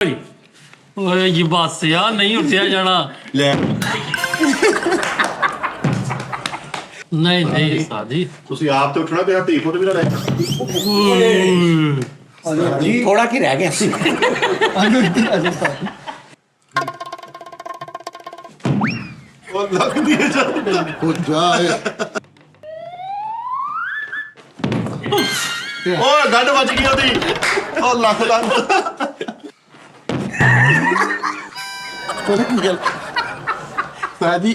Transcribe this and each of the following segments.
ਓਏ ਜੀ ਬਸ ਯਾਰ ਨਹੀਂ ਉੱਠਿਆ ਜਾਣਾ। ਲੈ ਨਹੀਂ ਨਹੀਂ ਸਾਦੀ ਤੁਸੀਂ ਆਪ ਤੇ ਉੱਠਣਾ ਤੇ ਹੱਥੀ ਫੋਟੋ ਵੀ ਨਾ ਲੈ ਜੀ ਥੋੜਾ ਕੀ ਰਹਿ ਗਿਆ ਸੀ। ਉਹ ਲੱਗਦੀ ਹੈ ਜਾਂਦਾ ਉਹ ਜਾ ਓਏ ਗੱਡ ਵੱਜ ਗਈ ਉਹਦੀ ਉਹ ਲੱਖ ਕੀ ਗੱਲ ਸਾਦੀ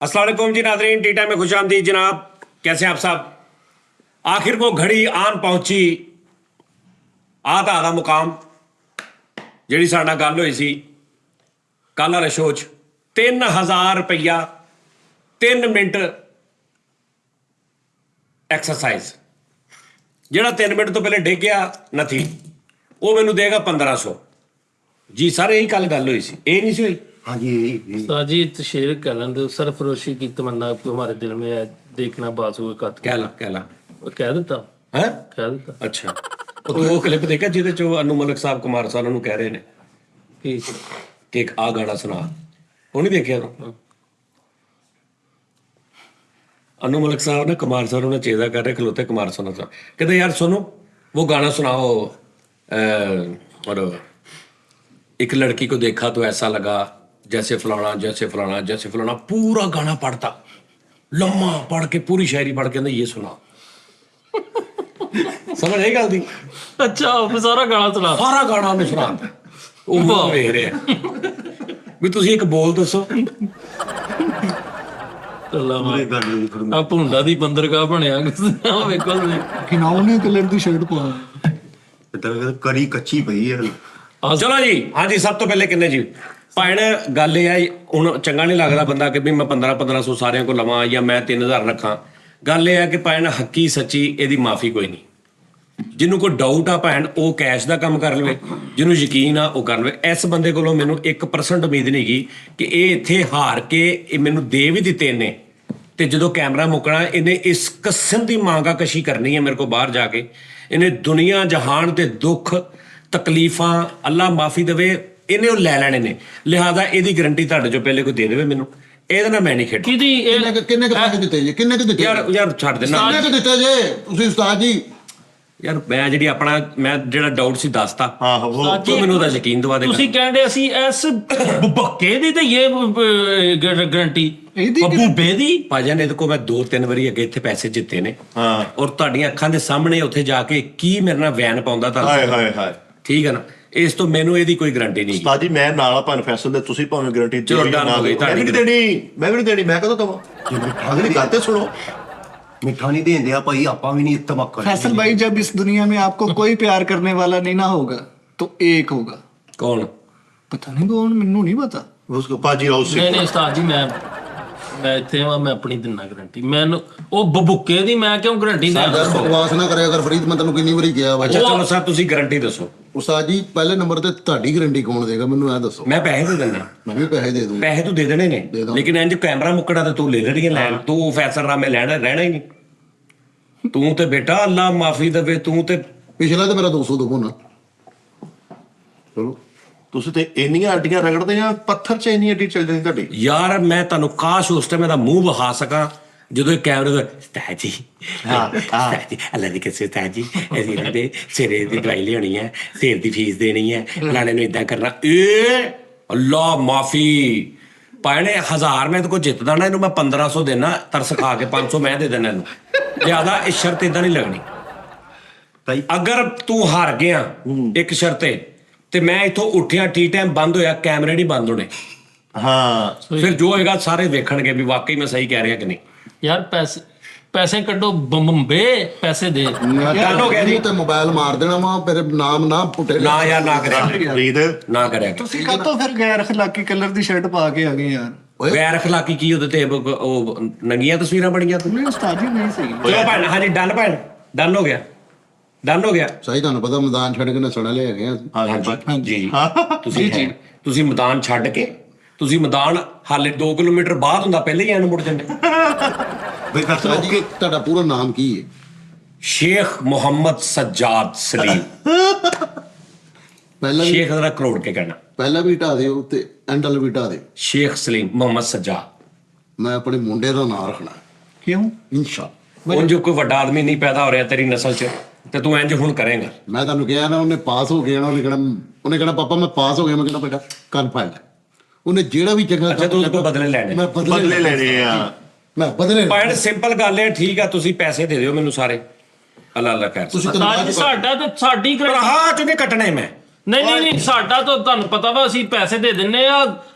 अस्सलाम वालेकुम जी नाज़रीन, टी टाइम में खुश आमदीद जनाब। कैसे आप सब? आखिर वो घड़ी आन पहुंची आता आधा मुकाम ਜਿਹੜੀ ਸਾਡੇ ਨਾਲ ਗੱਲ ਹੋਈ ਸੀ ਕੱਲ੍ਹ ਵਾਲੇ ਸ਼ੋਅ 'ਚ 3000 ਰੁਪਈਆ 3 ਮਿੰਟ ਐਕਸਰਸਾਈਜ਼ ਜਿਹੜਾ 3 ਮਿੰਟ ਤੋਂ ਪਹਿਲੇ ਡਿੱਗ ਗਿਆ ਨਥੀ ਉਹ ਮੈਨੂੰ ਦੇਗਾ 1500 ਜੀ ਸਰ ਇਹੀ ਕੱਲ ਗੱਲ ਹੋਈ ਸੀ ਇਹ ਨਹੀਂ ਸੀ ਹੋਈ हाँ जी साजी शेर कलन दो सरफरोशी की तमन्ना हमारे दिल में है देखना बाजू का ਕਹਿ ਲਾ कह देता ਹੈ कह देता ਅੱਛਾ ਉਹ ਕਲਿੱਪ ਦੇਖਿਆ ਜਿਹਦੇ 'ਚ ਅਨੂ ਮਲਿਕ ਸਾਹਿਬ ਕੁਮਾਰ ਸਰ ਨੂੰ ਕਹਿ ਰਹੇ ਨੇ कि ਕਿ ਇੱਕ ਆ ਗਾਣਾ ਸੁਣਾ ਉਹ ਨਹੀਂ ਦੇਖਿਆ ਤੂੰ अनु मलिक साहब ने कुमार सर ने चेजा कर रहे खलोते कुमार सुना था कहते यार सुनो वो गाना सुनाओ और एक लड़की को देखा तो ऐसा लगा जैसे फलाना जैसे फलाना जैसे फलाना पूरा गाना पढ़ता लम्मा पढ़ के पूरी शायरी पढ़ के ये सुना समझ आई गल दी अच्छा वो सारा गाना सुना सारा गाना उन्हें सुना वो वेख रहे भी तुसी एक बोल दसो आ भुंडा दी बंदरगाह बनया वेखो खिनाउने कलर दी शर्ट पा ਕਰੀ ਕੱਚੀ ਪਈ ਹੈ ਚਲੋ ਜੀ ਹਾਂਜੀ ਸਭ ਤੋਂ ਪਹਿਲੇ ਕਿੰਨੇ ਜੀ ਭੈਣ ਗੱਲ ਇਹ ਆ ਹੁਣ ਚੰਗਾ ਨਹੀਂ ਲੱਗਦਾ ਬੰਦਾ ਕਿ ਵੀ ਮੈਂ 1500 ਸਾਰਿਆਂ ਕੋਲ ਲਵਾਂ ਜਾਂ ਮੈਂ 3000 ਰੱਖਾਂ ਗੱਲ ਇਹ ਆ ਕਿ ਭੈਣ ਹੱਕੀ ਸੱਚੀ ਇਹਦੀ ਮਾਫੀ ਕੋਈ ਨਹੀਂ ਜਿਹਨੂੰ ਕੋਈ ਡਾਊਟ ਆ ਭੈਣ ਉਹ ਕੈਸ਼ ਦਾ ਕੰਮ ਕਰ ਲਵੇ ਜਿਹਨੂੰ ਯਕੀਨ ਆ ਉਹ ਕਰ ਲਵੇ ਇਸ ਬੰਦੇ ਕੋਲੋਂ ਮੈਨੂੰ 1% ਉਮੀਦ ਨਹੀਂ ਗਈ ਕਿ ਇਹ ਇੱਥੇ ਹਾਰ ਕੇ ਇਹ ਮੈਨੂੰ ਦੇ ਵੀ ਦਿੱਤੇ ਨੇ ਤੇ ਜਦੋਂ ਕੈਮਰਾ ਮੁੱਕਣਾ ਇਹਨੇ ਇਸ ਕਿਸਮ ਦੀ ਮਾਂਗਾ ਕਸ਼ੀ ਕਰਨੀ ਹੈ ਮੇਰੇ ਕੋਲ ਬਾਹਰ ਜਾ ਕੇ ਇਹਨੇ ਦੁਨੀਆ ਜਹਾਨ ਤੇ ਦੁੱਖ ਤਕਲੀਫਾਂ ਅੱਲਾ ਮਾਫੀ ਦੇਵੇ ਇਹਨੇ ਉਹ ਲੈ ਲੈਣੇ ਨੇ ਲਿਹਾਜ਼ਾ ਇਹਦੀ ਗਰੰਟੀ ਤੁਹਾਡੇ ਚੋਂ ਪਹਿਲੇ ਕੋਈ ਦੇ ਦੇਵੇ ਮੈਨੂੰ ਇਹਦੇ ਨਾਲ ਮੈਂ ਨਹੀਂ ਖੇਡ ਕਿਹਦੀ ਕਿੰਨੇ ਕੁ ਪੈਸੇ ਦਿੱਤੇ ਜੀ ਕਿੰਨੇ ਕੁ ਦਿੱਤੇ ਯਾਰ ਛੱਡ ਦੇ ਨਾ ਕਿੰਨੇ ਕੁ ਦਿੱਤੇ ਜੇ ਤੁਸੀਂ ਉਸਤਾਦ ਜੀ ਯਾਰ ਮੈਂ ਜਿਹੜੀ ਆਪਣਾ ਮੈਂ ਜਿਹੜਾ ਡਾਊਟ ਸੀ ਦੱਸਤਾ ਆਹੋ ਤੂੰ ਮੈਨੂੰ ਉਹਦਾ ਯਕੀਨ ਦਵਾ ਦੇ ਤੁਸੀਂ ਕਹਿੰਦੇ ਅਸੀਂ ਇਸ ਬੱਕੇ ਦੀ ਤੇ ਇਹ ਗਰੰਟੀ ਬੂਬੇ ਦੀ ਭਾਜਨ ਇਹਦੇ ਕੋਲ ਮੈਂ 2-3 ਵਾਰੀ ਅੱਗੇ ਇੱਥੇ ਪੈਸੇ ਜਿੱਤੇ ਨੇ ਹਾਂ ਔਰ ਤੁਹਾਡੀਆਂ ਅੱਖਾਂ ਦੇ ਸਾਹਮਣੇ ਉੱਥੇ ਜਾ ਕੇ ਕੀ ਮੇਰੇ ਨਾਲ ਵੈਨ ਪਾਉਂਦਾ ਹਾਏ ਤਾਂ ਹਾਏ ਹਾਏ ਠੀਕ ਹੈ ਨਾ ਇਸ ਤੋਂ ਮੈਨੂੰ ਇਹਦੀ ਕੋਈ ਗਰੰਟੀ ਨਹੀਂ ਉਸਤਾਦ ਜੀ ਮੈਂ ਨਾਲ ਆ ਭਾਵੇਂ ਫੈਸਲ ਦੇ ਤੁਸੀਂ ਭਾਵੇਂ ਗਾਰੰਟੀ ਚਲੋ done ਹੋ ਗਈ ਮੈਂ ਵੀ ਨਹੀਂ ਦੇਣੀ ਮੈਂ ਵੀ ਨਹੀਂ ਦੇਣੀ ਮੈਂ ਕਦੋਂ ਦਵਾਂ ਅਗਲੀ ਗੱਲ ਤੇ ਸੁਣੋ मिठा नहीं देंदे भाई आपा भी नहीं इत्तेफाक कर फैसल भाई जब इस दुनिया में आपको कोई प्यार करने वाला नहीं ना होगा तो एक होगा ਕੌਣ पता नहीं कौन मैनू नहीं पता ਉਸਕੋ ਪਾਜੀ ਰਾਉ ਨਹੀਂ ਨਹੀਂ ਉਸਤਾਦ ਜੀ ਮੈਂ ਇੱਥੇ ਆ ਮੈਂ ਆਪਣੀ ਦਿੰਨਾ ਗਰੰਟੀ ਮੈਨੂੰ ਉਹ ਬਬੁੱਕੇ ਦੀ ਮੈਂ ਕਿਉਂ ਗਰੰਟੀ ਦੇ बकवास ना करे अगर फरीद मैं तेन किन्नी बारी गया वा ਅੱਛਾ ਚਲੋ ਸਰ ਤੁਸੀਂ ਗਰੰਟੀ ਦੱਸੋ उस्ताद जी पहले नंबर ते ਤੁਹਾਡੀ ਗਾਰੰਟੀ ਕੌਣ ਦੇਗਾ ਮੈਨੂੰ ਇਹ ਦੱਸੋ ਮੈਂ ਪੈਸੇ ਦੇ ਦਿੰਦਾ ਮੈਂ ਵੀ ਪੈਸੇ ਦੇ ਦੂੰ ਪੈਸੇ ਤੂੰ ਦੇ ਦੇਣੇ ਨੇ ਲੇਕਿਨ ਇੰਜ ਕੈਮਰਾ ਮੁੱਕੜਾ ਤੇ ਤੂੰ ਲੈ ਲੈਣੀਆਂ ਲੈਣ ਤੂੰ ਫੈਸਲ ਰਾਮੇ ਲੈਣਾ ਰਹਿਣਾ ਹੀ ਨਹੀਂ ਤੂੰ ਤੇ ਬੇਟਾ ਅੱਲਾ ਮਾਫੀ ਦੇਵੇ ਤੂੰ ਤੇ ਪਿਛਲਾ ਤੇ ਮੇਰਾ 200 ਦਵੋ ਨਾ ਚਲੋ ਤੁਸੀਂ ਤੇ ਇੰਨੀਆਂ ਅੱਡੀਆਂ ਰਗੜਦੇ ਆ ਪੱਥਰ 'ਚ ਇੰਨੀ ਅੱਡੀ ਚੱਲ ਜਾਂਦੀ ਤੁਹਾਡੀ ਯਾਰ ਮੈਂ ਤੁਹਾਨੂੰ ਕਾਸ਼ ਉਸ ਟਾਈਮ ਦਾ ਮੂੰਹ ਵਿਖਾ ਸਕਾਂ ਜਦੋਂ ਇਹ ਕੈਮਰੇ ਦਾ ਉਸਤਾਦ ਜੀ ਉਸਤਾਦ ਜੀ ਅੱਲਾ ਦੀ ਕਿਸੇ ਉਸਤਾਦ ਜੀ ਅਸੀਂ ਇਹਨਾਂ ਦੇ ਸਿਰੇ ਦੀ ਦਵਾਈ ਲਿਆਉਣੀ ਹੈ ਸਿਰ ਦੀ ਫੀਸ ਦੇਣੀ ਹੈ ਫਲਾਣੇ ਨੂੰ ਇਦਾਂ ਕਰਨਾ ਏ ਅੱਲਾ ਮਾਫੀ ਪਾਣੇ 1000 ਮੈਂ ਤੇ ਕੋ ਜਿੱਤਦਾ ਨਾ ਇਹਨੂੰ ਮੈਂ 1500 ਦੇਣਾ ਤਰਸ ਖਾ ਕੇ 500 ਮੈਂ ਦੇ ਦੇਣਾ ਇਹਨੂੰ ਜ਼ਿਆਦਾ ਇਹ ਸ਼ਰਤ ਇਦਾਂ ਨਹੀਂ ਲੱਗਣੀ ਅਗਰ ਤੂੰ ਹਾਰ ਗਿਆ ਇੱਕ ਸ਼ਰਤ ਤੇ ਮੈਂ ਇੱਥੋਂ ਉੱਠਿਆ ਟੀ ਟਾਈਮ ਬੰਦ ਹੋਇਆ ਕੈਮਰੇ ਨਹੀਂ ਬੰਦ ਹੋਣੇ ਹਾਂ ਫਿਰ ਜੋ ਹੋਏਗਾ ਸਾਰੇ ਵੇਖਣਗੇ ਵੀ ਵਾਕਈ ਮੈਂ ਸਹੀ ਕਹਿ ਰਿਹਾ ਕਿ ਨਹੀਂ ਯਾਰ ਪੈਸੇ ਕੱਢੋ ਬੰਬੇ ਪੈਸੇ ਦੇ ਗੱਲ ਹੋ ਗਿਆ ਜੀ ਤੇ ਮੋਬਾਈਲ ਮਾਰ ਦੇਣਾ ਵਾ ਫਿਰ ਨਾਮ ਨਾ ਪੁੱਟੇ ਨਾ ਯਾਰ ਨਾ ਕਰਿਆ ਫਰੀਦ ਨਾ ਕਰਿਆ ਤੁਸੀਂ ਕਾਹਤੋਂ ਫਿਰ ਗੈਰ ਅਖਲਾਕੀ ਕਲਰ ਦੀ ਸ਼ਰਟ ਪਾ ਕੇ ਆ ਗਏ ਯਾਰ ਗੈਰ ਅਖਲਾਕੀ ਕੀ ਉਹਦੇ ਤੇ ਉਹ ਨੰਗੀਆਂ ਤਸਵੀਰਾਂ ਬਣੀਆਂ ਤੂੰ ਨਹੀਂ ਉਸਤਾਦ ਜੀ ਨਹੀਂ ਸਹੀ ਚਲੋ ਭੈਣ ਹਾਂਜੀ ਡਨ ਭੈਣ ਡਨ ਹੋ ਗਿਆ ਡਨ ਹੋ ਗਿਆ ਸਹੀ ਤੁਹਾਨੂੰ ਪਤਾ ਮੈਦਾਨ ਛੱਡ ਕੇ ਨਸਣਾ ਲੈ ਗਏ ਆ ਹਾਂਜੀ ਜੀ ਤੁਸੀਂ ਮੈਦਾਨ ਛੱਡ ਕੇ ਤੁਸੀਂ ਮੈਦਾਨ ਹਾਲੇ 2 ਕਿਲੋਮੀਟਰ ਬਾਅਦ ਹੁੰਦਾ, ਪਹਿਲੇ ਹੀ ਐਨ ਮੁੜ ਜਾਂਦੇ। ਬਈ ਡਾਕਟਰ ਜੀ ਤੁਹਾਡਾ ਪੂਰਾ ਨਾਮ ਕੀ ਹੈ? ਸ਼ੇਖ ਮੁਹੰਮਦ ਸੱਜਾਦ ਸਲੀਮ। ਪਹਿਲਾਂ ਵੀ ਸ਼ੇਖ ਜ਼ਰਾ ਕਰੋੜ ਕੇ ਕਹਿਣਾ। ਪਹਿਲਾਂ ਵੀ ਢਾ ਦਿਓ ਤੇ ਐਂਡ ਵਾਲਾ ਵੀ ਢਾ ਦਿਓ। ਸ਼ੇਖ ਸਲੀਮ ਮੁਹੰਮਦ ਸੱਜਾਦ। ਮੈਂ ਆਪਣੇ ਮੁੰਡੇ ਦਾ ਨਾਮ ਰੱਖਣਾ क्यों? ਇਨਸ਼ਾਅੱਲਾ। ਹੁਣ ਜੋ ਕੋਈ ਵੱਡਾ ਆਦਮੀ ਨਹੀਂ ਪੈਦਾ ਹੋ ਰਿਹਾ ਤੇਰੀ ਨਸਲ 'ਚ, ਤੇ ਤੂੰ ਇੰਜ ਹੁਣ ਕਰੇਂਗਾ। ਮੈਂ ਤੁਹਾਨੂੰ ਕਿਹਾ ਨਾ, ਉਹਨੇ ਪਾਸ ਹੋ ਗਿਆ ਨਾ, ਉਹਨੇ ਕਹਿਣਾ ਪਾਪਾ ਮੈਂ ਪਾਸ ਹੋ ਗਿਆ। ਮੈਂ ਕਹਿਣਾ ਬੇਟਾ ਕੰਨ ਫੜ ਲੈ। ਉਹਨੇ ਜਿਹੜਾ ਵੀ ਚੰਗਾ ਅੱਛਾ, ਤੂੰ ਉਹਦੇ ਕੋਲ ਬਦਲੇ ਲੈਣੇ। ਮੈਂ ਬਦਲੇ ਲੈਣੇ ਆ। ਮੈਂ ਬਦਲੇ ਪਰ ਸਿੰਪਲ ਗੱਲ ਹੈ, ਠੀਕ ਆ, ਤੁਸੀਂ ਪੈਸੇ ਦੇ ਦਿਓ ਮੈਨੂੰ ਸਾਰੇ, ਅੱਲਾ ਅੱਲਾ ਕਰ। ਤੁਸੀਂ ਉਸਤਾਦ ਜੀ ਤਨਖਾਹ ਸਾਡਾ ਤਾਂ ਸਾਡੀ ਪਰ ਗਰੰਟੀ ਹਾਂ ਚੁਨੇ ਕੱਟਣੇ ਮੈਂ। ਨਹੀਂ ਸਾਡਾ ਤਾਂ ਤੁਹਾਨੂੰ ਪਤਾ ਵਾ, ਅਸੀਂ ਪੈਸੇ ਦੇ ਦਿੰਨੇ ਆ।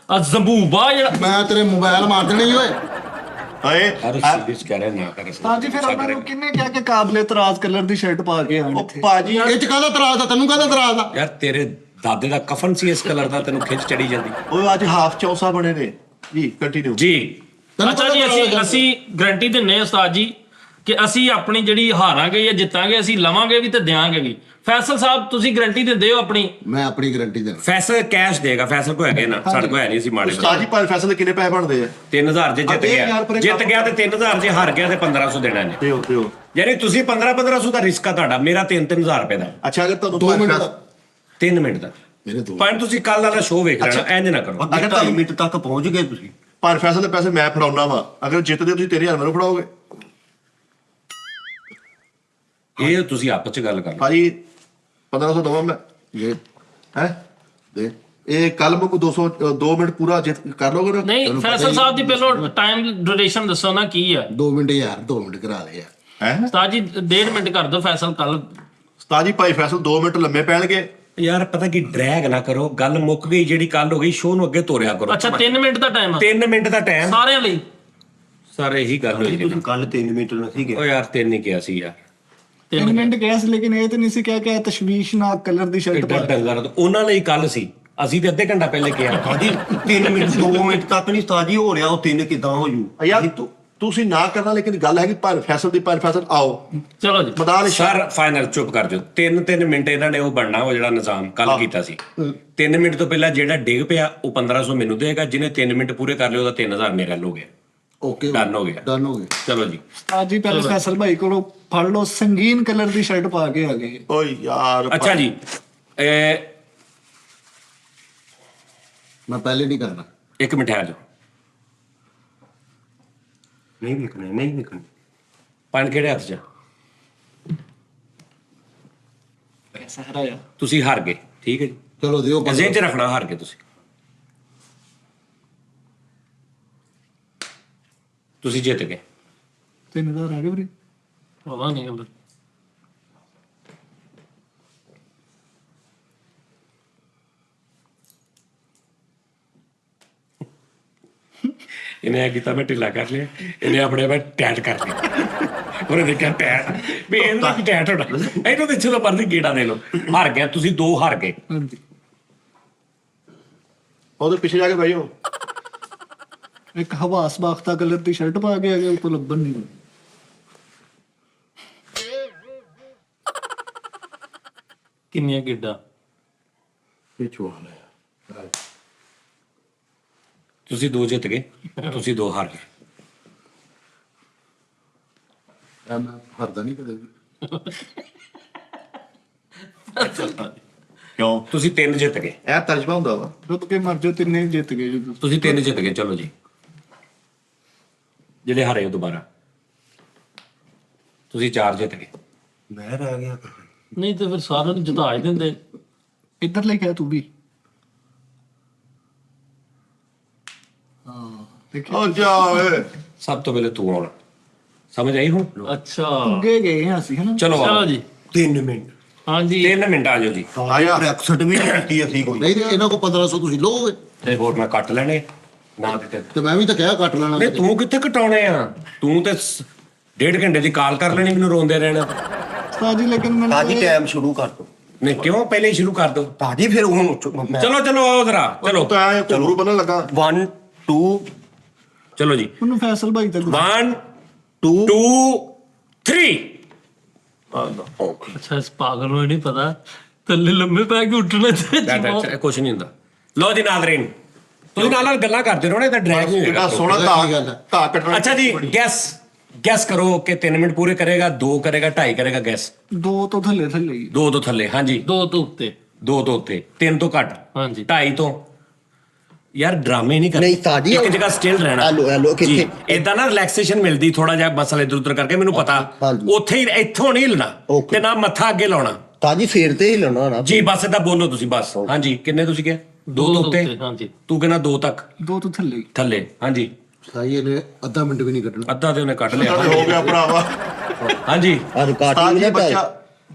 ਜ਼ੰਬੂਬਾ ਜਿਹੜਾ ਮੈਂ ਤੇਰੇ ਮੋਬਾਈਲ ਮਾਰ ਦੇਣੇ ਓਏ। ਓਏ ਅਰੇ ਸੀਰੀਅਸ ਕਹਿ ਰਿਹਾ ਨਾ ਕਰ। हाँ जी, फिर ਉਹਨਾਂ ਨੂੰ ਕਿੰਨੇ ਕਿਹਾ ਕਿ ਕਾਬਲੇ ਤਰਾਜ਼ ਕਲਰ ਦੀ ਸ਼ਰਟ ਪਾ ਕੇ ਆਣ ਉਹ ਇੱਥੇ? ਭਾਜੀ ਇਹ ਚ ਕਾਹਦਾ ਤਰਾਜ਼ ਆ? ਤੈਨੂੰ ਕਾਹਦਾ ਤਰਾਜ਼ ਆ? ਯਾਰ ਤੇਰੇ ਦਾਦੇ ਦਾ ਕਫਨ ਸੀ ਇਸ ਕਲਰ ਦਾ, ਤੈਨੂੰ ਖਿੱਚ ਚੜੀ ਜਾਂਦੀ। ਓਏ ਅੱਜ ਹਾਫ ਚੌਸਾ ਬਣੇ ਨੇ ਜੀ। ਕੰਟੀਨਿਊ ਜੀ ਤੈਨੂੰ ਅੱਛਾ ਕਾਹਦਾ ਜੀ, ਤਰਾਜ਼ ਆ? ਅਸੀਂ ਗਰੰਟੀ ਦਿੰਨੇ ਆ ਉਸਤਾਦ ਜੀ ਕਿ ਅਸੀਂ ਆਪਣੀ ਜਿਹੜੀ ਹਾਰਾਂਗੇ ਜਾਂ ਜਿੱਤਾਂਗੇ, ਅਸੀਂ ਲਵਾਂਗੇ ਵੀ ਤੇ ਦਿਆਂਗੇ ਵੀ। ਫੈਸਲ ਸਾਹਿਬ ਤੁਸੀਂ ਗਰੰਟੀ ਦਿੰਦੇ ਹੋ ਆਪਣੀ? ਮੈਂ ਆਪਣੀ ਗਾਰੰਟੀ ਦੇਣਾ। ਫੈਸਲ ਕੈਸ਼ ਦੇਗਾ। ਫੈਸਲ ਕੋ ਹੈਗੇ ਨਾ, ਸਾਡੇ ਕੋਲ ਹੈ ਨਹੀਂ ਸੀ ਮਾੜੇ। ਉਸਤਾਦ ਜੀ ਭਾਵੇਂ ਫੈਸਲੇ ਕਿੰਨੇ ਪੈਸੇ ਬਣਦੇ ਆ? 3000 ਜੇ ਜਿੱਤ ਇਹ ਗਿਆ, ਯਾਰ ਪਰ ਇਹ ਜਿੱਤ ਕੰਮ- ਗਿਆ ਤੇ 3000, ਜੇ ਹਾਰ ਗਿਆ ਤੇ 1500 ਦੇਣਾ ਨੇ। ਦਿਓ ਯਾਨੀ ਤੁਸੀਂ 1500 ਦਾ ਰਿਸਕ ਆ ਤੁਹਾਡਾ, ਮੇਰਾ 3000 ਰੁਪਏ ਦਾ। ਅੱਛਾ ਅਗਰ ਤੁਹਾਨੂੰ 2 ਮਿੰਟ ਫੈਸਲਾ- ਦਾ 3 ਮਿੰਟ ਦਾ। ਮੇਰੇ ਦੋ ਪਰ ਤੁਸੀਂ ਕੱਲ ਵਾਲਾ ਸ਼ੋਅ ਵੇਖ ਲੈਣਾ, ਇੰਜ ਨਾ ਕਰੋ। ਅਗਰ 2 ਮਿੰਟ ਤੱਕ ਪਹੁੰਚ ਗਏ ਤੁਸੀਂ। ਭਾਵੇਂ ਫੈਸਲੇ ਦੇ ਪੈਸੇ ਮੈਂ ਫੜਾਉਣਾ ਵਾ, ਅਗਰ ਜਿੱਤਦੇ ਹੋ ਤੁਸੀਂ 3000 ਮੈਨੂੰ ਫੜਾਓਗੇ? ਇਹ ਤੁਸੀਂ ਆਪਸ ਚ ਗੱਲ ਕਰ ਲਓ। ਭਾਜੀ 1500 ਦਵਾਂ ਮੈਂ ਇਹ ਹੈ। ਦੇ ਇਹ ਕੱਲ ਮੈਨੂੰ 2 ਮਿੰਟ ਪੂਰਾ ਜਿੱਤ ਕਰ ਲੋਗੇ ਨਾ? ਨਹੀਂ, ਫੈਸਲ ਸਾਹਿਬ ਦੀ ਪਹਿਲਾਂ ਟਾਈਮ ਡਿਊਰੇਸ਼ਨ ਦੱਸੋ ਨਾ ਕੀ ਆ। 2 ਮਿੰਟ ਯਾਰ, 2 ਮਿੰਟ ਕਰਾ ਲੈ ਯਾਰ। ਹੈ ਉਸਤਾਦ ਜੀ 1.5 ਮਿੰਟ ਕਰ ਦਿਓ ਫੈਸਲ ਕੱਲ। ਉਸਤਾਦ ਜੀ ਭਾਈ ਫੈਸਲ 2 ਮਿੰਟ ਲੰਮੇ ਪੈਣਗੇ। ਯਾਰ ਪਤਾ ਕੀ, ਡਰੈਗ ਨਾ ਕਰੋ, ਗੱਲ ਮੁੱਕ ਗਈ ਜਿਹੜੀ ਕੱਲ ਹੋ ਗਈ, ਸ਼ੋਅ ਨੂੰ ਅੱਗੇ ਤੋਰਿਆ ਕਰੋ। ਅੱਛਾ 3 ਮਿੰਟ ਦਾ ਟਾਈਮ ਆ 3 ਮਿੰਟ ਦਾ ਟਾਈਮ ਸਾਰਿਆਂ ਲਈ? ਸਾਰੇ ਇਹੀ ਗੱਲ ਹੋਈ ਤੁਸੀਂ ਕੱਲ 3 ਮਿੰਟ ਨਹੀਂ ਗਏ। ਓ ਯਾਰ 3 ਨਹੀਂ ਕਿਹਾ ਸੀ ਯਾਰ, 3 ਮਿੰਟ ਕਿਹਾ ਸੀ, ਲੇਕਿਨ ਇਹ ਤਾਂ ਨਹੀਂ ਸੀ ਕਿਹਾ ਕਿ ਤਸ਼ਵੀਸ਼ਨਾਕ ਕਲਰ ਦੀ ਸ਼ਰਟ ਐਡਾ ਪਾ। ਡੰਗਰ ਤਾਂ ਉਹਨਾਂ ਲਈ ਕੱਲ ਸੀ, ਅਸੀਂ ਤੇ ਅੱਧੇ ਘੰਟਾ ਪਹਿਲੇ ਕਿਹਾ। ਸਾਜੀ 3 ਮਿੰਟ 2 ਮਿੰਟ ਤੱਕ ਨਹੀਂ ਸਾਜੀ ਹੋ ਰਿਹਾ, ਉਹ 3 ਕਿਦਾਂ ਹੋ ਜੂ? ਯਾਰ ਤੁਸੀਂ ਨਾ ਕਰਨਾ, ਲੇਕਿਨ ਗੱਲ ਹੈ ਕਿ ਭਾਵੇਂ ਫੈਸਲ ਦੀ ਭਾਵੇਂ ਫੈਸਲ ਆਓ ਚਲੋ ਜੀ। ਮੈਦਾਨ ਸਰ ਫਾਈਨਲ ਚੁੱਪ ਕਰ ਜਾਓ। 3 ਮਿੰਟ ਇਹਨਾਂ ਨੇ ਉਹ ਬਣਨਾ, ਉਹ ਜਿਹੜਾ ਨਿਜ਼ਾਮ ਕੱਲ ਕੀਤਾ ਸੀ। 3 ਮਿੰਟ ਤੋਂ ਪਹਿਲਾਂ ਜਿਹੜਾ ਡਿੱਗ ਪਿਆ ਉਹ 1500 ਮੈਨੂੰ ਦੇਗਾ, ਜਿਹਨੇ 3 ਮਿੰਟ ਪੂਰੇ ਕਰ ਲਏ ਉਹਦਾ 3000 ਮੇਰੇ ਹੋ ਗਿਆ। ਓਕੇ Done ਹੋ ਗਿਆ। ਡਨ ਹੋ ਗਿਆ। ਚਲੋ ਜੀ, ਅੱਜ ਹੀ ਪਹਿਲੇ ਫੈਸਲ ਭਾਈ ਕੋਲੋਂ ਫੜ ਲਓ, ਸੰਗੀਨ ਕਲਰ ਦੀ ਸ਼ਰਟ ਪਾ ਕੇ ਆ ਗਏ। ਓਏ ਯਾਰ ਅੱਛਾ ਜੀ, ਇਹ ਮੈਂ ਪਹਿਲੇ ਨਹੀਂ ਕਰਨਾ। 1 ਮਿੰਟ ਠਹਿਰ ਜਾਓ। ਨਹੀਂ ਵਿਕਣੇ, ਨਹੀਂ ਵਿਕਣੇ। ਪਾਣ ਕਿਹੜੇ ਹੱਥ 'ਚ? ਪੈਸਾ ਹਰਾਇਆ। ਤੁਸੀਂ ਹਾਰ ਗਏ, ਠੀਕ ਹੈ ਜੀ। ਚਲੋ ਦਿਓ ਜ਼ਿਹਨ 'ਚ ਰੱਖਣਾ, ਹਾਰ ਗਏ ਤੁਸੀਂ। ਤੁਸੀਂ ਜਿੱਤ ਗਏ। 3000 ਆ ਗਏ ਵੀਰੇ। ਪਤਾ ਨਹੀਂ ਅੰਦਰ ਇਹਨੇ ਆ ਕੀਤਾ, ਮੈਂ ਢਿੱਲਾ ਕਰ ਲਿਆ, ਇਹਨੇ ਆਪਣੇ ਆਪ ਟੈਟ ਕਰ ਲਿਆ। ਉਹਨੇ ਦੇਖਿਆ ਟੈਟ ਵੀ ਇਹਨਾਂ ਕੀ ਟੈਟ ਹੋਣਾ, ਇਹਨੂੰ ਤੇ ਚਲੋ ਮਰਦੀ ਗੇੜਾ ਦੇ ਲਓ। ਹਾਰ ਗਿਆ ਤੁਸੀਂ, 2 ਹਾਰ ਗਏ। ਹਾਂਜੀ, ਉਹਦੇ ਪਿੱਛੇ ਜਾ ਕੇ ਬੈਠੋ। ਇੱਕ ਹਵਾਸ ਬਾਖਤਾ ਕਲਰ ਦੀ ਸ਼ਰਟ ਪਾ ਕੇ ਆ ਗਏ, ਉਹ ਤੋਂ ਲੱਭਣ ਨਹੀਂ। ਕਿੰਨੀਆਂ ਕਿੱਡਾ? ਇਹ ਚੁਆਲ ਹੈ। ਤੁਸੀਂ 2 ਜਿੱਤ ਗਏ, ਤੁਸੀਂ 2 ਹਾਰ ਗਏ। ਮੈਂ ਹਰਦਾ ਨਹੀਂ ਕਦੇ ਵੀ। ਕਿਉਂ? ਤੁਸੀਂ 3 ਜਿੱਤ ਗਏ, ਇਹ ਤਰਜਮਾ ਹੁੰਦਾ ਵਾ। ਰੁੱਤ ਕੇ ਮਰ ਜਾਓ, ਤਿੰਨੇ ਜਿੱਤ ਗਏ ਜੀ ਤੁਸੀਂ। ਤੁਸੀਂ 3 ਜਿੱਤ ਗਏ। ਚਲੋ ਜੀ, ਜਿਹੜੇ ਹਾਰੇ ਹੋ ਦੁਬਾਰਾ, ਤੁਸੀਂ 4 ਜਿੱਤ ਗਏ। ਮੈਂ ਰਹਿ ਗਿਆ। ਨਹੀਂ ਤੇ ਫਿਰ ਸਾਰਿਆਂ ਨੂੰ ਜਿਤਾ ਹੀ ਦਿੰਦੇ। ਇੱਧਰ ਲੈ ਕੇ ਆ ਤੂੰ ਵੀ। ਹਾਂ ਦੇਖਿਆ, ਓ ਜਾ ਓਏ। ਸਭ ਤੋਂ ਪਹਿਲੇ ਤੂੰ ਆਉਣਾ, ਸਮਝ ਆਈ ਹੁਣ? ਅੱਛਾ ਅੱਗੇ ਗਏ ਹਾਂ ਅਸੀਂ, ਹਨਾ। ਚਲੋ ਚਲੋ ਆਓ। ਜੀ। 3 ਮਿੰਟ। ਹਾਂਜੀ 3 ਮਿੰਟ ਆ ਜਾਓ ਜੀ। ਆਇਆ। ਐਕਸਟ ਵੀ ਨਹੀਂ ਕੀਤੀ ਅਸੀਂ ਕੋਈ। ਨਹੀਂ ਤੇ ਇਹਨਾਂ ਕੋ 1500 ਤੁਸੀਂ ਲਓਗੇ ਤੇ ਹੋਰ ਮੈਂ ਕੱਟ ਲੈਣੇ ਨਾ ਦਿੱਤੇ। ਤੇ ਮੈਂ ਵੀ ਤਾਂ ਕਿਹਾ ਕੱਟ ਲੈਣਾ। ਨਹੀਂ ਤੂੰ ਕਿੱਥੇ ਕਟਾਉਣੇ ਆ? ਤੂੰ ਤੇ 1.5 ਘੰਟੇ ਦੀ ਕਾਲ ਕਰ ਲੈਣੀ, ਮੈਨੂੰ ਰੋਂਦੇ ਰਹਿਣਾ। ਸਾਜੀ ਲੇਕਿਨ ਮੈਨੂੰ ਤਾਜੀ ਟਾਈਮ ਸ਼ੁਰੂ ਕਰ ਦੋ। ਨਹੀਂ ਕਿਉਂ, ਪਹਿਲੇ ਹੀ ਸ਼ੁਰੂ ਕਰ ਦੋ। ਤਾਜੀ ਫਿਰ ਹੁਣ ਮੈਂ ਚਲੋ ਚਲੋ ਆਓ ਜ਼ਰਾ, ਚਲੋ ਤਾਂ ਆਇਆ ਘੁੰਗਰੂ ਬੰਨਣ ਲੱਗਾ। 1 2 ਚਲੋ ਜੀ। ਉਹਨੂੰ ਫੈਸਲ ਭਾਈ ਤੱਕ 1 2 2 3। ਅੱਛਾ, ਇਸ ਪਾਗਲ ਨੂੰ ਇਹ ਨਹੀਂ ਪਤਾ ਥੱਲੇ ਲੰਮੇ ਪੈ ਕੇ ਉੱਠਣਾ ਚਾਹੀਦਾ। ਕੁਛ ਨਹੀਂ ਹੁੰਦਾ। ਲਓ ਜੀ ਨਾਜ਼ਰੀਨ, ਤੁਸੀਂ ਨਾਲ ਗੱਲਾਂ ਕਰਦੇ ਰਹੋ ਨਾ, ਇਹਦਾ ਡਰੈਗ ਨਹੀਂ ਕਿੰਨਾ ਹੋਏਗਾ। ਸੋਹਣਾ ਕੀ ਗੱਲ ਹੈ? ਘਾਹ ਕੱਟਣਾ। ਅੱਛਾ ਜੀ, ਗੈਸ ਕਰੋ ਕਿ 3 ਮਿੰਟ ਪੂਰੇ ਕਰੇਗਾ, 2 ਕਰੇਗਾ, 2.5 ਕਰੇਗਾ? ਗੈਸ 2 ਤੋਂ ਥੱਲੇ ਥੱਲੇ ਹੀ 2 ਤੋਂ ਥੱਲੇ, ਹਾਂਜੀ 2 ਤੋਂ ਉੱਤੇ 2 ਤੋਂ ਉੱਤੇ, 3 ਤੋਂ ਘੱਟ, ਹਾਂਜੀ 2.5 ਤੋਂ। ਯਾਰ ਡਰਾਮੇ ਨਹੀਂ ਕਰਨੇ, ਨਹੀਂ ਤਾਜੀ ਇੱਕ ਜਗ੍ਹਾ ਸਟਿਲ ਰਹਿਣਾ। ਹੈਲੋ ਕਿੱਥੇ ਇਦਾਂ ਨਾ ਰਿਲੈਕਸੇਸ਼ਨ ਮਿਲਦੀ, ਥੋੜਾ ਜਿਹਾ ਮਸਲ ਇਧਰ ਉਧਰ ਕਰਕੇ, ਮੈਨੂੰ ਪਤਾ ਹਾਂਜੀ। ਉੱਥੇ ਹੀ, ਇੱਥੋਂ ਨਹੀਂ ਹਿਲਣਾ Okay। ਤੇ ਨਾ ਮੱਥਾ ਅੱਗੇ ਲਾਉਣਾ ਤਾਜੀ ਫੇਰ ਤੇ ਹੀ ਲਾਉਣਾ ਨਾ ਜੀ। ਬਸ ਏਦਾਂ ਬੋਲੋ ਤੁਸੀਂ ਬਸ। ਹਾਂਜੀ ਕਿੰਨੇ ਤੁਸੀਂ ਕਿਹਾ? 2 ਤੋਂ ਉੱਤੇ, ਹਾਂਜੀ ਤੂੰ ਕਹਿੰਦਾ 2 ਤੱਕ 2 ਤੋਂ ਥੱਲੇ ਹੀ। ਥੱਲੇ, ਹਾਂਜੀ ਸਾਈ ਇਹਨੇ ਅੱਧਾ ਮਿੰਟ ਵੀ ਨਹੀਂ ਕੱਢਣਾ। ਅੱਧਾ ਤੇ ਉਹਨੇ ਕੱਢ ਲਿਆ। ਹੋ ਗਿਆ ਭਰਾਵਾ। ਹਾਂਜੀ ਆ ਰਿਕਾਰਡਿੰਗ ਉਸਤਾਦ ਜੀ ਨਾ ਬੱਚਾ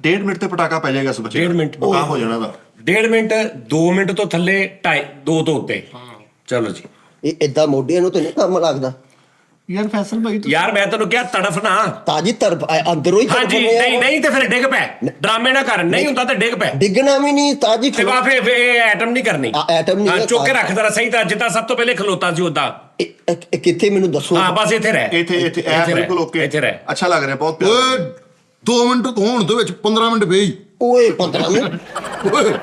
1.5 ਮਿੰਟ ਤੇ ਪਟਾਕਾ ਪੈ ਜਾਏਗਾ ਇਸ ਬੱਚੇ 1.5 ਮਿੰਟ। ਕੰਮ ਹੋ ਜਾਣਾ ਦਾ। 1.5 ਮਿੰਟ, 2 ਮਿੰਟ ਤੋਂ ਥੱਲੇ, 2.5, 2 ਤੋਂ ਉੱਤੇ। ਚਲੋ ਜੀ। ਇਹ ਏਦਾਂ ਮੋਢਿਆਂ ਨੂੰ ਤੇ ਨਹੀਂ ਕੰਮ ਲੱਗਦਾ ਯਾਰ ਫੈਸਲ ਭਾਈ ਤੁਸੀਂ ਯਾਰ ਮੈਂ ਤੈਨੂੰ ਕਿਹਾ ਤੜਫ ਨਾ। ਤਾਜੀ ਤਰਫ ਅੰਦਰੋਂ ਹੀ ਹਾਂਜੀ ਨਹੀਂ ਤੇ ਫਿਰ ਡਿੱਗ ਪੈ, ਡਰਾਮੇ ਨਾ ਕਰ, ਨਹੀਂ ਹੁੰਦਾ ਤਾਂ ਡਿੱਗ ਪੈ। ਡਿੱਗਣਾ ਵੀ ਨਹੀਂ ਤਾਜੀ ਤੇ ਬਾਫੇ ਇਹ ਐਟਮ ਨਹੀਂ ਕਰਨੀ। ਐਟਮ ਨਹੀਂ ਹਾਂ, ਚੁੱਕ ਕੇ ਰੱਖ ਜ਼ਰਾ ਸਹੀ ਤਰ੍ਹਾਂ, ਜਿੱਦਾਂ ਸਭ ਤੋਂ ਪਹਿਲੇ ਖਲੋਤਾ ਸੀ ਉਦਾਂ। ਕਿੱਥੇ ਮੈਨੂੰ ਦੱਸੋ ਹਾਂ ਬਸ ਇੱਥੇ ਰਹਿ, ਇੱਥੇ ਐ ਰਹਿ, ਬਿਲਕੁਲ ਓਕੇ। ਇੱਥੇ ਰਹਿ। ਅੱਛਾ ਲੱਗ ਰਿਹਾ ਬਹੁਤ ਓਏ ਪਿਆਰਾ। 2 ਮਿੰਟ ਹੋਣ ਦੇ ਵਿੱਚ 15 ਮਿੰਟ ਵੇਈ। ਓਏ 15 ਮਿੰਟ ਓਏ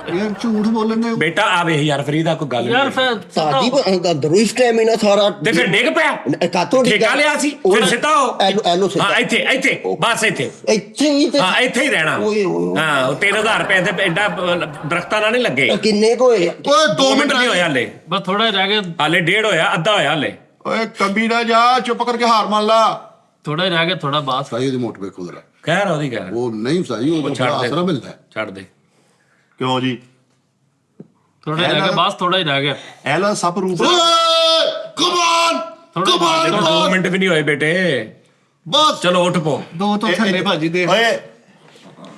ਯਾਰ ਝੂਠ ਬੋਲਣ ਦੇ ਬੇਟਾ ਆ ਵੇਖ ਯਾਰ ਫਰੀਦਾ ਕੋਈ ਗੱਲ ਯਾਰ ਨਹੀਂ। ਫਿਰ ਤਾਜੀ ਅੰਦਰੋਂ ਹੀ ਸਟੈਮਿਨਾ ਸਾਰਾ ਤੇ ਫਿਰ ਡਿੱਗ ਪਿਆ, ਕਾਤੋਂ ਠੇਕਾ ਲਿਆ ਸੀ, ਫਿਰ ਸਿੱਧਾ ਹੋ। ਐਲੋ ਸਿੱਧਾ ਹਾਂ ਇੱਥੇ ਬਸ ਇੱਥੇ, ਇੱਥੇ ਹੀ ਤੇ ਹਾਂ ਇੱਥੇ ਹੀ ਰਹਿਣਾ। ਓਏ ਓਏ ਹਾਂ 3000 ਰੁਪਏ ਤੇ ਐਡਾ ਦਰਖਤਾਂ ਨਾਲ ਨਹੀਂ ਲੱਗੇ। ਕਿੰਨੇ ਕੋ ਹੋਏ ਓਏ 2 ਮਿੰਟ ਨਹੀਂ ਹੋਇਆ ਹਾਲੇ, ਬਸ ਥੋੜਾ ਰਹਿ ਗਿਆ, ਹਾਲੇ 1.5 ਹੋਇਆ, ਅੱਧਾ ਹੋਇਆ ਹਾਲੇ। ਓਏ ਕੰਬੀ ਨਾ ਜਾ, ਚੁੱਪ ਕਰਕੇ ਹਾਰ ਮੰਨ ਲਾ। ਥੋੜਾ ਹੀ ਰਹਿ ਗਿਆ, ਥੋੜਾ ਬਾਅਦ। ਸਾਈ ਉਹਦੀ ਮੋਟ ਵੇਖੋ ਜਰਾ। ਖੈਰ ਉਹਦੀ ਖੈਰ, ਉਹ ਨਹੀਂ ਸਾਈ ਉਹ ਛੱਡ ਦੇ। ਆਸਰਾ ਮਿਲਦਾ ਹੈ। ਛੱਡ ਦੇ। ਕਿਉਂ ਜੀ? ਥੋੜਾ ਹੀ ਰਹਿ ਗਿਆ, ਬਸ ਥੋੜਾ ਹੀ ਰਹਿ ਗਿਆ। ਐ ਲਾ ਸਭ ਰੂਪ ਓਏ ਕਮਾਨ ਦੇਖੋ 2 ਕਮਾਨ ਮਿੰਟ ਵੀ ਨਹੀਂ ਹੋਏ ਬੇਟੇ। ਬਸ ਚਲੋ ਉੱਠ ਪੋ। 2 ਤੋਂ ਥੱਲੇ ਭਾਜੀ ਦੇ ਓਏ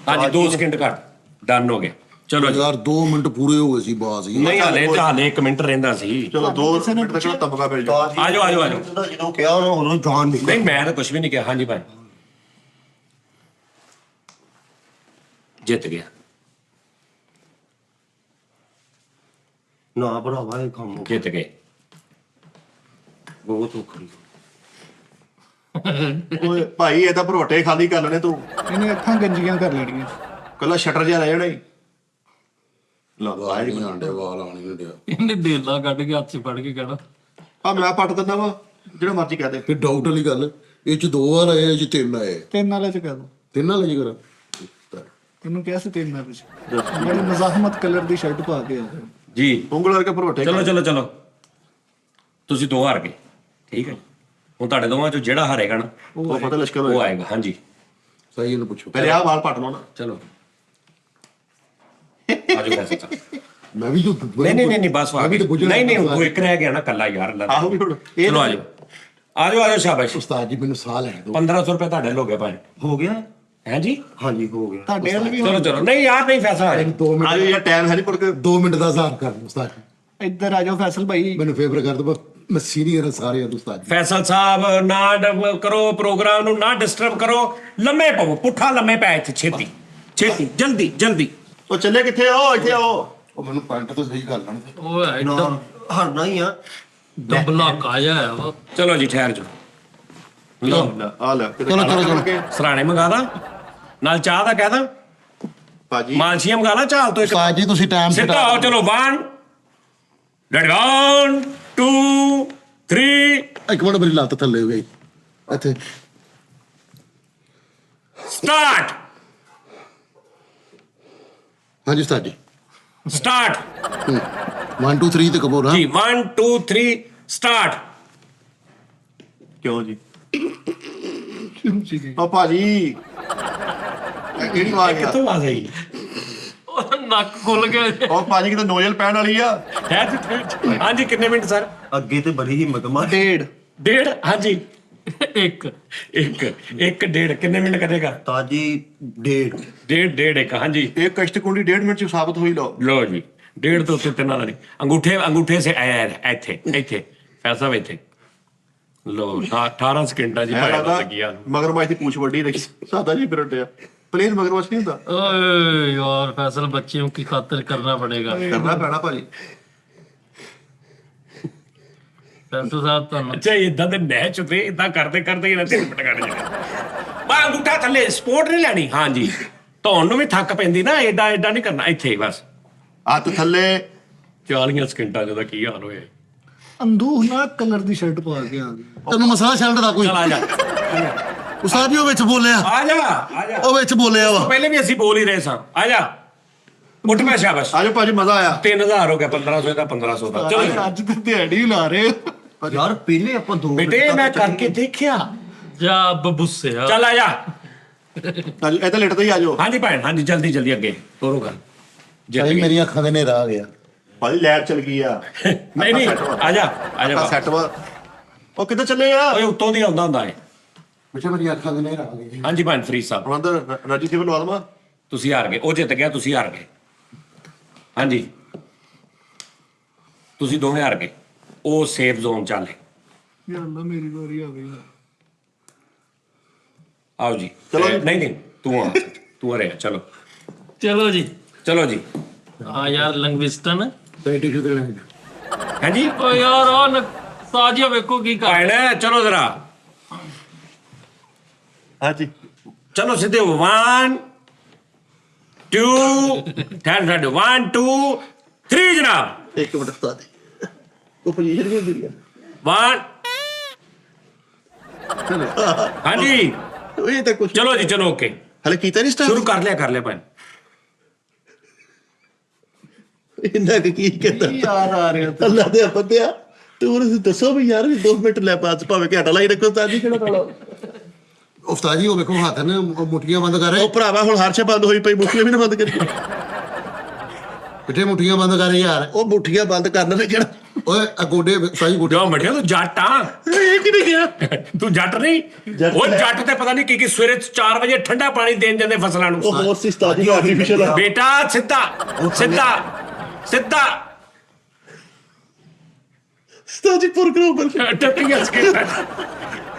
ਹਾਂਜੀ 2 ਸਕਿੰਟ ਘੱਟ, ਡਨ ਹੋ ਗਿਆ। ਚਲੋ ਜੀ। ਯਾਰ 2 ਮਿੰਟ ਪੂਰੇ ਹੋ ਗਏ ਸੀ ਬਾਸ ਹੀ। ਨਹੀਂ ਹਾਲੇ 1 ਮਿੰਟ ਰਹਿੰਦਾ ਸੀ। ਚਲੋ 2 ਮਿੰਟ ਤੱਕ ਤਬਕਾ ਪੈ ਜਾ। ਆਜੋ। ਜਦੋਂ ਕਿਹਾ ਉਹਨਾਂ ਉਦੋਂ ਜਾਨ ਨਿਕਲ ਨਹੀਂ ਮੈਂ ਤਾਂ ਕੁਝ ਵੀ ਨਹੀਂ ਕਿਹਾ। ਹਾਂਜੀ ਭਾਈ ਜਿੱਤ ਗਿਆ। ਨਾ ਭਰਾਵਾ ਇਹ ਕੰਮ ਜਿੱਤ ਗਏ। ਬਹੁਤ ਔਖਾ। ਓਏ ਭਾਈ ਇਹ ਤਾਂ ਭਰੋਟੇ ਖਾਲੀ ਕਰ ਲੈਣੇ ਤੂੰ। ਇਹਨੇ ਅੱਖਾਂ ਗੰਜੀਆਂ ਕਰ ਲੈਣੀਆਂ। ਕੱਲਾ ਸ਼ਟਰ ਜਿਹਾ ਰਹਿ ਜਾਣਾ ਹੀ। ਲਾ ਵਾਲ ਨਹੀਂ ਆਂਡੇ ਵਾਲ ਆਣੀ ਨਹੀਂ ਦਿਆ। ਇਹਨੇ ਦੇਲਾ ਕੱਢ ਕੇ ਹੱਥ 'ਚ ਫੜ ਕੇ ਕਹਿਣਾ ਆ ਮੈਂ ਪੱਟ ਦਿੰਦਾ ਵਾ, ਜਿਹੜਾ ਮਰਜ਼ੀ ਕਹਿ ਦੇ। ਤੇ ਡਾਊਟ ਵਾਲੀ ਗੱਲ, ਇਹ ਚ 2 ਵਾਰ ਆਏ, ਇਹ ਚ 3 ਆਏ। 3 ਵਾਲੇ ਚ ਕਰ ਦੋ। 3 ਵਾਲੇ ਜੀ ਕਰਾਂ। ਤੈਨੂੰ ਕਿਹਾ ਸੀ 3 ਵਾਲੇ ਚ। ਬੜੀ ਮਜ਼ਾਹਮਤ ਕਲਰ ਦੀ ਸ਼ਰਟ ਪਾ ਕੇ ਆ ਜੀ ਉਂਗਲ ਕਰਕੇ ਭਰੋਟੇ ਚਲੋ ਤੁਸੀਂ 2 ਹਾਰ ਗਏ, ਠੀਕ ਹੈ। ਹੁਣ ਤੁਹਾਡੇ ਦੋਵਾਂ ਚੋਂ ਜਿਹੜਾ ਹਾਰੇਗਾ ਨਾ ਉਹ ਪਤਾ ਲਸ਼ਕਰ ਉਹ ਹੋਇਆ। ਆਏਗਾ। ਹਾਂਜੀ ਸਾਈ ਇਹਨੂੰ ਪੁੱਛੋ। ਪਹਿਲੇ ਆ ਵਾਲ ਪੱਟ ਲਓ ਨਾ। ਚਲੋ ਆਜੋ ਵੈਸੇ ਤਾਂ ਮੈਂ ਵੀ ਜੋ ਨਹੀਂ ਬਸ ਆ ਗਏ। ਨਹੀਂ ਹੁਣ ਤੂੰ ਇੱਕ ਰਹਿ ਗਿਆ ਨਾ ਕੱਲਾ ਯਾਰ। ਆਹੋ ਵੀ ਹੁਣ ਇਹ ਚਲੋ ਆਜੋ ਸ਼ਾਬਾਸ਼। ਉਸਤਾਦ ਜੀ ਮੈਨੂੰ ਸਾਹ ਲੈਣ ਦਿਓ। 1500 ਰੁਪਏ ਤੁਹਾਡੇ ਹੋ ਗਏ ਭਾਈ। ਹੋ ਗਿਆ। ਹੈ ਜੀ? ਹਾਂਜੀ ਹੋ ਗਿਆ। ਤੁਹਾਡੇ ਵਾਲ ਵੀ ਚਲੋ ਨਹੀਂ ਯਾਰ ਨਹੀਂ ਫੈਸਲਾ ਹੈ। 2 ਮਿੰਟ ਆਜੋ ਯਾਰ ਟਾਈਮ ਹੈ ਨਹੀਂ ਪੁੱਟ ਕੇ। 2 ਮਿੰਟ ਦਾ ਹਿਸਾਬ ਕਰ ਲਓ ਉਸਤਾਦ ਜੀ। ਇੱਧਰ ਆ ਜਾਓ ਫੈਸਲ ਭਾਈ। ਮੈਨੂੰ ਫੇਵਰ ਕਰ ਦਿਓ, ਮੈਂ ਸੀਨੀਅਰ ਹਾਂ ਸਾਰੇ ਉਸਤਾਦ ਜੀ। ਫੈਸਲ ਸਾਹਿਬ ਨਾ ਕਰੋ ਪ੍ਰੋਗਰਾਮ ਨੂੰ, ਨਾ ਡਿਸਟਰਬ ਕਰੋ। ਲੰਮੇ ਪਵੋ, ਪੁੱਠਾ ਲੰਮੇ ਪੈ ਇੱਥੇ ਛੇਤੀ ਜਲਦੀ। ਉਹ ਚੱਲੇ ਕਿੱਥੇ ਆਓ? ਇੱਥੇ ਆਓ। ਉਹ ਮੈਨੂੰ ਪੈਂਟ ਤੋਂ ਸਹੀ ਕਰ ਲੈਣ ਦੇ। ਉਹ ਨਾ ਇੱਕਦਮ ਹਰਨਾ ਹੀ ਆ। ਦਬਲਾ ਕਾਇਆ ਹੈ ਉਹ। ਚਲੋ ਜੀ ਠਹਿਰ ਜਾਓ। ਆ ਲੈ ਚਲੋ। ਸਰਾਣੇ ਮੰਗਾ ਦਾਂ ਨਾਲ ਚਾਹ ਦਾ ਕਹਿ ਦਾਂ। ਭਾਜੀ ਮਾਲਸ਼ੀਆਂ ਮੰਗਾ ਲਾ ਚਾਲ ਤੋਂ ਇੱਕ। ਉਸਤਾਦ ਜੀ ਤੁਸੀਂ ਟਾਈਮ ਸਿੱਧਾ ਆਓ। ਚਲੋ 1 2 3 ਇੱਕ ਮਿੰਟ ਮੇਰੀ ਲੱਤ ਥੱਲੇ ਹੋ ਗਈ ਇੱਥੇ। ਸਟਾਰਟ। ਹਾਂਜੀ ਉਸਤਾਦ ਜੀ। ਸਟਾਰਟ 1 2 3 ਤੇ ਕਬੂਰ ਹਾਂ। ਜੀ 1 2 3 ਸਟਾਰਟ। ਕਿਉਂ ਜੀ? ਉਹ ਭਾਜੀ ਇਹ ਕਿਹੜੀ ਆਵਾਜ਼ ਆ? ਕਿੱਥੋਂ ਆ ਗਈ? ਉਹ ਨੱਕ ਖੁੱਲ ਗਿਆ। ਉਹ ਭਾਜੀ ਕਿਤੇ ਨੋਜ਼ਲ ਪੈਣ ਵਾਲੀ ਆ। ਹਾਂਜੀ ਕਿੰਨੇ ਮਿੰਟ ਸਰ? ਅੱਗੇ ਤੇ ਬੜੀ ਹਿੰਮਤ ਮਾਰ। 1.5 ਹਾਂਜੀ ਇੱਕ 1.5 ਕਿੰਨੇ ਮਿੰਟ ਕਰੇਗਾ? ਤਾਜੀ 1.5 1.5 ਹਾਂਜੀ। ਇਹ ਕਸ਼ਟ ਕੁੰਡੀ 1.5 ਮਿੰਟ ਚ ਸਾਬਤ ਹੋਈ ਲਓ। ਲੋ ਜੀ 1.5 ਤੋਂ ਉੱਤੇ ਤਿੰਨਾਂ ਦਾ ਨਹੀਂ। ਅੰਗੂਠੇ ਸੇ ਆਇਆ ਇੱਥੇ ਫੈਸਲਾ ਇੱਥੇ ਲੋ 18 ਸਕਿੰਟਾਂ ਜੀ ਐਂ ਭਾਇਆ ਲੱਗਦਾ ਲੱਗਿਆ। ਮਗਰਮੱਛ ਦੀ ਪੂਛ ਵੱਡੀ ਰਹੀ। ਸਾਦਾ ਜੀ ਫਿਰਟਿਆ ਪਲੇਨ ਮਗਰਮੱਛ ਨਹੀਂ ਹੁੰਦਾ। ओए यार फैसल बच्चियों की खातिर करना पड़ेगा। ਕਰਨਾ ਪੈਣਾ ਭਾਜੀ। फैसल साहब ਤੁਹਾਨੂੰ ਅੱਛਾ ਇਦਾਂ ਦੇ ਮੈਚ ਉਤੇ ਇਦਾਂ ਕਰਦੇ ਇਹਨਾਂ 3 ਮਿੰਟ ਕੱਢ ਜਾਣੇ। ਬਾ ਅੰਗੂਠਾ ਥੱਲੇ ਸਪੋਰਟ ਨਹੀਂ ਲੈਣੀ। ਹਾਂਜੀ ਧੌਣ ਨੂੰ ਵੀ ਥੱਕ ਪੈਂਦੀ ਨਾ। ਐਡਾ ਨਹੀਂ ਕਰਨਾ। ਇੱਥੇ ਬਸ ਹੱਥ ਥੱਲੇ 40 ਸਕਿੰਟਾਂ ਦਾ ਕੀ ਹਾਲ ਹੋਇਆ। ਅੰਦੂਹ ਨਾ ਕਲਰ ਦੀ ਸ਼ਰਟ ਪਾ ਕੇ ਆ ਗਿਆ। ਤੈਨੂੰ ਮਸਲਾ ਸ਼ਰਟ ਦਾ ਕੋਈ ਚਲ ਆ ਜਾ ਉਸਤਾਦ ਜੀ ਉਹ ਵਿੱਚ ਬੋਲਿਆ ਆ ਜਾ ਉਹ ਵਿੱਚ ਬੋਲਿਆ ਵਾ ਪਹਿਲੇ ਵੀ ਅਸੀਂ ਬੋਲ ਹੀ ਰਹੇ ਸਾਂ। ਆ ਜਾ ਉੱਠ ਪੈ ਸ਼ਾਬਾਸ਼। ਆਜੋ ਭਾਜੀ ਮਜ਼ਾ ਆਇਆ। 3000 ਹੋ ਗਿਆ 1500 ਦਾ 1500 ਦਾ ਚਲੋ ਅੱਜ ਤੇ ਦਿਹਾੜੀ ਲਾ ਰਹੇ ਹੋ। ਯਾਰ ਪਹਿਲੇ ਆਪਾਂ 2 ਬੇਟੇ ਮੈਂ ਕਰਕੇ ਦੇਖਿਆ। ਜਾ ਬਬੂਸਿਆ ਚੱਲ ਆ ਜਾ। ਆਜੋ ਇਹ ਤਾਂ ਲੇਟਦੇ ਹੀ ਆਜੋ। ਹਾਂਜੀ ਭੈਣ ਹਾਂਜੀ ਜਲਦੀ ਅੱਗੇ ਤੋਰੋ ਗੱਲ ਭਾਈ ਮੇਰੀਆਂ ਅੱਖਾਂ ਦੇ ਨੇਰਾ ਆ ਗਿਆ। ਭਾਜੀ ਲੈਟ ਚਲ ਗਈ ਆ। ਨਹੀਂ ਆ ਜਾ ਸੈੱਟ ਵਾ। ਉਹ ਕਿੱਧਰ ਚੱਲੇ ਆ? ਓਏ ਉੱਤੋਂ ਦੀ ਆਉਂਦਾ ਹੁੰਦਾ ਹੈ। ਬੇਟਾ ਮੇਰੀਆਂ ਅੱਖਾਂ ਦੇ ਨੇਰਾ ਆ ਗਏ। ਹਾਂਜੀ ਭੈਣ ਫਰੀਦ ਸਾਹਿਬ ਹੁਣ ਅੰਦਰ ਰਾਜੀ ਸਿਵਲ ਲਵਾ ਦਵਾਂ। ਤੁਸੀਂ ਹਾਰ ਗਏ। ਉਹ ਜਿੱਤ ਗਿਆ ਤੁਸੀਂ ਹਾਰ ਗਏ। ਹਾਂਜੀ ਤੁਸੀਂ ਦੋਵੇਂ ਹਾਰ ਗਏ। ਉਹ ਸੇਫ ਜ਼ੋਨ ਚ ਆਲੇ। ਯਾ ਅੱਲਾ ਮੇਰੀ ਵਾਰੀ ਆ ਗਈ। ਆਓ ਜੀ ਚਲੋ ਜੀ। ਨਹੀਂ ਤੂੰ ਆ ਰਿਹਾ ਚਲੋ ਚਲੋ ਜੀ ਆ ਯਾਰ ਲੰਗਵਿਸਟਨ ਤੇ ਟਿਸ਼ੂ ਤੇ ਲੈਣੇ ਹਾਂਜੀ ਓ ਯਾਰ ਉਹ ਸਾਜੀਆ ਵੇਖੋ ਕੀ ਕਰ ਭੈਣ ਚਲੋ ਜ਼ਰਾ ਹਾਂਜੀ ਚਲੋ ਸਿੱਧੇ 1 2 10 1 2 3 ਜਨਾਬ। ਇੱਕ ਮਿੰਟ ਉਸਤਾਦ ਜੀ। ਉਹ ਪੋਜੀਸ਼ਨ ਕਿਉਂ ਦੀ ਆ? 1 ਹਾਂਜੀ ਇਹ ਤਾਂ ਕੁਝ ਚਲੋ ਜੀ ਚਲੋ ਓਕੇ ਹਲੇ ਕੀਤਾ ਨਹੀਂ ਸ਼ੁਰੂ ਸਟਾਰਟ। ਕਰ ਲਿਆ ਭੈਣ। ਇੰਨਾ ਕੁ ਕੀ ਕਹਿੰਦਾ ਯਾਰ ਆ ਰਿਹਾ ਅੱਲਾ ਦੇ ਬੰਦਿਆ ਤੂੰ ਉਹਨੂੰ ਦੱਸੋ ਵੀ ਯਾਰ ਵੀ 2 ਮਿੰਟ ਲੈ ਪਾਸ ਭਾਵੇਂ ਘਾਟਾ ਲਾਈ ਰੱਖੋ ਉਸਤਾਦ ਜੀ ਕਿਹੜਾ ਰੌਲਾ। ਉਸਤਾਦ ਜੀ ਉਹ ਵੇਖੋ ਹੱਥ ਨੇ ਮੁੱਠੀਆਂ ਬੰਦ ਕਰ ਰਹੇ। ਉਹ ਭਰਾਵਾ ਹੁਣ ਹਰ ਸ਼ੇ ਬੰਦ ਹੋਈ ਪਈ ਮੁੱਠੀਆਂ ਵੀ ਨਾ ਬੰਦ ਕਰੀ। ਕਿੱਥੇ ਮੁੱਠੀਆਂ ਬੰਦ ਕਰ ਰਹੇ ਯਾਰ। ਉਹ ਮੁੱਠੀਆਂ ਬੰਦ ਕਰਨ ਦੇ ਜਿਹੜਾ ਓਏ ਆ ਗੋਡੇ ਸਾਈ ਗੋਡੇ ਜੋ ਮਟਿਆ ਤੂੰ ਜੱਟ ਆ ਇਹ ਕਿ ਨਹੀਂ ਗਿਆ। ਤੂੰ ਜੱਟ ਨਹੀਂ ਉਹ ਜੱਟ ਤੇ ਪਤਾ ਨਹੀਂ ਕੀ ਸਵੇਰੇ 4 ਵਜੇ ਠੰਡਾ ਪਾਣੀ ਦੇਣ ਜਾਂਦੇ ਫਸਲਾਂ ਨੂੰ। ਉਹ ਹੋਰ ਸੀ ਉਸਤਾਦ ਜੀ ਆਰਟੀਫੀਸ਼ੀਅਲ ਆ। ਬੇਟਾ ਸਿੱਧਾ ਉਸਤਾਦ ਜੀ ਪੁਰ ਕਰੋ ਬਲ। ਟੱਪੀਆਂ ਸਕਿੰਟ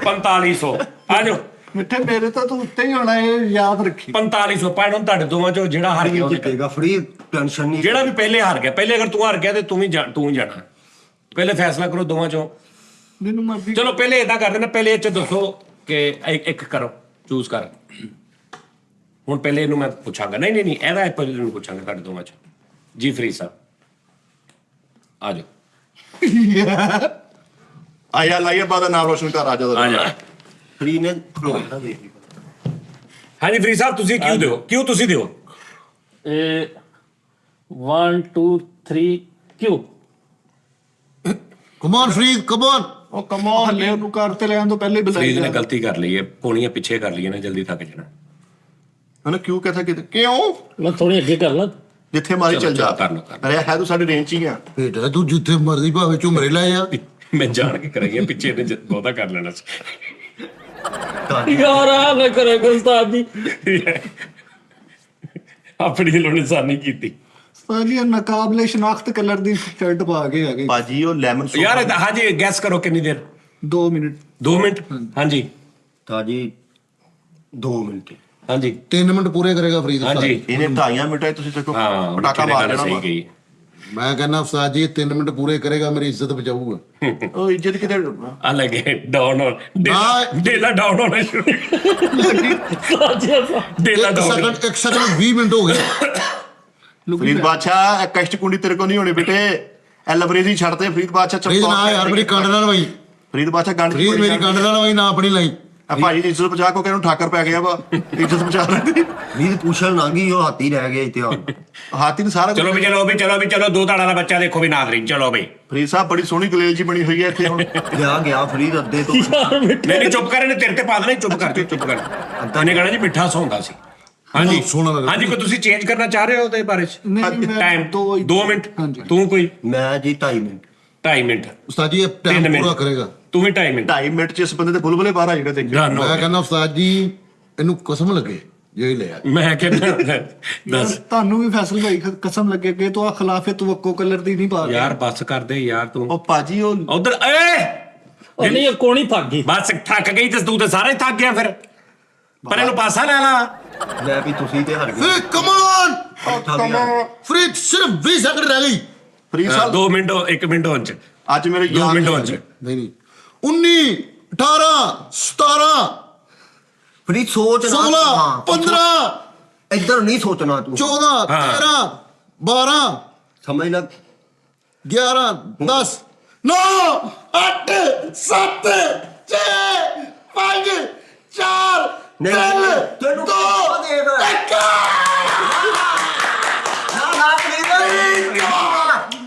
4500 ਆ ਜਾਓ। ਮਿੱਠੇ ਮੇਰੇ ਤਾਂ ਤੂੰ ਉੱਤੇ ਹੀ ਹੋਣਾ ਇਹ ਯਾਦ ਰੱਖੀ। 4500 ਪੈਣ ਹੁਣ ਤੁਹਾਡੇ ਦੋਵਾਂ ਚੋਂ ਜਿਹੜਾ ਹਾਰ ਗਿਆ ਉਹਨੇ ਜਿੱਤੇਗਾ ਫਰੀ ਟੈਨਸ਼ਨ ਨਹੀਂ। ਜਿਹੜਾ ਵੀ ਪਹਿਲੇ ਹਾਰ ਗਿਆ ਪਹਿਲੇ ਅਗਰ ਤੂੰ ਹਾਰ ਗਿਆ ਤੇ ਤੂੰ ਹੀ ਜਾਣਾ। ਪਹਿਲੇ ਫੈਸਲਾ ਕਰੋ ਦੋਵਾਂ ਚੋਂ। ਮੈਨੂੰ ਮਰਜ਼ੀ ਚਲੋ ਪਹਿਲੇ ਇਦਾਂ ਕਰ ਦੇਣਾ ਪਹਿਲੇ ਇਹ ਚ ਦੱਸੋ ਕਿ ਇੱਕ ਕਰੋ ਚੂਜ਼ ਕਰ। ਹੁਣ ਪਹਿਲੇ ਇਹਨੂੰ ਮੈਂ ਪੁੱਛਾਂਗਾ ਨਹੀਂ ਇਹਦਾ ਪਹਿਲੇ ਨੂੰ ਪੁੱਛਾਂਗਾ ਤੁਹਾਡੇ ਦੋਵਾਂ ਚ। ਜੀ ਫਰੀਦ ਸਾਹਿਬ ਆ ਜਾਓ ਆਇਆ ਲਾਈਏ ਬਾਦਾ ਨਾਮ ਰੋਸ਼ਨ ਕਰ ਆ ਜਾ। ਆ ਜਾ। ਫਰੀ ਨੇ ਖਲੋਣਾ ਦੇਖ ਲਈ। ਹਾਂਜੀ ਫਰੀਦ ਸਾਹਿਬ ਤੁਸੀਂ ਕਿਉਂ ਤੁਸੀਂ ਦਿਓ। ਇਹ 1 2 3 ਕਿਉਂ come on Farid come on. ਉਹ ਕਮਾਲ ਹੱਲੇ ਉਹਨੂੰ ਕਰ ਤੇ ਲੈਣ ਤੋਂ ਪਹਿਲੇ ਬੁਲਾਈ ਫਰੀਦ ਨੇ ਜਾ। ਗਲਤੀ ਕਰ ਲਈ ਹੈ ਪੌਣੀਆਂ ਪਿੱਛੇ ਕਰ ਲਈਆਂ ਨੇ ਜਲਦੀ ਥੱਕ ਜਾਣਾ। ਹਨਾ ਕਿਉਂ ਕਹਤਾ ਕਿ ਕਿਉਂ ਮੈਂ ਥੋੜੀ ਅੱਗੇ ਕਰ ਲਾ ਜਿੱਥੇ ਮਾਰੀ ਚੱਲ ਜਾ। ਕਰ ਲਓ। ਅਰੇ ਹੈ ਤੂੰ ਸਾਡੇ ਰੇਂਜ 'ਚ ਹੀ ਆ। ਬੇਟਾ ਤੂੰ ਜਿੱਥੇ ਮਰਜ਼ੀ ਭਾਵੇਂ ਝੁਮਰੇ ਲੈ ਜਾ। ਮੈਂ ਜਾਣ ਕੇ ਕਰਾਈਆਂ ਪਿੱਛੇ ਨੇ ਬਹੁਤਾ ਕਰ ਲੈਣਾ ਸੀ। ਯਾਰ ਆ ਨਾ ਕਰੇਗਾ ਉਸਤਾਦ ਜੀ। ਆਪਣੀ ਦਿਲੋਂ ਨਿਸ਼ਾਨੀ ਕੀਤੀ ਸਾਲੀ ਨਕਾਬਲੇ ਸ਼ਨਾਖਤ ਕਲਰ ਦੀ ਸ਼ਰਟ ਪਾ ਕੇ ਆ ਗਏ। ਬਾਜੀ ਉਹ ਲੈਮਨ ਯਾਰ ਹਾਂਜੀ ਗੈਸ ਕਰੋ ਕਿੰਨੀ ਦੇਰ। 2 ਮਿੰਟ 2 ਮਿੰਟ ਹਾਂਜੀ ਤਾਂ ਜੀ 2 ਮਿੰਟ ਹਾਂਜੀ 3 ਮਿੰਟ ਪੂਰੇ ਕਰੇਗਾ ਫਰੀਦ ਉਸਤਾਦ। ਹਾਂਜੀ ਇਹਨੇ 2.5 ਮਿੰਟਾਂ 'ਚ ਤੁਸੀਂ ਦੇਖੋ ਹਾਂ ਪਟਾਕਾ ਮਾਰ ਦੇਣਾ ਸਹੀ ਵਾ। ਗਈ। ਮੈਂ ਕਹਿੰਦਾ ਉਸਤਾਦ ਜੀ 3 ਮਿੰਟ ਪੂਰੇ ਕਰੇਗਾ ਮੇਰੀ ਇੱਜ਼ਤ ਬਚਾਊਗਾ। ਉਹ ਇੱਜ਼ਤ ਕਿਤੇ ਆ ਲੱਗੇ ਡਾਊਨ ਹੋ ਡੇਲਾ ਡਾਊਨ ਹੋਣਾ ਸ਼ੁਰੂ ਡੇਲਾ ਡਾਊਨ 1 ਸੈਕਿੰਡ 20 ਮਿੰਟ ਹੋ ਗਏ। ਫਰੀਦ ਬਾਦਸ਼ਾਹ ਇਹ ਕਸ਼ਟ ਕੁੰਡੀ ਤੇਰੇ ਕੋ ਨਹੀਂ ਹੋਣੀ ਬੇਟੇ। ਇਹ ਲਬਰੇਜ਼ੀ ਛੱਡਦੇ ਫਰੀਦ ਬਾਦਸ਼ਾਹ ਫਰੀਦ ਨਾ ਯਾਰ ਮੇਰੀ ਕੰਡ ਨਾਲ ਵਈ। ਫਰੀਦ ਬਾਦਸ਼ਾਹ ਗੰਢ ਫਰੀਦ ਮੇਰੀ ਕੰਡ ਨਾਲ ਵਈ ਨਾ ਆਪਣੀ ਲਈ। ਆ ਭਾਜੀ ਦੀ ਇੱਜ਼ਤ ਬਚਾ ਕੋ ਕਿਹਨੂੰ ਠਾਕਰ ਪੈ ਗਿਆ ਵਾ। ਇੱਜ਼ਤ ਬਚਾ ਰਹੇ ਫਰੀ ਪੁੱਛਣ ਲੰਗੀ ਉਹ ਹਾਥੀ ਰਹਿ ਗਿਆ ਇਤਿਹਾਨ। ਹਾਥੀ ਨੂੰ ਸਾਰਾ ਚਲੋ ਵੀ ਦੋ ਤਾੜਾ ਦਾ ਬੱਚਾ ਦੇਖੋ ਵੀ ਨਾਜ਼ਰੀਨ ਚਲੋ ਵੀ ਫਰੀਦ ਸਾਹਿਬ ਬੜੀ ਸੋਹਣੀ ਗਲੇਲ ਜੀ ਬਣੀ ਹੋਈ ਹੈ ਇੱਥੇ ਹੁਣ। ਗਿਆ ਫਰੀ ਅੱਧੇ ਤੋਂ। ਨਹੀਂ ਚੁੱਪ ਕਰ ਇਹਨੇ ਤੇਰੇ ਤੇ ਪਾ ਦੇਣਾ ਚੁੱਪ ਕਰ ਇਹਨੇ ਕਹਣਾ ਜੀ ਮਿੱਠਾ ਸੌਂਦਾ ਸੀ। ਹਾਂਜੀ ਸੋਹਣਾ ਲੱਗਦਾ। ਹਾਂਜੀ ਕੋਈ ਤੁਸੀਂ ਚੇਂਜ ਕਰਨਾ ਚਾਹ ਰਹੇ ਹੋ ਉਹਦੇ ਬਾਰੇ ਚ ਨਹੀਂ ਮੈਂ ਟਾਈਮ 2 ਮਿੰਟ ਹਾਂਜੀ। ਤੂੰ ਕੋਈ ਮੈਂ ਜੀ 2.5 ਮਿੰਟ 2.5 ਮਿੰਟ ਉਸਤਾਦ ਜੀ ਇਹ ਤਿੰਨ ਟਾਈਮ ਮਿੰਟ। ਪੂਰਾ ਕਰੇਗਾ। ਤੂੰ ਵੀ 2.5 ਮਿੰਟ 2.5 ਮਿੰਟ 'ਚ ਇਸ ਬੰਦੇ ਦੇ ਬੁਲਬੁਲੇ ਬਾਹਰ ਆ ਜਿਹੜੇ ਦੇਖੇ। ਡਨ ਹੋ ਮੈਂ ਗਿਆ। ਕਹਿੰਦਾ ਉਸਤਾਦ ਜੀ ਇਹਨੂੰ ਕਸਮ ਲੱਗੇ ਜੇ ਲਿਆ। ਮੈਂ ਕਹਿੰਦਾ ਦੱਸ ਤੁਹਾਨੂੰ ਵੀ ਫੈਸਲ ਭਾਈ ਕਸਮ ਲੱਗੇ ਕਿ ਤੂੰ ਆ ਖਿਲਾਫੇ ਤਵੱਕੋ ਕਲਰ ਦੀ ਨਹੀਂ ਪਾ ਰਿਹਾ। ਯਾਰ ਬੱਸ ਕਰਦੇ ਯਾਰ ਤੂੰ ਉਹ ਭਾਜੀ ਉਹ ਉਧਰ ਏ ਉਹ ਨਹੀਂ ਇਹ ਕੋਣੀ ਥੱਕ ਗਈ। ਬਸ ਥੱਕ ਗਈ ਤੇ ਤੂੰ ਤੇ ਸਾਰਾ ਹੀ ਥੱਕ ਗਿਆ ਫਿਰ ਪਰ ਇਹਨੂੰ ਪਾਸਾ ਲੈ ਲਾ। ਲੈ ਵੀ ਤੁਸੀਂ ਤੇ ਹਟ ਗਏ। ਫਰੀਦ ਕਮ ਔਨ ਚੌਥਾ ਵੀ ਆ ਗਿਆ। ਫਰੀਦ ਸਿਰਫ 20 ਸੈਕਿੰਡ ਰਹਿ ਗਈ। ਫਰੀਦ ਸਾਹਿਬ 2 ਮਿੰਟ 1 ਮਿੰਟ ਹੋਣ ਚ ਅੱਜ ਮੇਰੇ 2 ਯਾਰ ਮਿੰਟ ਹੋਣ ਚ ਨਹੀਂ 19 18 17 ਫਰੀ ਸੋਚ ਨਾ 16 15 ਇੱਧਰ ਨਹੀਂ ਸੋਚਣਾ ਤੂੰ 14 13 12 ਸਮਝ ਲੈ 11 10 9 8 7 6 5 4 3 2 1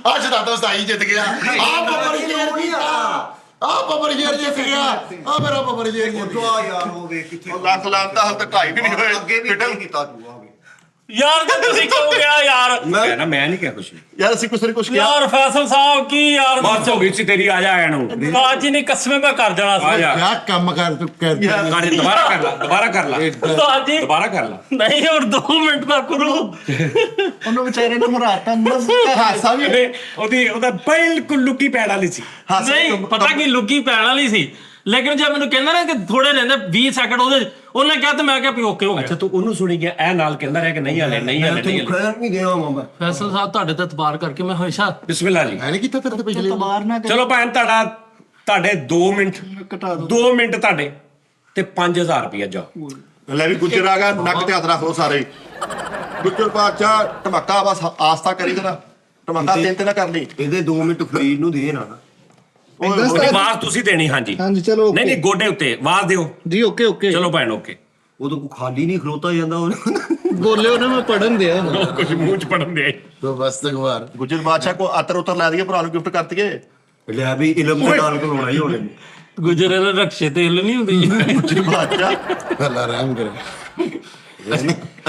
ਅੱਜ ਦਾ ਦੋਸਤ ਆਈ ਜਿੱਤ ਗਿਆ ਆ ਬੱਬਰ ਸ਼ੇਰ ਨਹੀਂ ਆ ਬੱਬਰ ਸ਼ੇਰ ਜਿੱਤ ਗਿਆ ਆ ਮੇਰਾ ਬੱਬਰ ਸ਼ੇਰ ਜਿੱਤ ਗਿਆ ਯਾਰ ਉਹ ਵੇ ਕਿੱਥੇ ਲੱਖ ਲਾਂਤਾ ਹਾਲ ਤੱਕ 2.5 ਵੀ ਨਹੀਂ ਹੋਏ ਅੱਗੇ ਵੀ ਨਹੀਂ ਕੀਤਾ ਤੂੰ ਆ ਵੇ ਯਾਰ ਤੇ ਤੁਸੀਂ ਕਿਉਂ ਗਿਆ ਯਾਰ ਮੈਂ ਨਹੀਂ ਕਿਹਾ ਕੁਛ ਵੀ। ਯਾਰ ਅਸੀਂ ਕੁਛ ਨਹੀਂ ਕੁਛ ਕਿਹਾ ਯਾਰ ਫੈਸਲ ਸਾਹਿਬ ਕੀ ਯਾਰ ਬਸ ਹੋ ਗਈ ਸੀ ਤੇਰੀ, ਆ ਜਾ ਆਇਆ ਨੂੰ ਉਸਤਾਦ ਜੀ ਨੇ ਕਸਮੇ ਮੈਂ ਕਰ ਜਾਣਾ ਆ ਸੀ ਜਾ ਕਿਆ ਕੰਮ ਕਰ ਤੂੰ ਕਰ ਕਰ ਦੁਬਾਰਾ ਕਰ ਲਾ ਉਸਤਾਦ ਜੀ ਦੁਬਾਰਾ ਕਰ ਲਾ ਨਹੀਂ ਹੋਰ 2 ਮਿੰਟ ਦਾ ਕਰੋ ਉਹਨੂੰ ਵਿਚਾਰੇ ਨੂੰ ਹਰਾਤਾ ਮਸ ਹਾਸਾ ਵੀ ਉਹਦਾ ਬਿਲਕੁਲ ਲੁੱਕੀ ਪੈਣ ਵਾਲੀ ਸੀ। ਨਹੀਂ ਪਤਾ ਕੀ ਲੁੱਕੀ ਪੈਣ ਵਾਲੀ ਸੀ, ਲੇਕਿਨ ਜੇ ਮੈਨੂੰ ਕਹਿੰਦਾ ਨਾ ਕਿ ਥੋੜੇ ਰਹਿੰਦੇ 20 ਸੈਕਿੰਡ ਉਹਨੇ ਕਿਹਾ ਤੇ ਮੈਂ ਕਿਹਾ ਵੀ ਓਕੇ ਹੋ ਗਿਆ। ਅੱਛਾ ਤੂੰ ਉਹਨੂੰ ਸੁਣੀ ਗਿਆ ਇਹ ਨਾਲ ਕਹਿੰਦਾ ਰਿਹਾ ਕਿ ਨਹੀਂ ਹਲੇ ਨਹੀਂ ਹਲੇ ਨਹੀਂ ਤੂੰ ਹਲੇ। ਖੈਰ ਨਹੀਂ ਗਿਆ ਮਾਮਾ ਫੈਸਲ ਸਾਹਿਬ ਤੁਹਾਡੇ ਤੇ ਇਤਬਾਰ ਕਰਕੇ ਮੈਂ ਹਮੇਸ਼ਾ ਬਿਸਮਿਲ੍ਲਾ ਜੀ। ਮੈਂ ਨਹੀਂ ਕੀਤਾ ਤੇਰੇ ਤੇ ਪਿਛਲੇ ਤਬਾਰ ਨਾ ਕਰ ਚਲੋ ਭੈਣ ਤੁਹਾਡੇ 2 ਮਿੰਟ ਕਟਾ ਦੋ 2 ਮਿੰਟ ਤੁਹਾਡੇ ਤੇ 5000 ਰੁਪਇਆ ਜਾਓ। ਲੈ ਵੀ ਗੁੱਜਰ ਆ ਗਿਆ, ਨੱਕ ਤੇ ਹੱਥ ਰੱਖ ਲੋ ਸਾਰੇ। ਗੁੱਜਰ ਬਾਦਸ਼ਾਹ ਧਮਾਕਾ ਬਸ ਆਸਤਾ ਕਰੀ ਜਰਾ, ਧਮਾਕਾ ਤਿੰਨ ਤੇ ਨਾ ਕਰ ਲਈ। ਇਹਦੇ 2 ਮਿੰਟ ਫਰੀਦ ਨੂੰ ਦੇ ਨਾ ਆਵਾਜ਼ ਤੁਸੀਂ ਦੇਣੀ। ਹਾਂਜੀ ਹਾਂਜੀ ਚਲੋ ਨਹੀਂ ਨਹੀਂ ਗੋਡੇ ਉੱਤੇ ਆਵਾਜ਼ ਦਿਓ। ਜੀ ਓਕੇ ਓਕੇ ਚਲੋ ਭੈਣ ਓਕੇ। ਉਦੋਂ ਕੋ ਖਾਲੀ ਨਹੀਂ ਖਲੋਤਾ ਜਾਂਦਾ ਉਹ ਬੋਲੇ ਉਹਨੇ ਮੈਂ ਪੜਨ ਦਿਆ ਕੁਝ ਮੂੰਹ ਚ ਪੜਨ ਦੇ। ਤੋ ਬਸ ਤਕਵਾਰ ਗੁੱਜਰ ਬਾਦਸ਼ਾਹ ਕੋ ਅਤਰ ਉਤਰ ਲੈ ਦਈਏ, ਭਰਾ ਨੂੰ ਗਿਫਟ ਕਰ ਦਈਏ। ਲਿਆ ਵੀ ਇਲਮ ਦੇ ਨਾਲ ਕੋਲੋਣਾ ਹੀ ਹੋਣੇ ਗੁਜਰੇ ਰਕਸ਼ੇ ਤੇ ਹਿੱਲ ਨਹੀਂ ਹੁੰਦੀ। ਗੁੱਜਰ ਬਾਦਸ਼ਾਹ ਅੱਲਾ ਰਹਿਮ ਕਰੇ।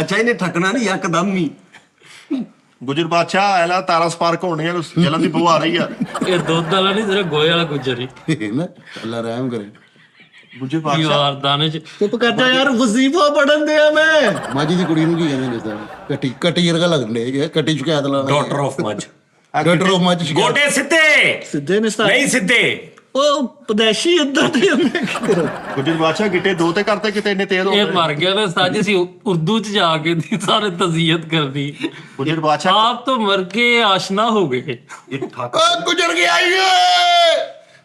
ਅੱਛਾ ਇਹਨੇ ਠੱਕਣਾ ਨਹੀਂ ਇੱਕਦਮ ਹੀ। ਗੁੱਜਰ ਬਾਦਸ਼ਾਹ ਐਲਾ ਤਾਰਾ ਸਪਾਰਕ ਹੋਣੀ ਆ, ਜਲਨ ਦੀ ਬੂ ਆ ਰਹੀ ਆ। ਇਹ ਦੁੱਧ ਵਾਲਾ ਨਹੀਂ ਤੇਰੇ ਗੋਏ ਵਾਲਾ ਗੁਜਰ ਹੀ ਨਾ ਅੱਲਾ ਰਹਿਮ ਕਰੇ। ਗੁੱਜਰ ਬਾਦਸ਼ਾਹ ਯਾਰ ਦਾਣੇ ਚ ਚੁੱਪ ਕਰ ਜਾ ਯਾਰ ਵਜ਼ੀਫਾ ਪੜਨ ਦਿਆ ਮੈਂ ਮਾਜੀ ਦੀ ਕੁੜੀ ਨੂੰ ਕੀ ਕਹਿੰਦੇ ਨੇ ਸਰ? ਕਟੀ ਵਰਗਾ ਲੱਗਦੇ ਇਹ ਕਟੀ ਸ਼ਿਕਾਇਤ ਲਾਣਾ ਡਾਕਟਰ ਆਫ ਮੱਝ। ਡਾਕਟਰ ਆਫ ਮੱਝ ਸ਼ਿਕਾਇਤ। ਗੋਡੇ ਸਿੱਧੇ ਸਿੱਧੇ ਨੇ ਸਟਾਰ ਨਹੀਂ ਸਿੱਧੇ। ਉਹ ਪਦੈਸ਼ੀ ਇੱਧਰ ਤੇ ਉਹਨੇ ਕੀ ਕਰਾਂ ਗੁੱਜਰ ਬਾਦਸ਼ਾਹ ਗਿੱਟੇ ਦੋ ਤੇ ਕਰਤੇ, ਕਿਤੇ ਇੰਨੇ ਤੇਜ਼ ਹੋ ਇਹ ਗਏ। ਮਰ ਗਿਆ ਨਾ ਸਾਜ ਸੀ ਉਰਦੂ ਚ ਜਾ ਕੇ ਦੀ ਸਾਰੇ ਤਜ਼ੀਅਤ ਕਰਦੀ। ਗੁੱਜਰ ਬਾਦਸ਼ਾਹ ਆਪ तो मर के आशना हो गए। ਇਹ ਠੱਕ ਓ ਗੁਜਰ ਗਿਆ ਏ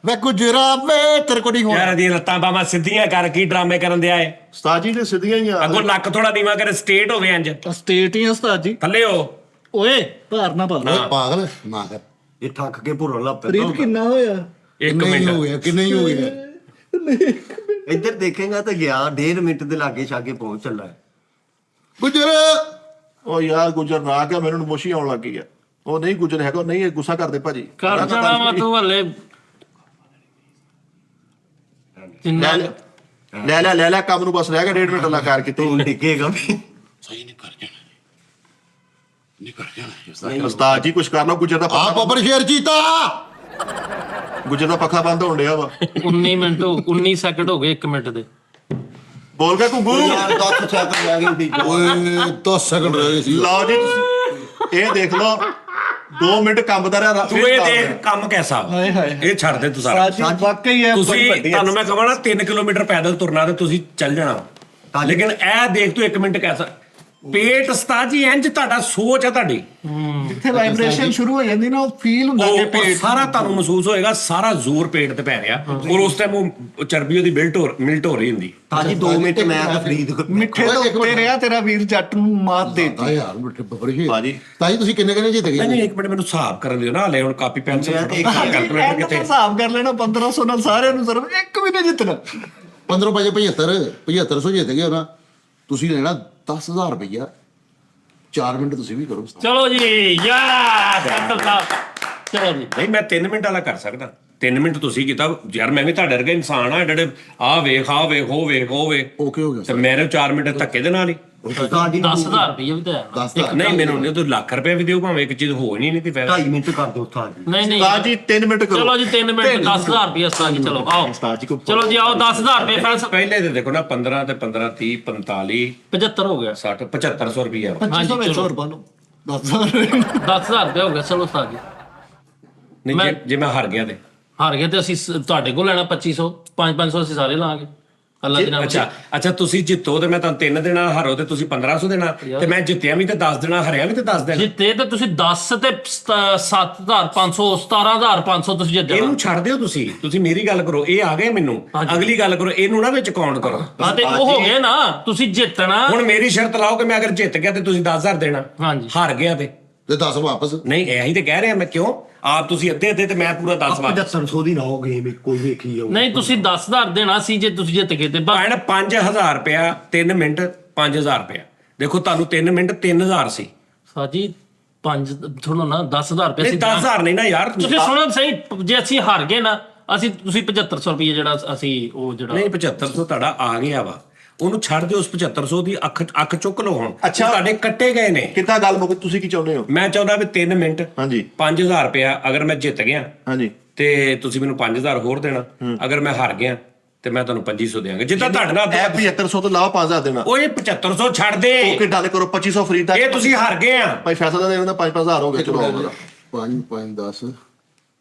ਵੇ ਗੁਜਰਾ ਵੇ ਤੇਰੇ ਕੋ ਨਹੀਂ ਹੋਣਾ। ਯਾਰ ਇਹਦੀਆਂ ਲੱਤਾਂ ਬਾਹਾਂ ਸਿੱਧੀਆਂ ਕਰ, ਕੀ ਡਰਾਮੇ ਕਰਨ ਦਿਆ ਏ। ਉਸਤਾਦ ਜੀ ਦੇ ਸਿੱਧੀਆਂ ਹੀ ਆ। ਅੱਗੋਂ ਨੱਕ ਥੋੜਾ ਨੀਵਾ ਕਰ, ਸਟੇਟ ਹੋਵੇ ਇੰਜ ਸਟੇਟ ਹੀ ਆ ਉਸਤਾਦ ਜੀ ਥੱਲੇ ਹੋ। ਓਏ ਭਾਰ ਨਾ ਪਾ ਓਏ ਪਾਗਲ ਨਾ ਕਰ। ਇਹ ਠੱਕ ਕੇ ਭੁਰਨ ਲੱਗ ਫਰੀਦ ਪੈਂਦਾ ਕਿੰਨਾ ਹੋਇਆ 1 ਕਿੰਨੇ ਹੀ ਹੋ ਮਿੰਟ ਗਿਆ ਕਿੰਨੇ ਹੀ ਹੋ ਗਿਆ। ਇੱਧਰ ਦੇਖੇਗਾ ਤਾਂ ਗਿਆ 1.5 ਮਿੰਟ ਦੇ ਲਾਗੇ ਛਾਗੇ ਪਹੁੰਚ ਚੱਲਾ ਹੈ। ਗੁਜਰ ਉਹ ਯਾਰ ਗੁੱਜਰ ਨਾ ਕਿ ਮੈਨੂੰ ਨਮੋਸ਼ੀ ਆਉਣ ਲੱਗ ਗਈ ਆ। ਉਹ ਨਹੀਂ ਗੁੱਜਰ ਹੈਗਾ, ਨਹੀਂ ਇਹ ਗੁੱਸਾ ਕਰਦੇ ਭਾਜੀ। कर जाना मैं तू हले जिन्ना ਲੈ ਲੈ ਕੰਮ ਨੂੰ ਬਸ ਰਹਿ ਗਿਆ 1.5 ਮਿੰਟ ਲਾ ਕਰ ਕਿਤੇ। ਤੂੰ ਡਿੱਗੇਗਾ ਵੀ ਸਹੀ ਨਹੀਂ ਕਰ ਜਾਣਾ ਨਹੀਂ ਕਰ ਜਾਣਾ। ਉਸਤਾਦ ਜੀ ਕੁਛ ਕਰ ਲਓ। ਗੁੱਜਰ ਦਾ ਆ ਪੱਖਾ ਬੱਬਰ ਸ਼ੇਰ ਚੀਤਾ ਗੁੱਜਰ ਦਾ ਪੱਖਾ ਬੰਦ ਹੋਣ ਡਿਆ ਵਾ। 19 मिनट 19 सेकंड हो गए 1 मिनट दे। ਬੋਲ ਗਿਆ ਘੁੱਗੂ। ਯਾਰ 10 ਸੈਕਿੰਡ ਰਹਿ ਗਏ ਠੀਕ ਓਏ 10 ਸੈਕਿੰਡ ਰਹਿ ਗਏ ਸੀ। ਲਓ ਜੀ ਤੁਸੀਂ ਇਹ ਦੇਖ ਲਓ 2 ਮਿੰਟ ਕੰਬਦਾ ਰਿਹਾ। ਤੂੰ ਇਹ ਦੇਖ ਕੰਮ ਕੈਸਾ। ਹਾਏ ਹਾਏ ਇਹ ਛੱਡ ਦੇ ਤੂੰ ਸਾਰਾ। ਸਾਜੀ ਵਾਕਈ ਹੈ ਤੁਸੀਂ ਤੁਹਾਨੂੰ ਮੈਂ ਕਹਾਂ ਨਾ 3 ਕਿਲੋਮੀਟਰ ਪੈਦਲ ਤੁਰਨਾ ਤੇ ਤੁਸੀਂ ਚੱਲ ਜਾਣਾ। ਲੇਕਿਨ ਇਹ ਦੇਖ ਤੂੰ 1 ਮਿੰਟ ਕੈਸਾ ਪੇਟ ਉਸਤਾਦ ਜੀ ਇੰਜ ਤੁਹਾਡਾ ਸੋਚ ਹੈ ਤੁਹਾਡੀ। ਜਿੱਥੇ ਵਾਈਬ੍ਰੇਸ਼ਨ ਸ਼ੁਰੂ ਹੋ ਜਾਂਦੀ ਨਾ ਉਹ ਫੀਲ ਹੁੰਦਾ ਕਿ ਉਹ ਪੇਟ ਸਾਰਾ ਤੁਹਾਨੂੰ ਮਹਿਸੂਸ ਹੋਏਗਾ, ਸਾਰਾ ਜ਼ੋਰ ਪੇਟ ਤੇ ਪੈ ਰਿਹਾ ਔਰ ਉਸ ਟਾਈਮ ਉਹ ਚਰਬੀ ਉਹਦੀ ਮਿਲਟ ਹੋ ਰਹੀ ਹੁੰਦੀ। ਤਾਜੀ 2 ਮਿੰਟ ਮੈਂ ਤਾਂ ਫਰੀਦ ਮਿੱਠੇ ਤੋਂ ਉੱਤੇ ਰਿਹਾ ਤੇਰਾ ਵੀਰ ਜੱਟ ਨੂੰ ਮਾਤ ਦੇਤੀ ਆ ਯਾਰ ਬੱਬਰ ਸ਼ੇਰ ਭਾਜੀ। ਤਾਈ ਤੁਸੀਂ ਕਿੰਨੇ ਜਿੱਤ ਨਹੀਂ ਗਏ? ਨਹੀਂ 1 ਮਿੰਟ ਮੈਨੂੰ ਹਿਸਾਬ ਕਰਨ ਦਿਓ ਨਾ। ਹਲੇ ਹੁਣ ਕਾਪੀ ਪੈਨਸਲ ਕੈਲਕੂਲੇਟਰ ਇਹ ਕਿੱਥੇ। ਹਿਸਾਬ ਕਰ ਲੈਣਾ 1500 ਨਾਲ ਸਾਰਿਆਂ ਨੂੰ ਸਿਰਫ ਇੱਕ ਵੀ ਨਹੀਂ ਜਿੱਤਣਾ 15 ਵਜੇ 7500 ਜਿੱਤ ਗਏ ਹੋ ਨਾ। ਤੁਸੀਂ ਲੈਣਾ 10000 ਰੁਪਇਆ। 4 ਮਿੰਟ ਤੁਸੀਂ ਵੀ ਕਰੋ। चलो जी यार फैसल साहब चलो जी। ਨਹੀਂ ਮੈਂ 3 ਮਿੰਟ ਵਾਲਾ ਕਰ ਸਕਦਾ। 3 ਮਿੰਟ ਤੁਸੀਂ ਕੀਤਾ ਯਾਰ, ਮੈਂ ਵੀ ਤੁਹਾਡੇ ਵਰਗਾ ਇਨਸਾਨ ਆ ਜਿਹੜੇ ਆ ਵੇਖ ਉਹ ਵੇਖ ਓਕੇ ਹੋ ਗਿਆ ਤੇ ਮੇਰੇ 4 ਮਿੰਟ ਧੱਕੇ ਦੇ ਨਾਲ ਹੀ। ਤਾਜੀ 10,000 रुपये भी तो है। 10 ਨਹੀਂ ਮੈਨੂੰ ਨਹੀਂ ਤੂੰ ਲੱਖ ਰੁਪਏ ਵੀ ਦਿਓ ਭਾਵੇਂ ਇੱਕ ਚੀਜ਼ ਹੋ ਨਹੀਂ ਨਹੀਂ ਤੇ ਫਾਇਦਾ। 2.5 ਮਿੰਟ ਕਰ ਦੋ ਤਾਜੀ नहीं नहीं ਉਸਤਾਦ ਜੀ 3 ਮਿੰਟ ਕਰੋ। चलो जी 3 मिनट 10,000 रुपये उस्ताद जी। चलो आओ ਉਸਤਾਦ ਜੀ ਕੋ चलो जी आओ 10,000 रुपये फैसल ਪਹਿਲੇ ਤੇ ਦੇਖੋ ਨਾ 15 ਤੇ 15 30 45 75 हो गया 60 7500 ਰੁਪਏ। 2500 ਵਿੱਚ ਹੋਰ ਪਾ ਲਓ 10000 10,000 रुपये हो गया। चलो उस्ताद जी ਨਹੀਂ ਮੈਂ- ਜੇ ਮੈਂ ਹਾਰ ਗਿਆ ਤੇ ਹਾਰ ਗਏ ਤੇ ਅਸੀਂ ਤੁਹਾਡੇ ਕੋਲ ਲੈਣਾ 2500 500 ਅਸੀਂ ਸਾਰੇ ਲਾਂਗੇ ਅੱਲਾ ਦੇ ਨਾਮ ਅੱਛਾ ਤੁਸੀਂ ਜਿੱਤੋ ਤੇ ਮੈਂ ਤੁਹਾਨੂੰ 3 ਦੇਣਾ, ਹਾਰੋ ਤੇ ਤੁਸੀਂ 1500 ਦੇਣਾ ਤੇ ਮੈਂ ਜਿੱਤਿਆ ਵੀ ਤੇ 10 ਦੇਣਾ, ਹਾਰਿਆ ਵੀ ਤੇ 10 ਦੇਣਾ। ਜਿੱਤੇ ਤੇ ਤੁਸੀਂ 10 ਤੇ 7,500 17,500 ਤੁਸੀਂ ਜਿੱਤ ਜਾਣਾ। ਇਹਨੂੰ ਛੱਡ ਦਿਓ ਤੁਸੀਂ ਮੇਰੀ ਗੱਲ ਕਰੋ। ਇਹ ਆ ਗਏ ਮੈਨੂੰ ਅਗਲੀ ਗੱਲ ਕਰੋ, ਇਹਨੂੰ ਨਾ ਵਿੱਚ ਕਾਊਂਟ ਕਰੋ। ਹਾਂ ਤੇ ਉਹ ਹੋ ਗਏ ਨਾ ਤੁਸੀਂ ਜਿੱਤਣਾ। ਹੁਣ ਮੇਰੀ ਸ਼ਰਤ ਲਾਓ ਕਿ ਮੈਂ ਅਗਰ ਜਿੱਤ ਗਿਆ ਤੇ ਤੁਸੀਂ 10000 ਦੇਣਾ, ਹਾਂਜੀ ਹਾਰ ਗਿਆ ਤੇ 10 ਵਾਪਸ। ਨਹੀਂ ਇਹੀ ਤੇ ਕਹਿ ਰਿਹਾ ਮੈਂ। ਕਿਉਂ ਆਪ ਤੁਸੀਂ ਅੱਧੇ ਤੇ ਮੈਂ ਪੂਰਾ 10 ਵਾਰ 7500 ਦੀ ਨਾ ਹੋ ਗੇਮ ਕੋਈ ਵੇਖੀ ਜਾਓ ਨਹੀਂ ਤੁਸੀਂ 10,000 ਦੇਣਾ ਸੀ ਜੇ ਤੁਸੀਂ ਜਿੱਤ ਗਏ ਤੇ ਭੈਣ 5000 ਰੁਪਇਆ 3 ਮਿੰਟ 5000 ਰੁਪਇਆ ਦੇਖੋ ਤੁਹਾਨੂੰ 3 ਮਿੰਟ 3000 ਸੀ ਸਾਜੀ 5 ਸੁਣੋ ਨਾ 10,000 ਰੁਪਏ ਨਹੀਂ 10000 ਨਹੀਂ ਨਾ ਯਾਰ ਤੁਸੀਂ ਸੁਣੋ ਸਹੀ, ਜੇ ਅਸੀਂ ਹਾਰ ਗਏ ਨਾ ਅਸੀਂ ਤੁਸੀਂ 7500 ਰੁਪਏ ਜਿਹੜਾ ਅਸੀਂ ਉਹ ਜਿਹੜਾ ਨਹੀਂ 7500 ਤੁਹਾਡਾ ਆ ਗਿਆ ਵਾ ਉਹਨੂੰ ਛੱਡ ਦਿਓ ਉਸ 7500 ਦੀ ਅੱਖ ਚੁੱਕ ਲਓ ਹੁਣ ਅੱਛਾ। ਉਹ ਤੁਹਾਡੇ ਕੱਟੇ ਗਏ ਨੇ ਕਿੱਦਾਂ ਗੱਲ ਮੁੱਕ ਤੁਸੀਂ ਕੀ ਚਾਹੁੰਦੇ ਹੋ? ਮੈਂ ਚਾਹੁੰਦਾ ਵੀ 3 ਮਿੰਟ ਹਾਂਜੀ 5000 ਰੁਪਇਆ ਅਗਰ ਮੈਂ ਜਿੱਤ ਗਿਆ ਹਾਂਜੀ ਤੇ ਤੁਸੀਂ ਮੈਨੂੰ 5000 ਹੋਰ ਦੇਣਾ ਅਗਰ ਮੈਂ ਹਾਰ ਗਿਆ ਤੇ ਮੈਂ ਤੁਹਾਨੂੰ 2500 ਦਿਆਂਗਾ ਜਿੱਦਾਂ ਤੁਹਾਡੇ ਨਾਲ ਇਹ 7500 ਤੋਂ ਇਲਾਵਾ 5000 ਦੇਣਾ। ਉਹ ਇਹ 7500 ਛੱਡ ਦੇ ਓਕੇ ਡਾਲੇ ਕਰੋ 2500 ਫਰੀ ਦਾ। ਇਹ ਤੁਸੀਂ ਹਾਰ ਗਏ ਆ ਭਾਈ ਫੈਸਲਾ ਦੇ ਦਿੰਦਾ 5-5000 ਹੋ ਗਏ ਚਲੋ 5 5 10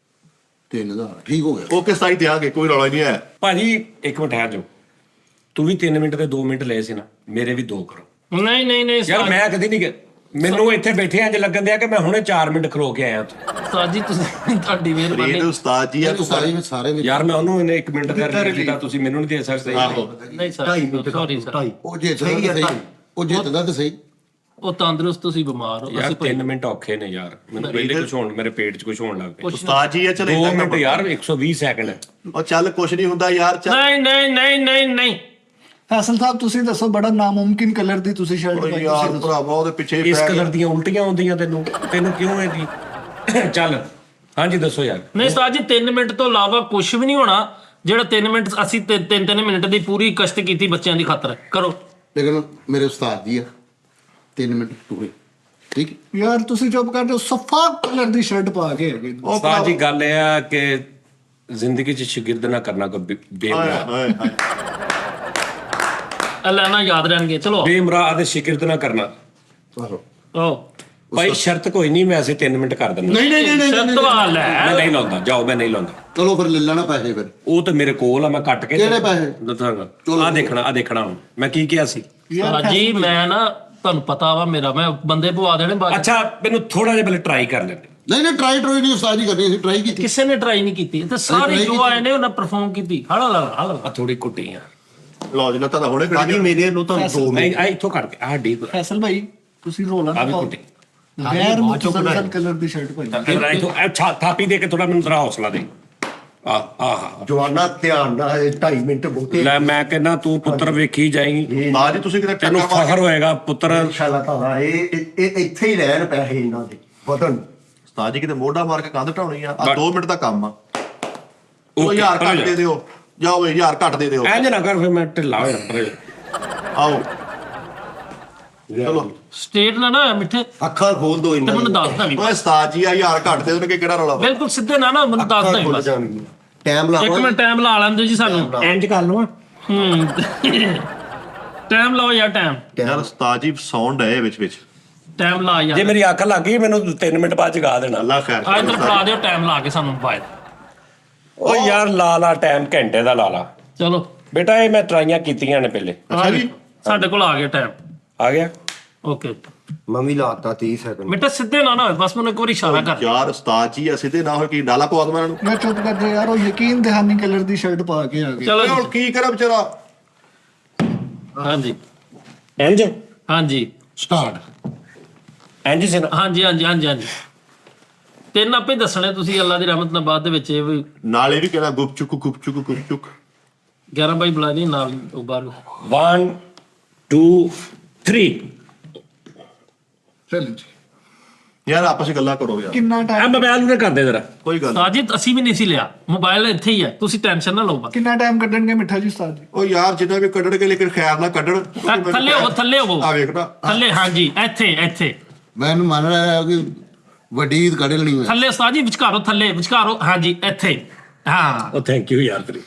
3000 ਠੀਕ ਹੋ ਗਿਆ। ਓਕੇ 27 ਦਿਆਂਗੇ ਕੋਈ ਰੌਲਾ ਨਹੀਂ ਹੈ। ਭਾਜੀ ਇੱਕ ਮਿੰਟ ਠਹਿਰ ਜਾਓ ਤੂੰ ਵੀ 3 ਮਿੰਟ ਤੇ 2 ਮਿੰਟ ਲਏ ਸੀ ਨਾ ਮੇਰੇ ਵੀ 2 ਕਰੋ ਨਹੀਂ ਨਹੀਂ ਨਹੀਂ ਯਾਰ ਮੈਂ ਕਦੀ ਨਹੀਂ ਗਿਆ ਮੈਨੂੰ ਇੱਥੇ ਬੈਠੇ ਇੰਜ ਲੱਗਣ ਦਿਆ ਕਿ ਮੈਂ ਹੁਣੇ 4 ਮਿੰਟ ਖਲੋ ਕੇ ਆਇਆ ਉੱਥੇ ਸਾਜੀ ਤੁਸੀਂ ਤੁਹਾਡੀ ਮਿਹਰਬਾਨੀ ਇਹ ਉਸਤਾਦ ਜੀ ਆ ਤੂੰ ਸਾਰੇ ਵਿੱਚ ਯਾਰ ਮੈਂ ਉਹਨੂੰ ਇਹਨੇ 1 ਮਿੰਟ ਦਾ ਦਿੱਤਾ ਤੁਸੀਂ ਮੈਨੂੰ ਨਹੀਂ ਦੇ ਸਕਦੇ ਆਹੋ ਨਹੀਂ ਸਰ 2.5 ਮਿੰਟ ਸੌਰੀ ਸਰ 2.5 ਉਹ ਜਿੱਤਦਾ ਤਾਂ ਸਹੀ ਉਹ ਜਿੱਤਦਾ ਤਾਂ ਸਹੀ। ਉਹ ਤੰਦਰੁਸਤ ਤੁਸੀਂ ਬਿਮਾਰ ਹੋ ਯਾਰ ਅਸੀਂ 3 ਮਿੰਟ ਔਖੇ ਨੇ ਯਾਰ ਮੈਨੂੰ ਪਹਿਲੇ ਕੁਝ ਹੋਣ ਮੇਰੇ ਪੇਟ 'ਚ ਕੁਝ ਹੋਣ ਲੱਗ ਪਿਆ ਉਸਤਾਦ ਜੀ ਆ ਚਲ 2 ਮਿੰਟ ਯਾਰ 120 ਸੈਕਿੰਡ ਉਹ ਚੱਲ ਕੁਛ ਨਹੀਂ ਹੁੰਦਾ ਯਾਰ ਚੱਲ ਨਹੀਂ ਨਹੀਂ ਨਹੀਂ ਨਹੀਂ ਨਹੀਂ ਫੈਸਲ ਸਾਹਿਬ ਤੁਸੀਂ ਦੱਸੋ ਬੜਾ ਨਾਮੁਮਕਿਨ ਕਲਰ ਦੀ ਤੁਸੀਂ ਸ਼ਰਟ ਓਏ ਪਾਈ ਯਾਰ ਤੁਸੀਂ ਦੱਸੋ। ਭਰਾਵਾ ਉਹਦੇ ਪਿੱਛੇ ਇਸ ਪੈ ਕਲਰ ਗਿਆ। ਦੀਆਂ ਉਲਟੀਆਂ ਆਉਂਦੀਆਂ ਤੈਨੂੰ ਕਿਉਂ ਇਹਦੀ ਚੱਲ ਹਾਂਜੀ ਦੱਸੋ ਯਾਰ ਨਹੀਂ ਸਰ ਜੀ 3 ਮਿੰਟ ਤੋਂ ਇਲਾਵਾ ਕੁਝ ਵੀ ਨਹੀਂ ਹੋਣਾ ਜਿਹੜਾ 3 ਮਿੰਟ ਅਸੀਂ 3 ਮਿੰਟ ਦੀ ਪੂਰੀ ਕਸ਼ਟ ਕੀਤੀ ਬੱਚਿਆਂ ਦੀ ਖਾਤਰ ਕਰੋ। ਲੇਕਿਨ ਮੇਰੇ ਉਸਤਾਦ ਜੀ ਆ 3 ਮਿੰਟ ਪੂਰੇ ਠੀਕ। ਯਾਰ ਤੁਸੀਂ ਚੁੱਪ ਕਰ ਜਾਓ ਸਫਾ ਕਲਰ ਦੀ ਸ਼ਰਟ ਪਾ ਕੇ ਹੈਗੇ ਉਸਤਾਦ ਜੀ ਗੱਲ ਇਹ ਆ ਕਿ ਜ਼ਿੰਦਗੀ 'ਚ ਸ਼ਾਗਿਰਦ ਨਾ ਕਰਨਾ ਕੋਈ ਬੇਮਰਾ ਹਾਏ ਹਾਏ ਅੱਲਾ ਨਾ ਯਾਦ ਰਹਿਣਗੇ ਚਲੋ ਬੇਮਰਾ ਦੇ ਸ਼ਾਗਿਰਦ ਨਾ ਕਰਨਾ ਆਹੋ ਉਹ ਭਾਈ ਸ਼ਰਤ ਕੋਈ ਨਹੀਂ ਮੈਂ ਅਸੀਂ 3 ਮਿੰਟ ਕਰ ਦਿੰਦਾ ਨਹੀਂ ਨਹੀਂ ਨਹੀਂ ਸ਼ਰਤ ਵਾਲ ਮੈਂ ਹੈ ਨਹੀਂ ਲਾਉਂਦਾ ਜਾਓ ਮੈਂ ਨਹੀਂ ਲਾਉਂਦਾ ਚਲੋ ਫਿਰ ਲੈ ਲੈਣਾ ਪੈਸੇ ਫਿਰ। ਉਹ ਤਾਂ ਮੇਰੇ ਕੋਲ ਆ ਮੈਂ ਕੱਟ ਕੇ ਕਿਹੜੇ ਪੈਸੇ? ਦੱਸਾਂਗਾ ਆ ਦੇਖਣਾ ਹੁਣ ਮੈਂ ਕੀ ਕਿਹਾ ਸੀ ਜੀ ਮੈਂ ਨਾ ਤੁਹਾਨੂੰ ਪਤਾ ਵਾ ਮੇਰਾ ਮੈਂ ਬੰਦੇ ਪਵਾ ਦੇਣੇ ਬਾਅਦ 'ਚ। ਅੱਛਾ ਮੈਨੂੰ ਥੋੜਾ ਜਿਹਾ ਪਹਿਲੇ ਟਰਾਈ ਕਰ ਲੈਂਦੇ ਨਹੀਂ ਨਹੀਂ ਟਰਾਈ ਨਹੀਂ ਉਸਤਾਦ ਜੀ ਕਰਨੀ ਸੀ ਟਰਾਈ ਕੀਤੀ। ਕਿਸੇ ਨੇ ਟਰਾਈ ਨਹੀਂ ਕੀਤੀ ਤੇ ਸਾਰੇ try ਜੋ ਆਏ ਨੇ ਉਹਨਾਂ ਪਰਫਾਰਮ ਕੀਤੀ ਹਲਾ ਲਾ ਆ ਥੋੜੀ ਕੁੱਟੀ ਆ ਲਓ ਜੀ ਲੱਤਾਂ ਤਾਂ ਹੁਣੇ ਸਾਡੀ ਖੜੀ ਮੇਰੇ ਨੂੰ ਤੁਹਾਨੂੰ 2 ਨਹੀਂ ਆ ਇੱਥੋਂ ਕੱਟ ਕੇ ਆ ਡੀ ਫੈਸਲ ਭਾਈ ਤੁਸੀਂ ਰੋਲਾ ਆ ਨਾ ਵੀ ਪਾਓ ਕੁੱਟੀ ਗੈਰ ਮੁਤਸਲਸਲ ਕਲਰ ਦੀ ਸ਼ਰਟ ਪਾਈ ਫਿਰ ਇੱਥੋਂ ਥਾਪੀ ਦੇ ਕੇ ਥੋੜਾ ਮੈਨੂੰ ਤੇਰਾ ਹੌਸਲਾ ਦੇ ਆਹ ਜਵਾਨਾ ਧਿਆਨ ਨਾਲ 2.5 ਮਿੰਟ ਬਹੁਤੇ ਲੈ ਮੈਂ ਕਹਿੰਦਾ ਤੂੰ ਪੁੱਤਰ ਵੇਖੀ ਜਾਈ ਬਾਅਦ ਜੀ ਤੁਸੀਂ ਕਿਤੇ ਤੈਨੂੰ ਟੱਕਰ ਮਾਰ ਫਖਰ ਹੋਏਗਾ ਪੁੱਤਰ ਇਨਸ਼ਾਅੱਲਾ ਤਾਲਾ ਇਹ ਇੱਥੇ ਹੀ ਰਹਿਣ ਪੈਸੇ ਇਹਨਾਂ ਦੇ ਵਧਣ। ਉਸਤਾਦ ਜੀ ਕਿਤੇ ਮੋਢਾ ਮਾਰ ਕੇ ਕੰਧ ਢਾਉਣੀ ਆ 2 ਮਿੰਟ ਦਾ ਕੰਮ ਆ ਉਹ ਓਕੇ, 1000 ਘੱਟ ਦੇ ਦਿਓ ਜਾਓ ਬਈ 1000 ਘੱਟ ਦੇ ਦਿਓ ਇੰਜ ਨਾ ਕਰ ਫਿਰ ਮੈਂ ਢਿੱਲਾ ਹੋ ਜਾਣਾ ਆਓ ਚਲੋ ਸਟੇਟ ਨਾ ਨਾ ਮਿੱਠੇ ਤੇ ਅੱਖਾਂ ਖੋਲ ਦੋ ਇਹਨਾਂ ਮੈਨੂੰ ਦੱਸਦਾ ਨਹੀਂ ਓਏ ਉਸਤਾਦ ਜੀ ਆ 1000 ਘੱਟ ਦੇ ਦੇਣਗੇ ਕਿਹੜਾ ਰੌਲਾ ਵਾ? ਬਿਲਕੁਲ ਸਿੱਧੇ ਨਾ ਨਾ ਮੈਨੂੰ ਦੱਸਦਾ ਨਹੀਂ ਬਸ ਟਾਈਮ ਲਾ ਇੱਕ ਮਿੰਟ ਟਾਈਮ ਲਾ ਲੈਂਦੇ ਜੀ ਸਾਨੂੰ ਇੰਜ ਕਰ ਲਵਾਂ ਟਾਈਮ ਲਾਓ ਯਾਰ ਟਾਈਮ ਯਾਰ ਉਸਤਾਦ ਜੀ ਸਾਊਂਡ ਹੈ ਵਿੱਚ ਵਿੱਚ ਟਾਈਮ ਲਾ ਜੇ ਯਾਰ ਮੇਰੀ ਅੱਖ ਲੱਗ ਗਈ ਮੈਨੂੰ 3 ਮਿੰਟ ਬਾਅਦ ਜਗਾ ਦੇਣਾ ਅੱਲਾ ਖੈਰ ਆ ਇੱਧਰ ਫੜਾ ਦਿਓ ਟਾਈਮ ਲਾ ਕੇ ਸਾਨੂੰ ਬਾਏ ਓ ਯਾਰ ਲਾ ਟਾਈਮ ਘੰਟੇ ਦਾ ਲਾ ਚਲੋ ਬੇਟਾ ਇਹ ਮੈਂ ਟਰਾਈਆਂ ਕੀਤੀਆਂ ਨੇ ਪਹਿਲੇ ਅੱਛਾ ਜੀ ਸਾਡੇ ਕੋਲ ਆ ਗਿਆ ਟਾਈਮ ਆ ਗਿਆ ਓਕੇ ਮੰਮੀ ਲਾਤਾ 30 ਸੈਕਿੰਡ ਮਿੱਠੇ ਸਿੱਧੇ ਨਾ ਨਾ ਹੋਏ ਬਸ ਮੈਨੂੰ ਇੱਕ ਵਾਰੀ ਇਸ਼ਾਰਾ ਕਰ ਯਾਰ ਉਸਤਾਦ ਜੀ ਅਸੀਂ ਤੇ ਨਾ ਹੋ ਕੀ ਡਾਲਾ ਪਵਾ ਦਵਾਂ ਇਹਨਾਂ ਨੂੰ ਮੈਂ ਚੁੱਪ ਕਰ ਜਾ ਯਾਰ ਉਹ ਯਕੀਨ ਦਹਾਨੀ ਕਲਰ ਦੀ ਸ਼ਰਟ ਪਾ ਕੇ ਆ ਗਏ ਚਲੋ ਓਏ ਜੀ। ਹੁਣ ਕੀ ਕਰਾਂ ਵਿਚਾਰਾ ਹਾਂਜੀ ਇੰਜ ਹਾਂਜੀ ਸਟਾਰਟ ਇੰਜ ਸੀ ਨਾ ਹਾਂਜੀ ਹਾਂਜੀ ਹਾਂਜੀ ਹਾਂਜੀ ਤਿੰਨ ਆਪੇ ਦੱਸਣੇ ਤੁਸੀਂ ਅੱਲਾ ਦੀ ਰਹਿਮਤ ਨਾਲ ਬਾਅਦ ਦੇ ਵਿੱਚ ਇਹ ਵੀ ਨਾਲ ਇਹ ਵੀ ਕਹਿਣਾ ਗੁਪਚੁਕ 11 ਬਾਈ ਬੁਲਾ ਨਹੀਂ ਨਾਲ ਉਹ ਬਾਹਰ 1 2 3 ਚਲੋ ਜੀ ਯਾਰ ਆਪਸ ਵਿੱਚ ਗੱਲਾਂ ਕਰੋ ਯਾਰ ਕਿੰਨਾ ਆ ਟਾਈਮ ਮੋਬਾਈਲ ਨੂੰ ਕਰ ਦੇ ਜ਼ਰਾ ਕੋਈ ਗੱਲ ਸਾਜਿਦ ਅਸੀਂ ਵੀ ਨਹੀਂ ਸੀ ਲਿਆ ਮੋਬਾਈਲ ਇੱਥੇ ਹੀ ਹੈ ਤੁਸੀਂ ਟੈਨਸ਼ਨ ਨਾ ਲਓ ਬਸ ਕਿੰਨਾ ਟਾਈਮ ਕੱਢਣਗੇ ਮਿੱਠਾ ਜੀ ਉਸਤਾਦ ਜੀ ਉਹ ਯਾਰ ਜਿੰਨਾ ਵੀ ਕੱਢਣਗੇ ਲੇਕਿਨ ਖੈਰ ਨਾ ਕੱਢਣ ਥੱਲੇ ਹੋਵੋ ਆ ਵੇਖ ਨਾ ਥੱਲੇ ਹਾਂਜੀ ਇੱਥੇ ਮੈਨੂੰ ਮੰਨ ਰਿਹਾ ਕਿ ਵੱਡੀ ਈਦ ਕੱਢ ਲੈਣੀ ਹੈ। ਥੱਲੇ ਸਾਜੀ ਵਿਚਕਾਰੋ ਹਾਂਜੀ ਇੱਥੇ ਹਾਂ ਉਹ ਥੈਂਕ ਯੂ ਯਾਰ ਤੇਰੀ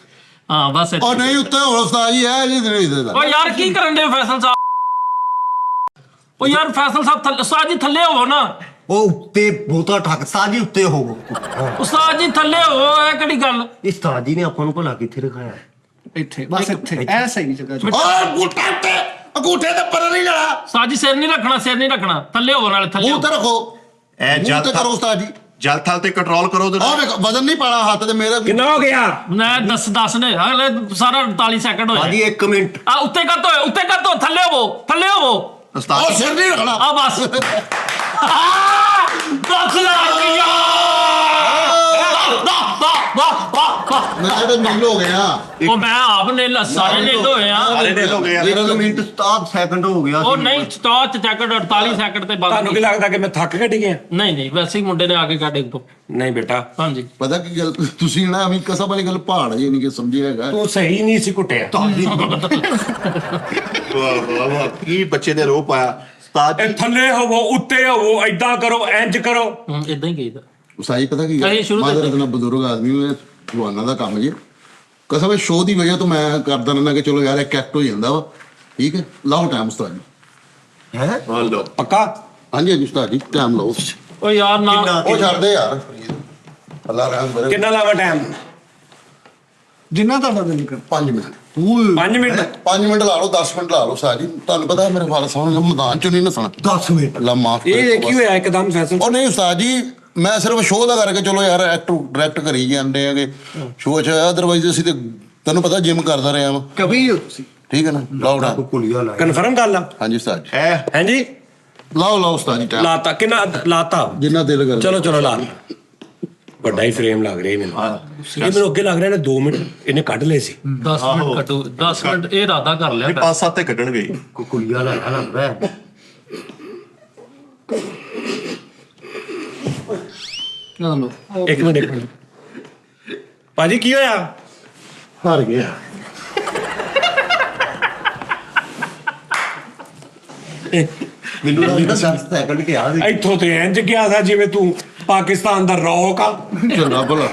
ਹਾਂ ਬਸ ਇੱਥੇ। ਉਹ ਨਹੀਂ ਉੱਤੇ ਹੋਰ ਉਸਤਾਦ ਜੀ ਹੈ ਜੀ ਨਹੀਂ ਦੇਦਾ। ਓ ਯਾਰ ਕੀ ਕਰਨ ਦੇ ਫੈਸਲ ਸਾਹਿਬ ਓ ਯਾਰ ਫੈਸਲ ਸਾਹਿਬ ਥੱਲੇ ਉਸਤਾਦ ਜੀ ਥੱਲੇ ਹੋਵੋ ਨਾ ਉਹ ਉੱਤੇ ਬਹੁਤਾ ਠੱਕ ਸਾਜੀ ਉੱਤੇ ਹੋਵੋ। ਉਸਤਾਦ ਜੀ ਥੱਲੇ ਹੋਵੋ ਇਹ ਕਿਹੜੀ ਗੱਲ ਇਸ ਤਾਜੀ ਨੇ ਆਪਾਂ ਨੂੰ ਭਲਾ ਕਿੱਥੇ ਰਖਾਇਆ? ਇੱਥੇ ਬਸ ਇੱਥੇ ਐ ਸਹੀ ਜਗ੍ਹਾ ਜੀ ਓਏ ਅੰਗੂਠੇ ਤੇ ਪਰ ਨਹੀਂ ਲੜਾ ਉਸਤਾਦ ਜੀ ਸਿਰ ਨਹੀਂ ਰੱਖਣਾ ਥੱਲੇ ਹੋਵੋ ਨਾਲੇ ਥੱਲੇ ਮੂੰਹ ਤੇ ਰੱਖੋ ਐ ਮੂੰਹ ਤੇ ਕਰੋ ਉਸਤਾਦ ਜੀ। ਜਲ ਥਲ ਤੇ ਕੰਟਰੋਲ ਕਰੋ ਉਹਦੇ ਆਹ ਵੇਖੋ ਵਜ਼ਨ ਨਹੀਂ ਪਾਣਾ ਹੱਥ ਤੇ ਮੇਰੇ ਕਿੰਨਾ ਹੋ ਗਿਆ ਮੈਂ 10 ਨੇ ਅਗਲੇ ਸਾਰਾ 48 ਸੈਕਿੰਡ ਹੋਏ ਸਾਜੀ 1 ਮਿੰਟ ਆ ਉੱਤੇ ਕਰ ਦੋ ਥੱਲੇ ਹੋਵੋ ਉਸਤਾਦ ਉਹ ਸਿਰ ਨਹੀਂ ਰੱਖਣਾ। ਆ ਬਸ 10 ਲੱਖ ਯਾਰ ਮੈਂ ਤਾਂ ਨੀਲ ਹੋ ਗਿਆ। ਉਹ ਮੈਂ ਆਪ ਨੇ ਸਾਰੇ ਨਿੱਲ ਹੋਏ ਆ। ਹੋ ਗਏ ਆ। 1 ਮਿੰਟ 67 ਸੈਕਿੰਡ ਹੋ ਗਿਆ ਉਹ ਨਹੀਂ ਸਟਾਚ ਸੈਕਿੰਡ 48 ਸੈਕਿੰਡ ਤੇ ਬੰਦ ਤੁਹਾਨੂੰ ਕੀ ਲੱਗਦਾ ਕਿ ਮੈਂ ਥੱਕ ਘਟ ਗਿਆ? ਨਹੀਂ ਵੈਸੇ ਹੀ ਮੁੰਡੇ ਨੇ ਆ ਕੇ ਕੱਢ ਤੋਂ। ਨਹੀਂ ਬੇਟਾ, ਹਾਂਜੀ ਪਤਾ ਕੀ ਗੱਲ ਤੁਸੀਂ ਨਾ ਅਮੀ ਕਸਮ ਵਾਲੀ ਗੱਲ ਪਹਾੜ ਜੇ ਨਹੀਂ ਕਿ ਸਮਝਿਆ ਹੈਗਾ। ਤੂੰ ਸਹੀ ਨਹੀਂ ਸੀ ਕੁੱਟਿਆ। ਵਾਹ ਵਾਹ ਕੀ ਬੱਚੇ ਦੇ ਰੋਹ ਪਾਇਆ ਉਸਤਾਦ ਇਹ ਜੀ। ਥੱਲੇ ਹੋਵੋ, ਉੱਤੇ ਹੋਵੋ, ਐਦਾਂ ਕਰੋ, ਇੰਜ ਕਰੋ। ਇਦਾਂ ਹੀ ਕਹੀਦਾ। ਸਾਈ ਪਤਾ ਕੀ ਅਸੀਂ ਸ਼ੁਰੂ ਤੋਂ- ਮਾਦਰ ਇਤਨਾ ਬਜ਼ੁਰਗ ਆਦਮੀ ਹੋਏ ਜਵਾਨਾਂ ਦਾ ਕੰਮ ਜੀ। ਕਸਮ ਸ਼ੋਅ ਦੀ ਵਜ੍ਹਾ ਤੋਂ ਮੈਂ ਕਰਦਾ ਰਹਿੰਦਾ ਕਿ ਚਲੋ ਯਾਰ ਇੱਕ ਐਕਟ ਹੋ ਜਾਂਦਾ ਵਾ। ਠੀਕ ਹੈ, ਲਾਓ ਟਾਈਮ ਉਸਤਾਦ ਜੀ। ਹਾਂ ਲਓ ਪੱਕਾ? ਹਾਂਜੀ ਹਾਂਜੀ ਉਸਤਾਦ ਜੀ ਟਾਈਮ ਲਾਓ। ਉਹ ਯਾਰ ਨਾ ਉਹ ਛੱਡਦੇ ਯਾਰ ਅੱਲਾ ਰਹਿਮ ਕਰੇ। ਕਿੰਨਾ ਲਾਵਾ ਟਾਈਮ? ਜਿੰਨਾ ਤੁਹਾਡਾ ਦਿਲ ਕਰ 5 ਮਿੰਟ 5 ਮਿੰਟ? 5 ਮਿੰਟ ਲਾ ਲਓ 10 ਮਿੰਟ ਲਾ ਲਓ ਉਸਤਾਦ ਜੀ। ਤੁਹਾਨੂੰ ਪਤਾ ਮੇਰੇ ਫਾਦਰ ਸਾਹਿਬ ਨੇ ਮੈਦਾਨ ਚੋਂ ਨਹੀਂ ਨਸਣਾ। 10 ਮਿੰਟ ਅੱਲਾ ਮਾਫ ਇਹ ਕੀ ਹੋਇਆ ਇੱਕਦਮ ਫੈਸਲ? ਉਹ ਨਹੀਂ ਉਸਤਾਦ ਜੀ, ਮੈਂ ਸਿਰਫ ਸ਼ੋਅ ਦਾ ਕਰਕੇ ਚਲੋ ਯਾਰ ਐਕਟ ਡਾਇਰੈਕਟ ਕਰੀ ਜਾਂਦੇ ਆਗੇ ਸ਼ੋਅ 'ਚ। ਅਦਰਵਾਈਜ਼ ਅਸੀਂ ਤੇ ਤੈਨੂੰ ਪਤਾ ਜਿਮ ਕਰਦਾ ਰਿਹਾ ਵਾਂ। ਕभी ਹੋ ਤੁਸੀਂ ਠੀਕ ਹੈ ਨਾ, ਲਾਓ ਟਾਈਮ। ਕੁਲੀਆ ਲਾ ਕਨਫਰਮ ਗੱਲ ਆ? ਹਾਂਜੀ ਉਸਤਾਦ ਜੀ ਐ ਹਾਂਜੀ ਲਾਓ ਉਸਤਾਦ ਜੀ ਟਾਈਮ ਲਾਤਾ। ਕਿੰਨਾ ਲਾਤਾ? ਜਿੰਨਾ ਦਿਲ ਕਰ। ਚਲੋ ਲਾ। ਵੱਡਾ ਹੀ ਫਰੇਮ ਲੱਗ ਰਿਹਾ ਮੈਨੂੰ। ਇਹ ਮੈਨੂੰ ਅੱਗੇ ਲੱਗ ਰਿਹਾ ਨੇ 2 ਮਿੰਟ ਇਹਨੇ ਕੱਢ ਲਏ ਸੀ। 10 ਮਿੰਟ ਕੱਟੋ 10 ਮਿੰਟ ਇਹ ਇਰਾਦਾ ਕਰ ਲਿਆ। 5-7 ਤੇ ਕੱਢਣਗੇ। ਕੁਲੀਆ ਲਾ ਲੱਗਦਾ ਚਲੋ ਇੱਕ ਮਿੰਟ ਭਾਜੀ ਕੀ ਹੋਇਆ? ਹਾਰ ਗਿਆ। ਮੈਨੂੰ ਲੱਗਦਾ 10 ਸੈਕਿੰਡ ਕਿਹਾ ਸੀ। ਇੱਥੋਂ ਤੇ ਇੰਜ ਗਿਆ ਸੀ ਜਿਵੇਂ ਤੂੰ ਪਾਕਿਸਤਾਨ ਦਾ ਰੌਕ ਆ। ਚੰਗਾ ਭਲਾ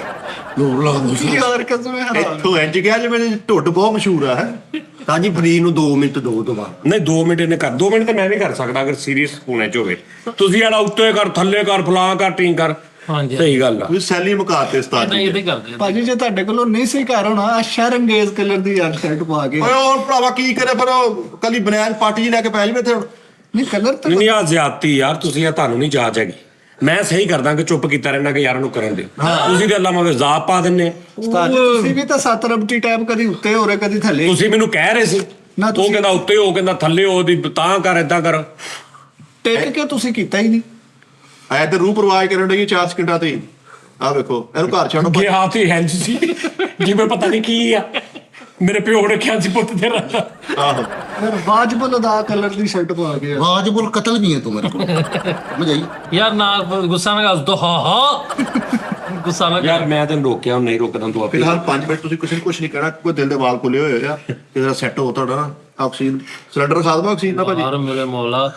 ਲੋਰ ਲਾ ਦੋ। ਯਾਰ ਕਸਮ ਹੈ ਹਰਾਮ। ਇੱਥੋਂ ਇੰਜ ਗਿਆ ਜਿਵੇਂ ਢੁੱਡ ਬਹੁਤ ਮਸ਼ਹੂਰ ਆ ਹੈ। ਤਾਜੀ ਫਰੀ ਨੂੰ 2 ਮਿੰਟ ਦੋ ਤੋਂ ਬਾਅਦ ਨਹੀਂ 2 ਮਿੰਟ ਇਹਨੇ ਕਰ 2 ਮਿੰਟ ਤੇ ਮੈਂ ਵੀ ਕਰ ਸਕਦਾ ਅਗਰ ਸੀਰੀਅਸ ਹੋਣੇ ਚ ਹੋਵੇ। ਤੁਸੀਂ ਆੜਾ ਉੱਤੇ ਕਰ, ਥੱਲੇ ਕਰ, ਫਲਾਂ ਕਰ, ਟੀਂ ਕਰ। ਹਾਂਜੀ ਸਹੀ ਗੱਲ ਆ। ਤੁਸੀਂ ਸੈਲੀ ਮੁਕਾਤੇ ਉਸਤਾਦ ਨਹੀਂ ਜੀ। ਇਹਦੇ ਕਰਦੇ ਆ। ਭਾਜੀ ਜੇ ਤੁਹਾਡੇ ਕੋਲੋਂ ਨਹੀਂ ਸੀ ਘਰ ਹੋਣਾ ਆਹ ਸ਼ਰੰਗੇਜ਼ ਕਲਰ ਦੀ ਯਾਰ ਸ਼ਰਟ ਪਾ ਕੇ ਓਏ ਉਹ ਭਰਾਵਾ ਕੀ ਕਰੇ ਫਿਰ ਉਹ ਕੱਲੀ ਬਨੈਣ ਪਾਰਟੀ ਜੀ ਲੈ ਕੇ ਪੈ ਜਾਵੇ ਇੱਥੇ ਹੁਣ। ਨਹੀਂ ਕਲਰ ਤਾਂ ਨਹੀਂ ਆ ਜ਼ਿਆਦਤੀ ਯਾਰ, ਤੁਸੀਂ ਆ ਤੁਹਾਨੂੰ ਨਹੀਂ ਜਾਚ ਹੈਗੀ। ਮੈਂ ਸਹੀ ਕਰਦਾ ਕਿ ਚੁੱਪ ਕੀਤਾ ਰਹਿਣਾ ਕਿ ਯਾਰ ਨੂੰ ਕਰਨ ਦਿਓ। ਤੁਸੀਂ ਤੇ ਅੱਲਾ ਮਾਵੇ ਜ਼ਾਬ ਪਾ ਦਿੰਨੇ। ਉਸਤਾਦ ਜੀ, ਤੁਸੀਂ ਵੀ ਤਾਂ 7 ਰਬਟੀ ਟਾਈਪ ਕਦੀ ਉੱਤੇ ਹੋ ਰਹੇ ਕਦੀ ਥੱਲੇ। ਤੁਸੀਂ ਮੈਨੂੰ ਕਹਿ ਰਹੇ ਸੀ ਨਾ ਉਹ ਤੁਸੀਂ- ਕਹਿੰਦਾ ਉੱਤੇ ਹੋ, ਕਹਿੰਦਾ ਥੱਲੇ ਹੋ, ਦੀ ਤਾਂ ਕਰ, ਏਦਾਂ ਕਰ। ਟਿਕ ਕੇ ਤੁਸੀਂ ਕੀਤਾ ਹੀ ਨਹੀਂ। ਐ ਤੇ ਰੂਹ ਪ੍ਰਵਾਹ ਕਰਨ ਡਈ 4 ਸਕਿੰਟਾਂ ਤੇ। ਆ ਵੇਖੋ ਇਹਨੂੰ ਘਰ ਛੱਡੋ। ਗਿਆ ਤੇ ਹੈਂਜ ਸੀ ਜਿਵੇਂ ਪਤਾ ਨਹੀਂ ਕੀ ਆ। ਮੇਰੇ ਪਿਓ ਨੇ ਕਿਹਾ ਸੀ ਪੁੱਤ ਤੇਰਾ। ਆਹੋ ਯਾਰ ਵਾਜਬਲ ਅਦਾ ਕਲਰ ਦੀ ਸ਼ਰਟ ਪਾ ਕੇ ਆ। ਵਾਜਬੁਲ ਕਤਲ ਵੀ ਹੈ ਤੂੰ ਮੇਰੇ ਕੋਲ। ਸਮਝ ਆਈ? ਯਾਰ ਨਾ ਗੁੱਸਾ ਨਾ ਕਰ ਦੋ। ਹਾਂ ਗੁੱਸਾ ਨਾ ਯਾਰ ਕਰ। ਮੈਂ ਤੈਨੂੰ ਰੋਕਿਆ, ਹੁਣ ਨਹੀਂ ਰੋਕਦਾ ਤੂੰ ਆਪੇ। ਫਿਲਹਾਲ 5 ਮਿੰਟ ਤੁਸੀਂ ਕਿਸੇ ਨੂੰ ਕੁਝ ਨਹੀਂ ਕਹਿਣਾ। ਕੋਈ ਦਿਲ ਦੇ ਵਾਲ ਖੁੱਲੇ ਹੋਏ ਆ ਕਿ ਜਰਾ ਸੈੱਟ ਹੋ ਤੁਹਾਡਾ ਨਾ ਆਕਸੀਜਨ ਸਿਲੰਡਰ ਖਾ ਦਵਾਂ ਆਕਸੀਜਨ ਦਾ ਭਾਜੀ। ਯਾਰ ਮੇਰੇ ਮੌਲਾ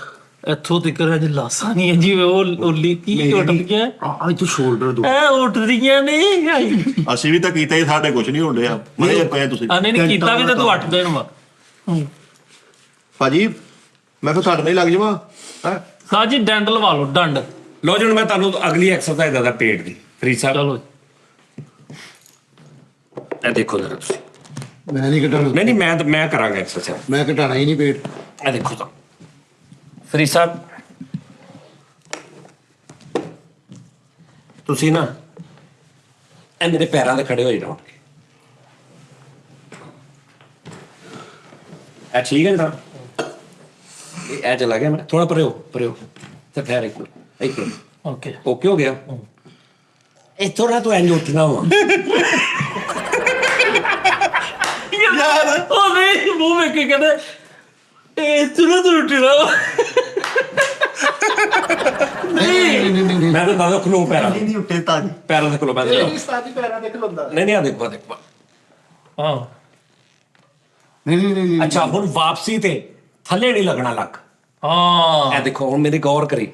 ਇੱਥੋਂ ਤੱਕ ਅਜ ਲਾਸਾਂ ਨਹੀਂ ਜਿਵੇਂ ਉਹ ਲੀਤੀ ਉੱਡ ਗਿਆ। ਆ ਤੂੰ ਸ਼ੋਲਡਰ ਦੋ ਐ ਉੱਡਦੀਆਂ ਨਹੀਂ। ਅਸੀਂ ਵੀ ਤਾਂ ਕੀਤਾ ਹੀ, ਸਾਡੇ ਕੁਝ ਨਹੀਂ ਹੁੰਦੇ ਆ ਮਰੇ ਪਏ ਤੁਸੀਂ। ਆ ਨਹੀਂ ਕੀਤਾ ਵੀ ਤਾਂ ਤੂੰ 8 ਦਿਨ ਵਾ। ਭਾਜੀ ਮੈਂ ਫਿਰ ਤੁਹਾਡੇ ਨਾਲ ਹੀ ਲੱਗ ਜਾਵਾਂ ਹੈ। ਸਾਜੀ ਡੰਡ ਲਵਾ ਲਓ ਡੰਡ। ਲੋ ਜੀ ਹੁਣ ਮੈਂ ਤੁਹਾਨੂੰ ਅਗਲੀ ਐਕਸਰਸਾਈਜ਼ ਦੱਸਦਾ ਪੇਟ ਦੀ। ਫਰੀਦ ਸਾਹਿਬ ਚਲੋ ਇਹ ਦੇਖੋ ਜਰਾ ਤੁਸੀਂ। ਮੈਂ ਨਹੀਂ ਘਟਾਣਾ। ਨਹੀਂ ਮੈਂ ਕਰਾਂਗਾ ਐਕਸਰਸਾਈਜ਼। ਮੈਂ ਘਟਾਣਾ ਹੀ ਨਹੀਂ ਪੇਟ। ਇਹ ਦੇਖੋ ਤਾਂ ਫਰੀਦ ਸਾਹਿਬ ਤੁਸੀਂ ਨਾ ਇਹ ਮੇਰੇ ਪੈਰਾਂ ਤੇ ਖੜੇ ਹੋ ਜਾਓ। ਇਹ ਠੀਕ ਹੈ ਨਾ? ਇਹ ਚਲਾ ਗਿਆ। ਮੈਂ ਥੋੜਾ ਪਰੇ ਹੋ ਤੇ ਫੇਰ ਇੱਕ ਓਕੇ ਓਕੇ ਹੋ ਗਿਆ। ਇਹ ਥੋੜਾ ਤੋਂ ਇੰਜ ਉੱਠਣਾ ਵਾ। ਯਾਰ ਉਹ ਨਹੀਂ ਮੂੰਹ ਵੇਖ ਕੇ ਕਹਿੰਦੇ ਇਹ ਤੁਰੰਤ ਉੱਠਣਾ ਵਾ। ਮੈਂ ਤਾਂ ਦਾਦਾ ਖਲੋ ਪੈਰਾਂ ਤੇ। ਨਹੀਂ ਉੱਤੇ ਤਾਜੀ ਪੈਰਾਂ ਤੇ ਖਲੋ ਪੈਰਾਂ ਤੇ। ਉਸਤਾਦ ਜੀ ਪੈਰਾਂ ਦੇ ਖਲੋਂਦਾ। ਨਹੀਂ ਆ ਦੇਖੋ ਦੇਖੋ। ਹਾਂ ਨਹੀਂ ਅੱਛਾ ਹੁਣ ਵਾਪਸੀ ਤੇ ਥੱਲੇ ਨਹੀਂ ਲੱਗਣਾ ਲੱਕ। ਹਾਂ ਇਹ ਦੇਖੋ ਹੁਣ ਮੇਰੀ ਗੌਰ ਕਰੀ।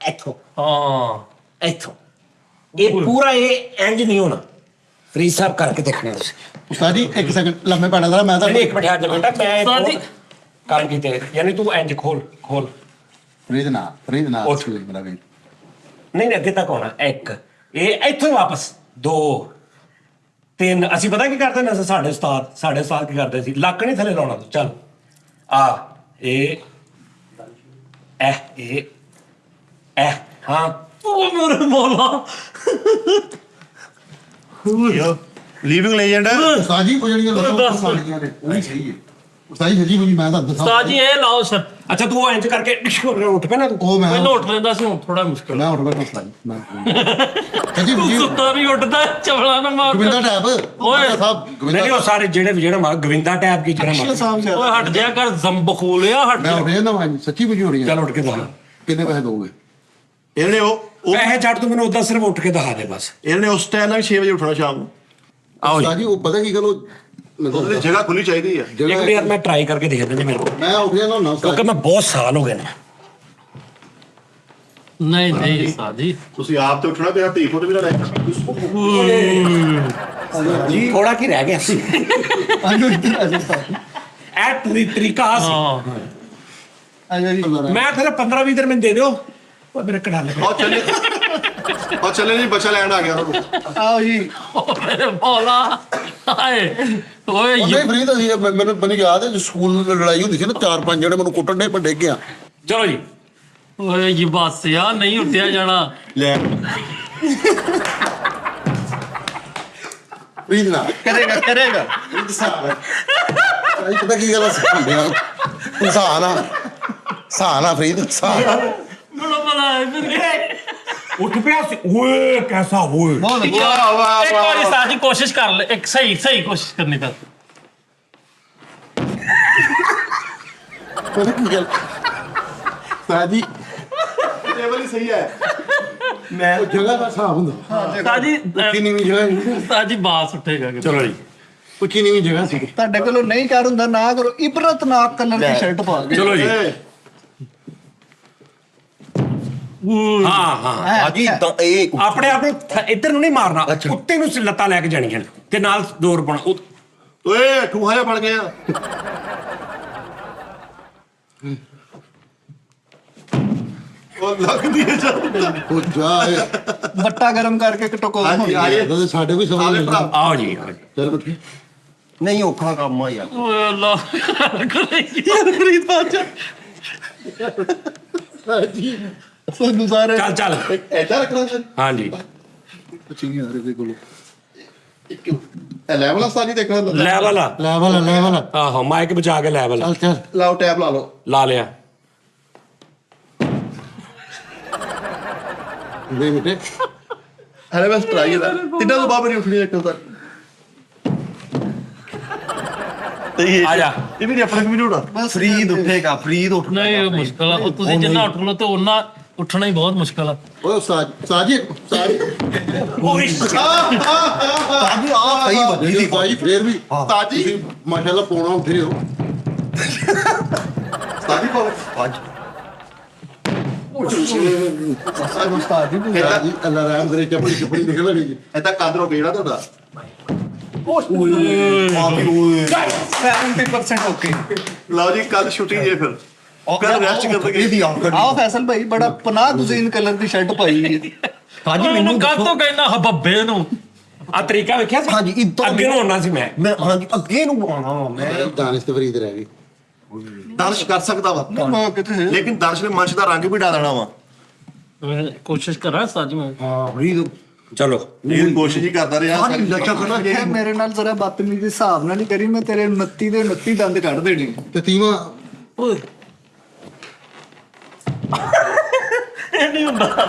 ਇੱਥੋਂ ਹਾਂ ਇੱਥੋਂ ਇਹ ਪੂਰਾ ਇਹ ਇੰਜ ਨਹੀਂ ਹੋਣਾ। ਫਰੀਦ ਸਾਹਿਬ ਕਰਕੇ ਦੇਖਣਾ ਤੁਸੀਂ। ਉਸਤਾਦ ਜੀ ਇੱਕ ਸੈਕਿੰਡ ਲੰਮੇ ਪੈਣਾ ਜ਼ਰਾ। ਮੈਂ ਤਾਂ ਨਹੀਂ ਇੱਕ ਮਿੰਟ ਹੱਥ ਬੇਟਾ ਮੈਂ ਸਾਡੀ- ਕਰ ਕੀਤੇ ਯਾਨੀ ਤੂੰ ਇੰਜ ਖੋਲ ਫਰੀਦ ਨਾ ਉੱਠ। ਮੇਰਾ ਵੀ ਨਹੀਂ ਅੱਗੇ ਤੱਕ ਆਉਣਾ। 1 ਇਹ ਇੱਥੋਂ ਹੀ ਵਾਪਸ 2 3। ਅਸੀਂ ਪਤਾ ਕੀ ਕਰਦੇ ਨੇ ਸਾਡੇ ਉਸਤਾਦ ਕੀ ਕਰਦੇ ਸੀ? ਲੱਕ ਨਹੀਂ ਥੱਲੇ ਲਾਉਣਾ ਤੂੰ। ਚੱਲ ਆ ਇਹ ਹਾਂ ਉਹ ਮੇਰੇ ਮੌਲਾ ਲਿਵਿੰਗ ਲੈਜੈਂਡ। ਉਸਤਾਦ ਜੀ ਉਹ ਜਿਹੜੀਆਂ ਦੱਸ। ਲੱਤਾਂ ਸਾਡੀਆਂ ਨੇ ਉਹ ਵੀ ਸਹੀ ਹੈ। ਉਸਤਾਦ ਜੀ ਜੀ ਮੈਂ ਤਾਂ ਦੱਸਾਂ ਉਸਤਾਦ ਜੀ ਇਹ ਲਾਓ ਸਰ ਅੱਛਾ ਤੂੰ ਇੰਜ ਕਰਕੇ ਉੱਠ ਪਿਆ ਨਾ ਤੂੰ ਉਹ ਮੈਂ ਪਹਿਲਾਂ ਉੱਠ ਲੈਂਦਾ ਸੀ ਹੁਣ ਥੋੜਾ ਮੁਸ਼ਕਲ ਮੈਂ ਉੱਠ ਬੈਠਾ ਉਸਤਾਦ ਜੀ ਮੈਂ ਜੀ ਤੂੰ ਜੀ ਸੁੱਤਾ ਵੀ ਉੱਠਦਾ ਚਵਲਾ ਨਾ ਮਾਰ ਗੋਵਿੰਦਾ ਟੈਪ ਓਏ। ਸਾਹਿਬ ਨਹੀਂ ਉਹ ਸਾਰੇ ਜਿਹੜਾ ਗਵਿੰਦਾ ਟੈਪ ਕੀ ਜਿਹੜਾ अक्षय साहब से ਓਏ ਹਟ ਜਾ ਕਰ ਜ਼ੰਬਖੂਲਿਆ ਹਟ ਮੈਂ ਜਾ। ਉੱਠ ਜਾਂਦਾ ਵਾਂ ਸੱਚੀ ਪੁੱਛੀ ਹੋਣੀ ਚੱਲ ਉੱਠ ਕੇ ਦਿਖਾ ਕਿੰਨੇ ਪੈਸੇ ਦੋਗੇ ਇਹਨੇ ਉਹ ਪੈਸੇ ਛੱਡ ਤੂੰ ਮੈਨੂੰ ਉਦਾਂ ਸਿਰਫ ਉੱਠ ਕੇ ਦਿਖਾ ਦੇ ਬਸ ਇਹਨੇ ਉਸ ਟਾਈਮ ਨਾਲ 6 ਵਜੇ ਉੱਠਣਾ ਸ਼ਾਮ ਨੂੰ ਆਓ ਉਸਤਾਦ ਜੀ ਉਹ ਪਤਾ ਕੀ ਗੱਲ ਉਹ ਉਹਦੇ ਲਈ ਜਗ੍ਹਾ ਖੁੱਲੀ ਚਾਹੀਦੀ ਆ ਇੱਕ ਵਾਰ ਯਾਰ ਮੈਂ ਟਰਾਈ ਕਰਕੇ ਦੇਖ ਦਿੰਦੇ ਮੇਰੇ ਕੋਲ ਮੈਂ ਉੱਠ ਜਾਂਦਾ ਹੁੰਦਾ ਕਿਉਂਕਿ ਮੈਂ ਬਹੁਤ ਸਾਲ ਹੋ ਗਏ ਨੇ ਨਹੀਂ ਨਹੀਂ ਉਸਤਾਦ ਜੀ ਤੁਸੀਂ ਆਪ ਤੇ ਉੱਠਣਾ ਤੇ ਧੀ ਪੁੱਤ ਵੀ ਨਾ ਲੈ ਥੋੜਾ ਕੀ ਰਹਿ ਗਿਆ ਸੀ आजो इधर आजो साहब ਇਹ ਤਰੀਕਾ ਸੀ ਹਾਂ आजो जी ਮੈਂ ਤੇਰਾ 15-20 ਦਿਨ ਮੈਨੂੰ ਦੇ ਦਿਓ ਉਹ ਮੇਰੇ ਕਢਾਲੇ ਉਹ ਚੱਲੇ ਜੀ ਬੱਚਾ ਲੈਣ ਆ ਗਿਆ ਉਹਨੂੰ आओ जी ਓ ਮੇਰੇ ਮੌਲਾ ਹਾਏ ਓਏ ਨਹੀਂ ਫਰੀਦ ਅਸੀਂ ਮੈਨੂੰ ਯਾਦ ਹੈ ਸਕੂਲ ਵਿੱਚ ਲੜਾਈ ਹੁੰਦੀ ਸੀ ਨਾ 4-5 ਜਿਹੜੇ ਮੈਨੂੰ ਕੁੱਟਣ ਦੇ ਪੱਡੇ ਗਿਆ ਚਲੋ ਜੀ ਓਏ ਜੀ ਬਸ ਯਾਰ ਨਹੀਂ ਉੱਠਿਆ ਜਾਣਾ ਲੈ ਫਰੀਦ ਨਾ करेगा करेगा ਇਹ ਪਤਾ ਕੀ ਗੱਲ ਹੈ ਸਾਨਾ ਫਰੀਦ ਸਾਨਾ ਬੜਾ ਬੜਾ ਫਿਰ ਉੱਠ ਪਿਆ ਸੀ ਓਏ ਕੈਸਾ ਓਏ बहुत ਇੱਕ ਵਾਰੀ ਸਾਡੀ ਕੋਸ਼ਿਸ਼ ਕਰ ਲੈ ਇੱਕ ਸਹੀ ਸਹੀ ਕੋਸ਼ਿਸ਼ ਕਰਨੀ ਪੈ ਪਤਾ ਕੀ ਗੱਲ ਸਾਜੀ ਟੇਬਲ ਹੀ ਸਹੀ ਹੈ ਉਹ ਜਗ੍ਹਾ ਦਾ ਹਿਸਾਬ ਹੁੰਦਾ ਸਾਜੀ ਉੱਚੀ ਨੀਵੀਂ ਜਗ੍ਹਾ ਸੀ ਸਾਜੀ ਬਾਸ ਉੱਠੇਗਾ ਕਿ ਚਲੋ ਜੀ ਉੱਚੀ ਨੀਵੀਂ ਜਗ੍ਹਾ ਸੀ ਤੁਹਾਡੇ ਕੋਲੋਂ ਨਹੀਂ ਕਰ ਹੁੰਦਾ ਨਾ ਕਰੋ ਇਬਰਤਨਾਕ ਕਲਰ ਦੀ ਸ਼ਰਟ ਪਾ ਕੇ ਚਲੋ ਜੀ ਏ, ਹਾਂ ਹਾਂ ਹਾਜੀ ਤਾਂ ਇਹ ਆਪਣੇ ਆਪ ਨੂੰ ਇੱਧਰ ਨੂੰ ਨਹੀਂ ਮਾਰਨਾ ਉੱਤੇ ਨੂੰ ਲੱਤਾਂ ਲੈ ਕੇ ਜਾਣੀਆਂ ਨੇ ਤੇ ਨਾਲ ਦੌਰ ਪਾਉਣਾ ਓਏ ਠੂਹਾ ਜਿਹਾ ਬਣ ਗਿਆ ਉਹ ਲੱਗਦੀ ਹੈ ਜਦ ਉਹ ਜਾ ਬੱਟਾ ਗਰਮ ਕਰਕੇ ਟਕੋ ਹਾਂਜੀ ਆਏ ਇਹ ਸਾਡੇ ਵੀ ਸਮਝ ਆਲੇ ਨਹੀਂ ਭਰਾ ਆਓ ਜੀ ਆਓ ਜੀ ਚੱਲ ਬੱਠੀ ਨਹੀਂ ਔਖਾ ਕੰਮ ਆ ਯਾਰ ਓਏ ਅੱਲਾ ਖਰੀਦ ਬਾਜਾ ਸਾਨੂੰ ਸਾਰੇ ਚੱਲ ਚੱਲ ਐਦਾਂ ਰੱਖਣਾ ਸਰ ਹਾਂਜੀ ਕੁਛ ਨਹੀਂ ਆ ਰਿਹਾ ਕੋਲ ਇਹ ਲੈਵਲ ਅਸਾਂ ਨਹੀਂ ਦੇਖਣਾ ਲੈਵਲ ਆ ਲੈਵਲ ਆਹੋ ਮਾਈਕ ਬਚਾ ਕੇ ਲੈਵਲ ਚੱਲ ਚੱਲ ਲਾਓ ਟੈਬ ਲਾ ਲਓ ਲਾ ਲਿਆ ਦੇ ਬੇਟੇ ਹਲੇ ਬਸ ਟਰਾਈ ਦਾ ਤਿੰਨਾਂ ਤੋਂ ਬਾਅਦ ਨਹੀਂ ਉੱਠਣੀ ਇੱਕ ਤਾਂ ਆ ਜਾ ਇਹ ਵੀ ਆਪਣੇ ਵੀ ਨਹੀਂ ਉੱਠਾ ਫਰੀਦ ਉੱਠੇਗਾ ਫਰੀਦ ਉੱਠ ਨਹੀਂ ਇਹ ਮੁਸ਼ਕਲ ਆ ਉਹ ਤੁਸੀਂ ਜਿੰਨਾ ਉੱਠ ਲਓ ਤੇ ਉਹਨਾਂ ਉੱਠਣਾ ਹੀ ਬਹੁਤ ਮੁਸ਼ਕਲ ਆ ਓਏ ਸਾਜੀ ਸਾਜੀ ਆ ਸਹੀ ਵੱਜੀ ਦੀ ਭਾਈ ਫੇਰ ਵੀ ਤਾਜੀ ਤੁਸੀਂ ਮਾਸ਼ਾਅੱਲਾ ਪੋਣਾ ਉੱਠੇ ਹੋ ਤਾਜੀ ਪਾਓ ਉਸਤਾਦ ਜੀ ਸਾਜੀ ਅੱਲਾ ਰਹਿਮ ਕਰੇ ਚਪੜੀ ਨਿਕਲ ਰਹੀ ਐਦਾਂ ਕਾਦਰ ਹੋ ਗਿਆ ਜਿਹੜਾ ਤੁਹਾਡਾ 70% ਓਕੇ ਲਓ ਜੀ ਕੱਲ ਸ਼ੂਟਿੰਗ ਜੇ ਫਿਰ ਕੱਲ ਰੈਸਟ ਕਰਨਗੇ ਇਹਦੀ ਆਖਰ ਆਓ ਫੈਸਲ ਭਾਈ ਬੜਾ ਪਨਾਹ ਤੁਸੀਂ ਇਨ ਕਲਰ ਦੀ ਸ਼ਰਟ ਪਾਈ ਹੈ ਸਾਜੀ ਮੈਨੂੰ ਮੈਨੂੰ ਕੱਲ ਤੋਂ ਕਹਿਣਾ ਹਬੱਬੇ ਨੂੰ ਆ ਤਰੀਕਾ ਵੇਖਿਆ ਸੀ ਹਾਂਜੀ ਇਦਾਂ ਅੱਗੇ ਨੂੰ ਹੋਣਾ ਸੀ ਮੈਂ ਹਾਂਜੀ ਅੱਗੇ ਨੂੰ ਆਉਣਾ ਮੈਂ ਦਾਨਿਸ਼ ਤੇ ਫਰੀਦ ਰਹਿ ਗਈ ਦਰਸ਼ ਕਰ ਸਕਦਾ ਵਾ ਮੈਂ ਕਿਤੇ ਲੇਕਿਨ ਦਰਸ਼ ਨੇ ਮੰਚ ਦਾ ਰੰਗ ਵੀ ਡਾ ਦੇਣਾ ਵਾ ਮੈਂ ਕੋਸ਼ਿਸ਼ ਕਰਾਂ ਸਾਜੀ ਮੈਂ ਫਰੀਦ ਚਲੋ ਇਹ ਕੋਸ਼ਿਸ਼ ਹੀ ਕਰਦਾ ਰਿਹਾ ਸਾਜੀ ਲੱਛਾ ਕਰਨਾ ਇਹ ਮੇਰੇ ਨਾਲ ਜ਼ਰਾ ਬਦਤਮੀਜ਼ੀ ਦੇ ਹਿਸਾਬ ਨਾਲ ਨਹੀਂ ਕਰੀ ਮੈਂ ਤੇਰੇ 29 ਦੇ 29 ਦੰਦ ਕੱਢ ਦੇਣੇ ਤੇ ਤੀਵਾ ਇਹ ਨਹੀਂ ਹੁੰਦਾ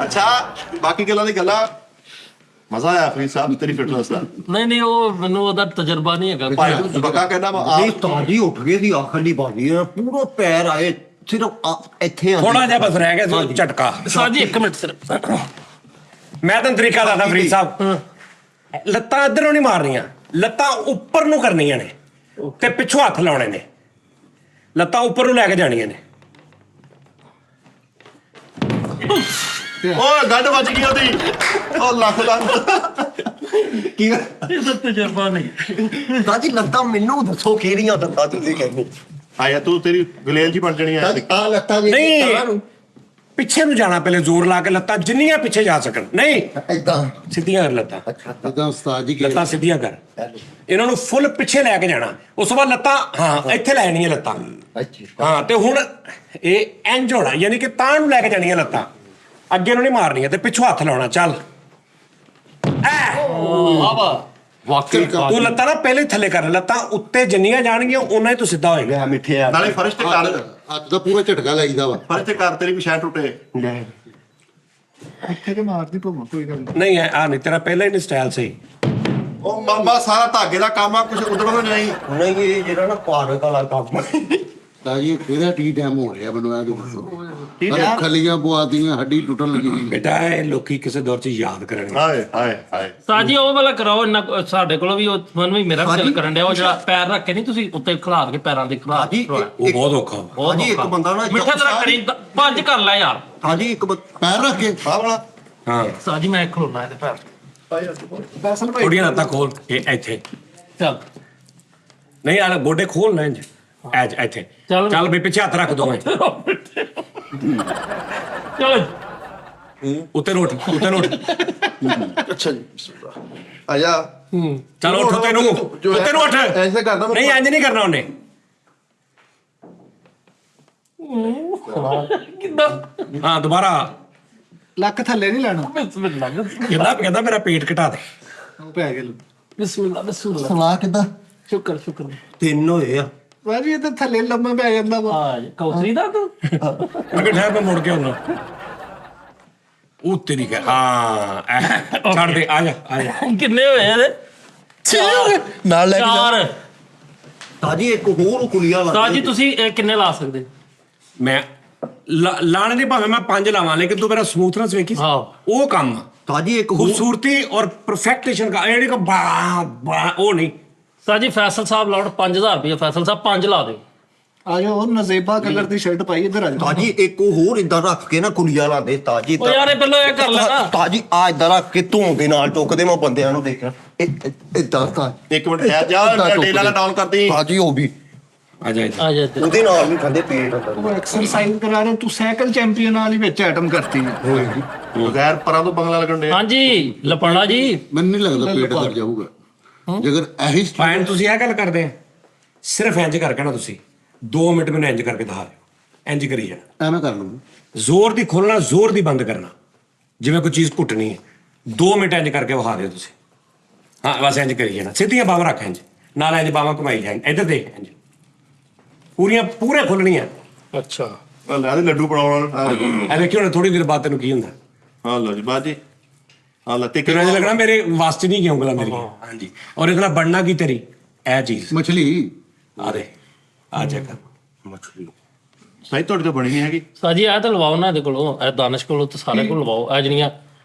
ਅੱਛਾ ਬਾਕੀ ਗੱਲਾਂ ਦੀ ਗੱਲਾਂ ਮਜ਼ਾ ਆਇਆ ਫਰੀਦ ਸਾਹਿਬ ਤੇਰੀ ਫਿਟਨੈਸ ਦਾ ਨਹੀਂ ਨਹੀਂ ਉਹ ਮੈਨੂੰ ਉਹਦਾ ਤਜਰਬਾ ਨਹੀਂ ਹੈਗਾ ਭਾਈ ਬੱਕਾ ਕਹਿੰਦਾ ਵਾ ਨਹੀਂ ਤਾਜੀ ਉੱਠ ਗਏ ਸੀ ਆਖਰੀ ਬਾਜੀ ਪੂਰਾ ਪੈਰ ਆਏ ਸਿਰਫ ਇੱਥੇ ਆ ਥੋੜਾ ਜਿਹਾ ਬਸ ਰਹਿ ਗਿਆ ਸੀ ਝਟਕਾ ਸਾਜੀ ਇੱਕ ਮਿੰਟ ਸਿਰਫ ਮੈਂ ਤੁਹਾਨੂੰ ਤਰੀਕਾ ਦੱਸਦਾ ਫਰੀਦ ਸਾਹਿਬ ਲੱਤਾਂ ਇੱਧਰੋਂ ਨਹੀਂ ਮਾਰਨੀਆਂ ਲੱਤਾਂ ਉੱਪਰ ਨੂੰ ਕਰਨੀਆਂ ਨੇ ਤੇ ਪਿੱਛੋਂ ਹੱਥ ਲਾਉਣੇ ਨੇ ਲੱਤਾਂ ਉੱਪਰ ਨੂੰ ਲੈ ਕੇ ਜਾਣੀਆਂ ਨੇ ਓਏ ਗੱਡ ਵੱਜ ਗਈ ਉਹਦੀ ਉਹ ਲੱਖ ਕੀ ਇਹਦਾ ਤਜਰਬਾ ਨਹੀਂ ਤਾਜੀ ਲੱਤਾਂ ਮੈਨੂੰ ਦੱਸੋ ਕਿਹੜੀਆਂ ਦੰਦਾਂ ਤੁਸੀਂ ਕਹਿੰਦੇ ਆਇਆ ਤੂੰ ਤੇਰੀ ਗਲੇਲ ਜੀ ਬਣ ਜਣੀ ਆ ਆ ਲੱਤਾਂ ਵੀ ਨਹੀਂ ਪਿੱਛੇ ਨੂੰ ਜਾਣਾ ਪਹਿਲੇ ਜ਼ੋਰ ਲਾ ਕੇ ਲੱਤਾਂ ਜਿੰਨੀਆਂ ਪਿੱਛੇ ਜਾ ਸਕਣ ਨਹੀਂ ਇਦਾਂ ਸਿੱਧੀਆਂ ਕਰ ਲੱਤਾਂ ਇਦਾਂ ਉਸਤਾਦ ਜੀ ਲੱਤਾਂ ਸਿੱਧੀਆਂ ਕਰ ਇਹਨਾਂ ਨੂੰ ਫੁੱਲ ਪਿੱਛੇ ਲੈ ਕੇ ਜਾਣਾ ਉਸ ਤੋਂ ਬਾਅਦ ਲੱਤਾਂ ਹਾਂ ਇੱਥੇ ਲੈ ਜਾਣੀਆਂ ਲੱਤਾਂ ਅੱਛਾ ਹਾਂ ਤੇ ਹੁਣ ਇਹ ਇੰਜ ਹੋਣਾ ਯਾਨੀ ਕਿ ਤਾਂ ਨੂੰ ਲੈ ਕੇ ਜਾਣੀਆਂ ਲੱਤਾਂ ਅੱਗੇ ਨੂੰ ਨਹੀਂ ਮਾਰਨੀਆਂ ਤੇ ਪਿੱਛੋਂ ਹੱਥ ਲਾਉਣਾ ਚੱਲ ਐ ਵਾਹ ਵਾਕਈ ਤੂੰ ਲੱਤਾਂ ਨਾ ਪਹਿਲੇ ਥੱਲੇ ਕਰ, ਲੱਤਾਂ ਉੱਤੇ ਜਿੰਨੀਆਂ ਜਾਣਗੀਆਂ ਉਹਨਾਂ ਹੀ ਤੂੰ ਸਿੱਧਾ ਹੋਏਗਾ। ਲੈ ਮਿੱਠੇ ਆ ਨਾਲੇ ਫਰਸ਼ ਤੇ ਕਰ ਹੱਥ ਦਾ ਪੂਰਾ ਝਟਕਾ ਲਾਈਦਾ ਵਾ। ਫਰਸ਼ ਤੇ ਕਰ, ਤੇਰੀ ਵੀ ਸ਼ਾਇਦ ਟੁੱਟੇ। ਲੈ ਇੱਥੇ ਤੇ ਮਾਰਦੀ ਭਮਾ ਕੋਈ ਗੱਲ ਨਹੀਂ। ਨਹੀਂ ਆ ਨਹੀਂ ਤੇਰਾ ਪਹਿਲਾਂ ਹੀ ਨਹੀਂ ਸਟਾਈਲ ਸਹੀ। ਉਹ ਮਾਮਾ ਸਾਰਾ ਧਾਗੇ ਦਾ ਕੰਮ ਆ, ਕੁਝ ਉਧਰੋਂ ਨਹੀਂ। ਨਹੀਂ ਇਹ ਜਿਹੜਾ ਨਾ ਪਾਰਕ ਵਾਲਾ ਕੰਮ ਤਾਂ ਜੀ ਇਹਦਾ ਟੀ ਟਾਈਮ ਹੋ ਰਿਹਾ ਮੈਨੂੰ ਇਹ ਦੱਸੋ। ਅਰੇ ਖਲੀਆਂ ਪਵਾਤੀਆਂ, ਹੱਡੀ ਟੁੱਟਣ ਲੱਗੀ ਸੀ। ਬੇਟਾ ਇਹ ਲੋਕੀ ਕਿਸੇ ਦੌਰ 'ਚ ਯਾਦ ਕਰਨਗੇ। ਹਾਏ ਹਾਏ ਹਾਏ। ਸਾਜੀ ਉਹ ਵਾਲਾ ਕਰਾਓ ਇੰਨਾ ਸਾਡੇ ਕੋਲ ਵੀ ਉਹ ਮਨ ਵੀ ਮੇਰਾ ਵੀ ਦਿਲ ਕਰਨ ਡਿਆ ਉਹ ਜਿਹੜਾ ਪੈਰ ਰੱਖ ਕੇ ਨਹੀਂ ਤੁਸੀਂ ਉੱਤੇ ਖਿਲਾਰ ਕੇ ਪੈਰਾਂ ਦੇ ਖਿਲਾਰ ਹਾਂਜੀ ਉਹ ਬਹੁਤ ਔਖਾ ਵਾ। ਹਾਂਜੀ ਇੱਕ ਬੰਦਾ ਨਾ ਮਿੱਠਾ ਤੇਰਾ ਕਰੀ ਪੰਜ ਕਰ ਲੈ ਯਾਰ। ਹਾਂਜੀ ਇੱਕ ਪੈਰ ਰੱਖ ਕੇ ਆਹ ਵਾਲਾ ਹਾਂ ਸਾਜੀ ਮੈਂ ਖਲੋਣਾ ਇਹਦੇ ਪੈਰ ਫੈਸਲ ਭਾਈ ਥੋੜੀਆਂ ਲੱਤਾਂ ਖੋਲ ਇਹ ਇੱਥੇ ਚੱਲ ਨਹੀਂ ਆ ਗੋਡੇ ਖੋਲ ਨਾ ਇੰਜ ਐਜ ਇੱਥੇ ਚੱਲ। ਚੱਲ ਵੀ ਪਿੱਛੇ ਹੱਥ ਰੱਖ ਦੋਵੇਂ ਚਲ ਉੱਤੇ ਨੂੰ ਉੱਠ ਉੱਤੇ ਨੂੰ ਉੱਠ ਅੱਛਾ ਜੀ ਆਇਆ। ਚੱਲ ਉੱਠ ਉੱਤੇ ਨੂੰ ਉੱਤੇ ਨੂੰ ਉੱਠ। ਐਸੇ ਕਰਦਾ ਮੈਂ। ਨਹੀਂ ਇੰਜ ਨਹੀਂ ਕਰਨਾ ਉਹਨੇ। ਕਿੱਦਾਂ ਹਾਂ ਦੁਬਾਰਾ ਲੱਕ ਥੱਲੇ ਨਹੀਂ ਲੈਣਾ। ਬਿਸਮਿਲ੍ਲਾ ਕਹਿੰਦਾ ਮੇਰਾ ਪੇਟ ਘਟਾ ਦੇ। ਉਹ ਪੈ ਗਿਆ ਬਿਸਮਿਲ੍ਲਾ ਬਿਸਮਿਲ੍ਲਾ ਸਲਾਹ ਕਿੱਦਾਂ? ਸ਼ੁਕਰ ਸ਼ੁਕਰ ਤਿੰਨ ਹੋਏ ਆ। ਵਾਜੀ ਇਹ ਤਾਂ ਥੱਲੇ ਲੰਮਾ ਪੈ ਜਾਂਦਾ ਵਾ। ਹਾਂ ਕੌਸਰੀ ਦਾ ਤੂੰ ਮੈਂ ਕਿਹਾ ਠਹਿਰ ਮੈਂ ਮੁੜ ਕੇ ਆਉਣਾ। ਉਹ ਤੇਰੀ ਕਹਿ ਹਾਂ ਛੱਡ ਦੇ ਆ ਜਾ ਆ ਜਾ। ਕਿੰਨੇ ਹੋਏ ਇਹਦੇ ਨਾਲ ਲੈ ਕੇ ਜਾ। ਚਾਰ ਤਾਜੀ ਇੱਕ ਹੋਰ ਕੁਲੀਆ ਲਾ ਸਾਜੀ ਤੁਸੀਂ ਇਹ ਕਿੰਨੇ ਲਾ ਸਕਦੇ ਮੈਂ ਲਾਣੇ ਦੇ ਭਾਵੇਂ ਮੈਂ 5 ਲਾਵਾਂ ਲੇਕਿਨ ਤੂੰ ਮੇਰਾ ਸਮੂਥਨੈਸ ਵੇਖੀ ਹਾਂ। ਉਹ ਕੰਮ ਆ। ਤਾਜੀ ਇੱਕ ਹੋਰ खूबसूरती और परफेक्टेशन का ये नहीं वो नहीं। ਸਾਜੀ ਫੈਸਲ ਸਾਹਿਬ ਲਾਉਣ 5000 ਰੁਪਏ ਫੈਸਲ ਸਾਹਿਬ 5 ਲਾ ਦਿਓ। ਆ ਜਾਓ ਨਜ਼ੇਬਾ ਕਲਰ ਦੀ ਸ਼ਰਟ ਪਾਈ ਇੱਧਰ ਆ ਜਾਓ। ਤਾਜੀ ਇੱਕ ਹੋਰ ਇਦਾਂ ਰੱਖ ਕੇ ਨਾ ਕੁਲੀਆ ਲਾਦੇ ਤਾਜੀ ਉਹ ਯਾਰ ਇਹ ਪਹਿਲਾਂ ਇਹ ਕਰ ਲੈਣਾ। ਤਾਜੀ ਆ ਇਦਾਂ ਰੱਖ ਕੇ ਧੂੰ ਦੇ ਨਾਲ ਟੋਕਦੇ ਮੈਂ ਬੰਦਿਆਂ ਨੂੰ ਦੇਖਿਆ ਇਦਾਂ ਤਾਂ ਇੱਕ ਮਿੰਟ ਠਹਿਰ ਜਾ, ਡੇਲਾ ਨਾ ਡਾਊਨ ਕਰਦੀ। ਤਾਜੀ ਉਹ ਵੀ आ जाए ਆ ਜਾ ਤੇ ਉਹਦੇ ਨਾਲ ਵੀ ਖਾਂਦੇ ਪੇਟ ਉਹ ਐਕਸਰਸਾਈਜ਼ ਕਰਾ ਰਹੇ ਤੂੰ ਸਾਈਕਲ ਚੈਂਪੀਅਨ ਵਾਲੀ ਵਿੱਚ ਆਈਟਮ ਕਰਤੀ ਹੈ। ਬਗੈਰ ਪਰਾਂ ਤੋਂ ਬੰਗਲਾ ਲੱਗਣ ਦੇ। ਹਾਂਜੀ ਲਪਣਾ ਜੀ ਮੈਨੂੰ ਨਹੀਂ ਲੱਗਦਾ ਪੇਟ ਅੰਦਰ ਜਾਊਗਾ ਜੇਕਰ ਇਹੀ फाइन ਤੁਸੀਂ ਇਹ ਗੱਲ ਕਰਦੇ ਆ ਸਿਰਫ ਇੰਜ ਕਰਕੇ ਨਾ ਤੁਸੀਂ 2 ਮਿੰਟ ਮੈਨੂੰ ਇੰਜ ਕਰਕੇ ਦਿਖਾ ਦਿਓ। ਇੰਜ ਕਰੀ ਜਾਣਾ। ਐਵੇਂ ਕਰ ਲੂੰਗਾ। ਜ਼ੋਰ ਦੀ ਖੋਲਣਾ ਜ਼ੋਰ ਦੀ ਬੰਦ ਕਰਨਾ। ਜਿਵੇਂ ਕੋਈ ਚੀਜ਼ ਘੁੱਟਣੀ ਹੈ 2 ਮਿੰਟ ਇੰਜ ਕਰਕੇ ਵਿਖਾ ਦਿਓ ਤੁਸੀਂ। ਹਾਂ ਬਸ ਇੰਜ ਕਰੀ ਜਾਣਾ। ਸਿੱਧੀਆਂ ਬਾਹਾਂ ਰੱਖ ਇੰਜ ਨਾਲ ਇੰਜ ਬਾਹਾਂ ਘੁਮਾਈ ਜਾਣ। ਇੱਧਰ ਦੇਖ ਇੰਜ ਪੂਰੇ ਖੁੱਲਣੀਆਂ। ਅੱਛਾ ਲੈ ਦੇ ਲੱਡੂ ਬਣਾਉਣਾ। ਇਹ ਵੇਖਿਓ ਨਾ ਥੋੜੀ ਦੇਰ ਬਾਅਦ ਤੈਨੂੰ ਕੀ ਹੁੰਦਾ। ਹਾਂ ਲੋ ਜੀ ਬਾਜੀ। ਹਾਂ ਲੱਤੇ ਤੈਨੂੰ ਇੰਜ ਲੱਗਣਾ ਮੇਰੇ ਵਾਸਤੇ ਨਹੀਂ ਕਿਉਂ ਗਲਾ ਮੇਰੀ। ਹਾਂਜੀ ਔਰ ਇਹਦਾ ਬਣਨਾ ਕੀ ਤੇਰੀ ਇਹ ਚੀਜ਼ ਮਛਲੀ ਆ ਦੇ ਆ ਜਾ ਕਰ ਮਛਲੀ ਸਹੀ ਤੁਹਾਡੀ ਤਾਂ ਬਣੀ ਨਹੀਂ ਹੈਗੀ। ਸਾਜੀ ਇਹ ਤਾਂ ਲਵਾਓ ਨਾ ਇਹਦੇ ਕੋਲੋਂ ਇਹ ਦਾਨਿਸ਼ ਕੋਲੋਂ ਤੇ ਸਾਰੇ ਕੋਲ ਲਵਾਓ ਇਹ ਜਿਹੜੀਆਂ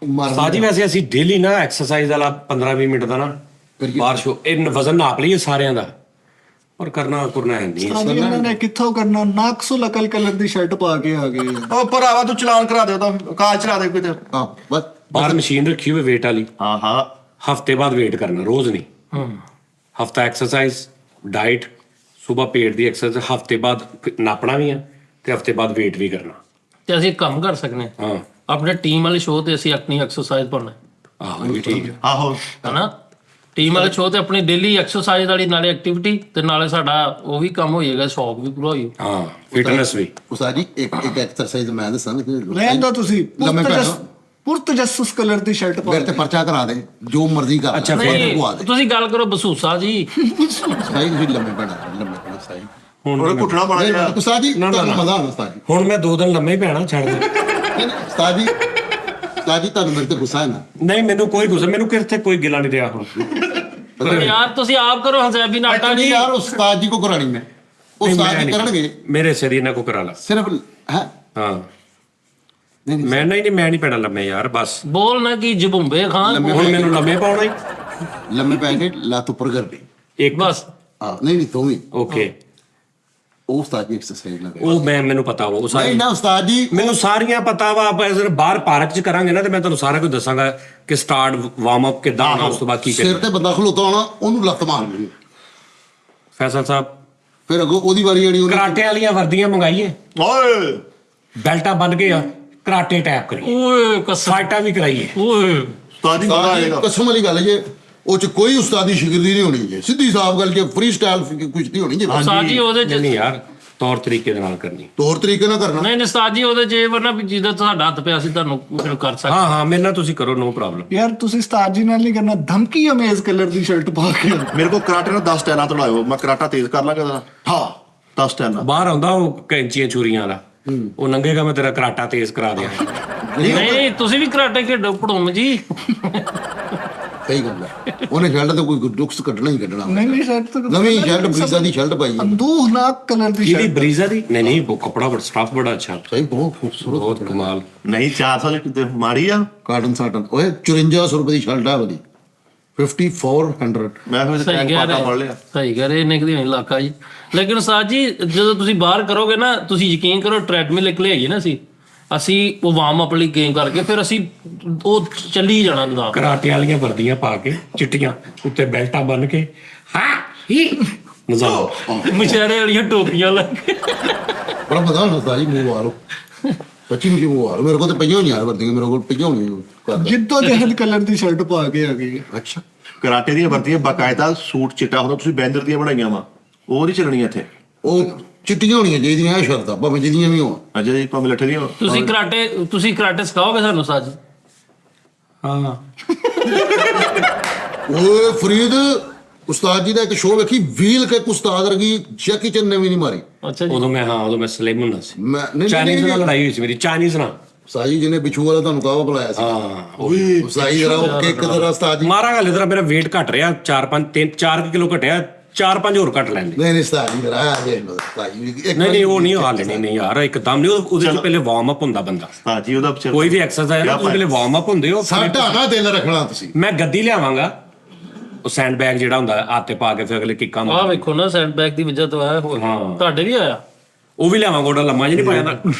ਸਾਜੀ ਵੈਸੇ ਅਸੀਂ ਡੇਲੀ ਨਾ ਐਕਸਰਸਾਈਜ਼ ਵਾਲਾ 15-20 ਮਿੰਟ ਦਾ ਨਾ ਬਾਹਰ ਸ਼ੋ ਇਹ ਵਜ਼ਨ ਨਾਪ ਲਈਏ ਸਾਰਿਆਂ ਦਾ ਔਰ ਕਰਨਾ ਹੈ ਨਹੀਂ। ਸਾਜੀ ਇਹਨਾਂ ਨੇ ਕਿੱਥੋਂ ਕਰਨਾ ਨਾਕਸੁਲ ਅਕਲ ਕਲਰ ਦੀ ਸ਼ਰਟ ਪਾ ਕੇ ਆ ਗਏ। ਉਹ ਭਰਾਵਾ ਤੂੰ ਚਲਾਨ ਕਰਾ ਦੇ, ਤਾਂ ਕਾਜ ਚਲਾ ਦੇ ਕੋਈ ਤੇ। ਹਾਂ ਬਸ ਬਾਹਰ ਮਸ਼ੀਨ ਰੱਖੀ ਹੋਈ weight ਵਾਲੀ। ਹਾਂ ਹਾਂ ਹਫਤੇ ਬਾਅਦ weight ਕਰਨਾ ਰੋਜ਼ ਨਹੀਂ। ਹਫਤਾ ਐਕਸਰਸਾਈਜ਼ ਡਾਈਟ ਸਵੇਰ ਪੇਟ ਦੀ ਐਕਸਰਸਾਈਜ਼ ਹਫਤੇ ਬਾਅਦ ਨਾਪਣਾ ਵੀ ਆ ਤੇ ਹਫਤੇ ਬਾਅਦ weight ਵੀ ਕਰਨਾ। ਤੇ ਅਸੀਂ ਕੰਮ ਕਰ ਸਕਨੇ ਹਾਂ ਆਪਣੇ ਟੀਮ ਵਾਲੇ ਸ਼ੋਅ ਤੇ ਅਸੀਂ ਆਪਣੀ ਐਕਸਰਸਾਈਜ਼ ਪਾਉਣਾ ਆਹੋ ਇਹ ਵੀ ਠੀਕ ਹੈ। ਆਹੋ ਹਨਾ ਟੀਮ ਵਾਲੇ ਸ਼ੋਅ ਤੇ ਆਪਣੀ ਡੇਲੀ ਐਕਸਰਸਾਈਜ਼ ਵਾਲੀ ਨਾਲੇ ਐਕਟੀਵਿਟੀ ਤੇ ਨਾਲੇ ਸਾਡਾ ਉਹ ਵੀ ਕੰਮ ਹੋ ਜਾਏਗਾ ਸ਼ੌਕ ਵੀ ਪੂਰਾ ਹੋ ਜਾਊਗਾ। ਹਾਂ ਫਿਟਨੈਸ ਵੀ। ਉਸਤਾਦ ਜੀ ਇੱਕ ਐਕਸਰਸਾਈਜ਼ ਮੈਂ ਦੱਸਾਂ ਰਹਿਣ ਦੋ ਤੁਸੀਂ ਲੰਮੇ ਪੈਣਾ ਪੁਰਤਜਸਸ ਕਲਰ ਦੀ ਸ਼ਰਟ ਪਾ ਮੇਰੇ ਤੇ ਪਰਚਾ ਕਰਾ ਦੇ ਜੋ ਮਰਜ਼ੀ ਕਰ ਅੱਛਾ, ਲੈ, ਨਹੀਂ ਪਵਾ ਦੇ ਤੁਸੀਂ ਗੱਲ ਕਰੋ ਬਸੂਸਾ ਜੀ। ਸਹੀ ਤੁਸੀਂ ਲੰਮੇ ਪੈਣਾ ਸਹੀ ਉਹ ਘੁੱਟਣਾ ਬਣਾ ਜਾ। ਉਸਤਾਦ ਜੀ ਤੁਹਾਨੂੰ ਮਜ਼ਾ ਆਉਣਾ ਉਸਤਾਦ ਜੀ। ਹੁਣ ਮੈਂ 2 ਦਿਨ ਲੰਮੇ ਹੀ ਪੈਣਾ ਛੱਡ ਦੇ। ਨਹੀਂ, ਨਹੀਂ, ਉਸਤਾਦ ਜੀ ਤੁਹਾਨੂੰ ਮੇਰੇ ਤੇ ਗੁੱਸਾ ਹੈ ਨਾ। ਨਹੀਂ ਮੈਨੂੰ ਕੋਈ ਗੁੱਸਾ ਮੈਨੂੰ ਕਿਤੇ ਕੋਈ ਗਿਲਾ ਨਹੀਂ ਰਿਹਾ ਹੁਣ। ਯਾਰ ਤੁਸੀਂ ਆਪ ਕਰੋ ਹਸੈਬੀ ਨਾਟਾ ਨਹੀਂ ਜੀ। ਯਾਰ ਉਸਤਾਦ ਜੀ ਕੋ ਕਰਾਣੀ ਮੈਂ ਉਸਤਾਦ ਜੀ ਕਰਨਗੇ ਮੇਰੇ ਸਿਰ ਇਹਨਾਂ ਕੋ ਕਰਾ ਲਾ। ਸਿਰਫ ਹੈ ਹਾਂ ਨਹੀਂ ਨਹੀਂ ਮੈਂ ਨਹੀਂ ਪੈਣਾ ਲੰਮੇ ਯਾਰ ਬਸ। ਬੋਲ ਨਾ ਕਿ ਜਬੁੰਬੇ ਖਾਨ ਹੁਣ ਮੈਨੂੰ ਲੰਮੇ ਪਾਉਣਾ ਹੀ ਲੰਮੇ ਪੈ ਕੇ ਲੱਤ ਉੱਪਰ ਕਰ ਦੇ। ਇੱਕ ਬਸ ਹਾਂ ਨਹੀਂ ਨਹੀਂ ਤੂੰ ਵੀ ਓਕੇ ਉਹ ਉਸਤਾਦ ਜੀ ਐਕਸਰਸਾਈਜ਼ ਲਗਾ ਉਹ ਮੈਨੂੰ ਪਤਾ ਉਹ ਨਹੀਂ ਸਾਰੀ ਨਾ ਉਸਤਾਦ ਜੀ ਮੈਨੂੰ ਸਾਰੀਆਂ ਪਤਾ ਵਾ। ਆਪਾਂ ਇਸ ਬਾਹਰ ਪਾਰਕ 'ਚ ਕਰਾਂਗੇ ਨਾ ਤੇ ਮੈਂ ਤੁਹਾਨੂੰ ਸਾਰਾ ਕੁਝ ਦੱਸਾਂਗਾ ਕਿ ਸਟਾਰਟ ਵਾਰਮ ਅਪ ਕਿੱਦਾਂ ਹੋਣਾ ਉਸ ਤੋਂ ਬਾਅਦ ਕੀ ਸਿਰ ਕਰਨਾ। ਤੇ ਬੰਦਾ ਖਲੋਤਾ ਹੋਣਾ ਉਹਨੂੰ ਲੱਤ ਮਾਰਨੀ ਫੈਸਲ ਸਾਹਿਬ ਫਿਰ ਅੱਗੋਂ ਉਹਦੀ ਵਾਰੀ ਆਣੀ ਉਹਨੇ ਕਰਾਟੇ ਵਾਲੀਆਂ ਵਰਦੀਆਂ ਮੰਗਾਈਏ ਓਏ ਬੈਲਟਾਂ ਬੰਨ ਕੇ ਆ ਕਰਾਟੇ ਟੈਪ ਕਰੀਏ ਓਏ ਕਸਮ ਫਾਈਟਾਂ ਵੀ ਕਰਾਈਏ। ਓਏ ਉਸਤਾਦ ਜੀ ਮਜ਼ਾ ਉਸਤਾਦ ਜੀ, ਆਏਗਾ। ਕਸਮ ਵਾਲੀ ਗੱਲ ਜੇ ਉਹ ਚ ਕੋਈ ਉਸਤਾਦੀ ਸ਼ਿਗਰਦੀ ਨਹੀਂ ਹੋਣੀ ਜੇ ਸਿੱਧੀ ਸਾਫ਼ ਗੱਲ ਜੇ ਫ੍ਰੀ ਸਟਾਈਲ ਕੁਝ ਨਹੀਂ ਹੋਣੀ ਜੇ ਸਾਜੀ ਉਹਦੇ ਚ ਨਹੀਂ ਯਾਰ ਤੌਰ ਤਰੀਕੇ ਦੇ ਨਾਲ ਕਰਨੀ। ਤੌਰ ਤਰੀਕੇ ਨਾਲ ਕਰਨਾ। ਨਹੀਂ ਉਸਤਾਦ ਜੀ ਉਹਦੇ ਜੇ ਵਰਨਾ ਵੀ ਜਿਹਦਾ ਤੁਹਾਡਾ ਹੱਥ ਪਿਆ ਸੀ ਤੁਹਾਨੂੰ ਫਿਰ ਕਰ ਸਕਦੇ। ਹਾਂ ਮੇਰੇ ਨਾਲ ਤੁਸੀਂ ਕਰੋ, ਨੋ ਪ੍ਰੋਬਲਮ। ਯਾਰ ਤੁਸੀਂ ਉਸਤਾਦ ਜੀ ਨਾਲ ਨਹੀਂ ਕਰਨਾ, ਧਮਕੀ ਅਮੇਜ਼ ਕਲਰ ਦੀ ਸ਼ਰਟ ਪਾ ਕੇ ਮੇਰੇ ਕੋਲ ਕਰਾਟੇ ਨਾਲ 10 ਟੈਨਾਂ ਤੜਾਇਓ, ਮੈਂ ਕਰਾਟਾ ਤੇਜ਼ ਕਰ ਲਾਂਗਾ ਉਹਦਾ। ਹਾਂ 10 ਟੈਨਾਂ। ਬਾਹਰ ਆਉਂਦਾ ਉਹ ਕੈਂਚੀਆਂ ਚੂਰੀਆਂ ਵਾਲਾ, ਉਹ ਨੰਗੇਗਾ ਮੈਂ ਤੇਰਾ ਕਰਾਟਾ ਤੇਜ਼ ਕਰਾ ਦਿਆਂ। ਨਹੀਂ ਤੁਸੀਂ ਵੀ ਕਰਾਟੇ ਖੇਡੋ ਪੜੋਮ ਜੀ। ਸਹੀ ਗੱਲ ਹੈ, ਉਹਨੇ ਸ਼ਰਟ ਤੇ ਕੋਈ ਦੁੱਖਸ ਕੱਢਣਾ ਹੀ ਕੱਢਣਾ। ਨਹੀਂ ਸ਼ਰਟ ਤਾਂ ਨਵੀਂ ਸ਼ਰਟ ਬਰੀਜ਼ਾ ਦੀ ਸ਼ਰਟ ਪਾਈ ਹੈ। ਅੰਦੂਹਨਾਕ ਕਲਰ ਦੀ ਇਹਦੀ ਸ਼ਰਟ। ਬਰੀਜ਼ਾ ਦੀ ਨਹੀਂ ਉਹ ਕੱਪੜਾ ਬੜਾ ਸਟਾਫ ਬੜਾ ਅੱਛਾ, ਸਹੀ, ਬਹੁਤ ਖੂਬਸੂਰਤ, ਬਹੁਤ ਕਮਾਲ। ਨਹੀਂ 400 ਦੀ ਕਿਤੇ ਮਾੜੀ ਆ। ਕਾਟਨ ਸਾਟਨ ਓਏ 5400 ਰੁਪਏ ਦੀ ਸ਼ਰਟ ਆ ਉਹਦੀ, 5400। ਮੈਂ ਫਿਰ ਸਹੀ ਟੈਂਕ ਕਹਿ ਪਾਟਾ ਫੜ ਰਹੇ ਲਿਆ। ਸਹੀ ਕਹਿ ਰਹੇ ਇੰਨੇ ਕੁ ਦੀ ਨਹੀਂ ਇਲਾਕਾ ਜੀ। ਲੇਕਿਨ ਉਸਤਾਦ ਜੀ ਜਦੋਂ ਤੁਸੀਂ ਬਾਹਰ ਕਰੋਗੇ ਨਾ, ਤੁਸੀਂ ਯਕੀਨ ਕਰੋ ਟ੍ਰੈਡਮਿਲ ਇੱਕ ਲਿਆਈ ਨਾ ਅਸੀਂ ਉਹ ਵਾਰਮ ਅਪ ਲਈ ਗੇਮ ਕਰਕੇ ਫਿਰ ਅਸੀਂ ਉਹ ਚੱਲੀ ਜਾਣਾ ਲਦਾ ਕਰਾਟੇ ਵਾਲੀਆਂ ਵਰਦੀਆਂ ਪਾ ਕੇ ਚਿੱਟੀਆਂ ਉੱਤੇ ਬੈਲਟਾਂ ਬੰਨ ਕੇ ਹਾਂ ਹੀ ਨਜ਼ਾਰਾ। ਮਸ਼ਾਰੇ ਵਾਲੀਆਂ ਟੋਪੀਆਂ ਲਾ ਕੇ। ਬੜਾ ਮਜ਼ਾ ਆਉਂਦਾ ਜੀ, ਮੂੰਹ ਵਾਲੋ ਸੱਚੀ ਮੁੱਚੀ ਮੂੰਹ ਵਾਲੋ। ਮੇਰੇ ਕੋਲ ਤੇ ਪਈਆਂ ਹੋਈਆਂ ਵਰਦੀਆਂ, ਮੇਰੇ ਕੋਲ ਪਈਆਂ ਹੋਣੀਆਂ ਕਰਦਾ। ਜਿੱਦੋਂ ਜਹਦ ਕਲਰ ਦੀ ਸ਼ਰਟ ਪਾ ਕੇ ਆ ਗਈ। ਅੱਛਾ, ਕਰਾਟੇ ਦੀਆਂ ਵਰਦੀਆਂ ਬਾਕਾਇਦਾ ਸੂਟ ਚਿੱਟਾ ਹੁੰਦਾ, ਤੁਸੀਂ ਬੈਂਦਰ ਦੀਆਂ ਬਣਾਈਆਂ ਵਾ, ਉਹ ਨਹੀਂ ਚੱਲਣੀਆਂ ਇੱਥੇ। ਉਹ ਚਿੱਟੀਆਂ ਹੋਣੀਆਂ ਚਾਹੀਦੀਆਂ ਇਹ ਸ਼ਰਤਾਂ, ਭਾਵੇਂ ਜਿਹਦੀਆਂ ਵੀ ਹੋਣ। ਅਜੇ ਜੀ ਭਾਵੇਂ ਲੱਠੇ ਦੀਆਂ। ਤੁਸੀਂ ਕਰਾਟੇ ਸਿਖਾਓਗੇ ਸਾਨੂੰ ਉਸਤਾਦ ਜੀ? ਹਾਂ ਓਏ ਫਰੀਦ, ਉਸਤਾਦ ਜੀ ਦਾ ਇੱਕ ਸ਼ੋਅ ਵੇਖੀ, ਵੀਲ ਕੇ ਉਸਤਾਦ ਵਰਗੀ ਜੈਕੀ ਚੈਨ ਨੇ ਵੀ ਨਹੀਂ ਮਾਰੀ। ਅੱਛਾ ਜੀ। ਉਦੋਂ ਮੈਂ ਸਲਿਮ ਹੁੰਦਾ ਸੀ। ਮੈਂ ਨਹੀਂ ਚਾਈਨੀਜ਼ ਨਾਲ ਲੜਾਈ ਹੋਈ ਸੀ ਮੇਰੀ, ਚਾਈਨੀਜ਼ ਨਾਲ। ਸਾਜੀ ਜਿਹਨੇ ਬਿਛੂ ਵਾਲਾ ਤੁਹਾਨੂੰ ਕਾਹਵਾ ਬੁਲਾਇਆ ਸੀ। ਹਾਂ ਓਏ ਉਸਤਾਦ ਜਰਾ ਉਹ ਕਿੱਕ ਦਾ ਉਸਤਾਦ ਜੀ। ਮਾਰਾ ਗੱਲ ਇਧਰ ਮੇਰਾ weight ਘਟ ਰਿਹਾ, 4 ਕਿਲੋ ਘਟਿਆ, 4-5 ਹੋਰ ਘਟ ਲੈਂਦੇ। ਨਹੀਂ ਉਸਤਾਦ ਜੀ ਜਰਾ ਆ ਦੇਖ ਲਓ ਉਸਤਾਦ ਜੀ। ਨਹੀਂ ਉਹ ਨਹੀਂ ਹਾਲ ਨਹੀਂ ਯਾਰ, ਇੱਕਦਮ ਨਹੀਂ। ਉਹਦੇ ਚ ਪਹਿਲੇ ਵਾਰਮ ਅਪ ਹੁੰਦਾ ਬੰਦਾ, ਹਾਂ ਜੀ ਉਹਦਾ ਕੋਈ ਵੀ ਐਕਸਰਸਾਈਜ਼ ਉਹਦੇ ਪਹਿਲੇ ਵਾਰਮ ਅਪ ਹੁੰਦੇ। ਉਹ ਸਾਡਾ ਨਾ ਦਿਲ ਰੱਖਣਾ ਤੁਸੀਂ। ਮੈਂ ਗੱਦੀ ਲਿਆਵਾਂਗਾ, ਉਹ ਸੈਂਡ ਬੈਗ ਜਿਹੜਾ ਹੁੰਦਾ ਹੱਥ ਤੇ ਪਾ ਕੇ ਫਿਰ ਅਗਲੇ ਕਿੱਕਾਂ ਆਹ ਮਾਰ। ਵੇਖੋ ਨਾ ਸੈਂਡ ਬੈਗ ਦੀ ਵਜ੍ਹਾ ਤੋਂ ਆਇਆ ਹੋਰ ਤੁਹਾਡੇ ਵੀ ਆਇਆ। ਉਹ ਵੀ ਲਿਆਵਾਂਗਾ, ਉਹਦਾ ਲੰਮਾ ਜਿਹਾ ਨਹੀਂ ਪਾਇਆ ਜਾਂਦਾ,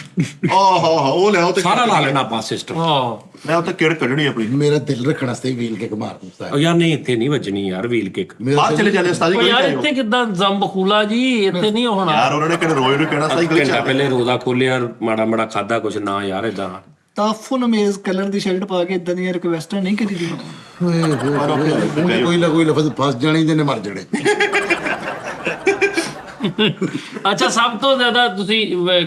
ਆਹ ਉਹ ਲਿਆਓ ਤੇ ਸਾਰਾ ਲਾ ਲੈਣਾ ਆਪਾਂ ਸਿਸਟਮ। ਹਾਂ ਮੈਂ ਉੱਤੇ ਕਿਹੜ ਕੱਢਣੀ ਆਪਣੀ। ਮੇਰਾ ਦਿਲ ਰੱਖਣ ਵਾਸਤੇ ਵੀਲ ਕੇ ਮਾਰ ਦਿੱਤਾ। ਉਹ ਯਾਰ ਨਹੀਂ ਇੱਥੇ ਨਹੀਂ ਵੱਜਣੀ ਯਾਰ ਵੀਲ ਕਿੱਕ। ਬਾਹਰ ਚਲੇ ਜਾਂਦੇ ਉਸਤਾਦ ਜੀ। ਉਹ ਯਾਰ ਇੱਥੇ ਕਿੱਦਾਂ ਜ਼ੰਬਖੂਲਾ ਜੀ, ਇੱਥੇ ਨਹੀਂ ਹੋਣਾ ਯਾਰ ਉਹਨਾਂ ਨੇ ਕਿਹੜੇ ਰੋਜ਼ ਨੂੰ ਕਹਿਣਾ ਸਹੀ ਗਲੀ ਘੰਟਾ ਚ। ਪਹਿਲੇ ਰੋਜ਼ਾ ਖੋਲਿਆ, ਮਾੜਾ ਮਾੜਾ ਖਾਦਾ ਕੁਛ ਨਾ ਯਾਰ ਇਦਾਂ। ਤਾਫੁਨ ਅਮੇਜ਼ ਕਲਰ ਦੀ ਸ਼ਰਟ ਪਾ ਕੇ ਇਦਾਂ ਦੀਆਂ ਰਿਕਵੈਸਟਾਂ ਨਹੀਂ ਕਰੀਦੀ। ਕੋਈ ਨਾ ਕੋਈ ਲਫ਼ਜ਼ ਫਸ ਜਾਣੀ ਤੇ ਨੇ ਮਰ ਜਾਣੇ। ਅੱਛਾ ਸਭ ਤੋਂ ਜ਼ਿਆਦਾ ਤੁਸੀਂ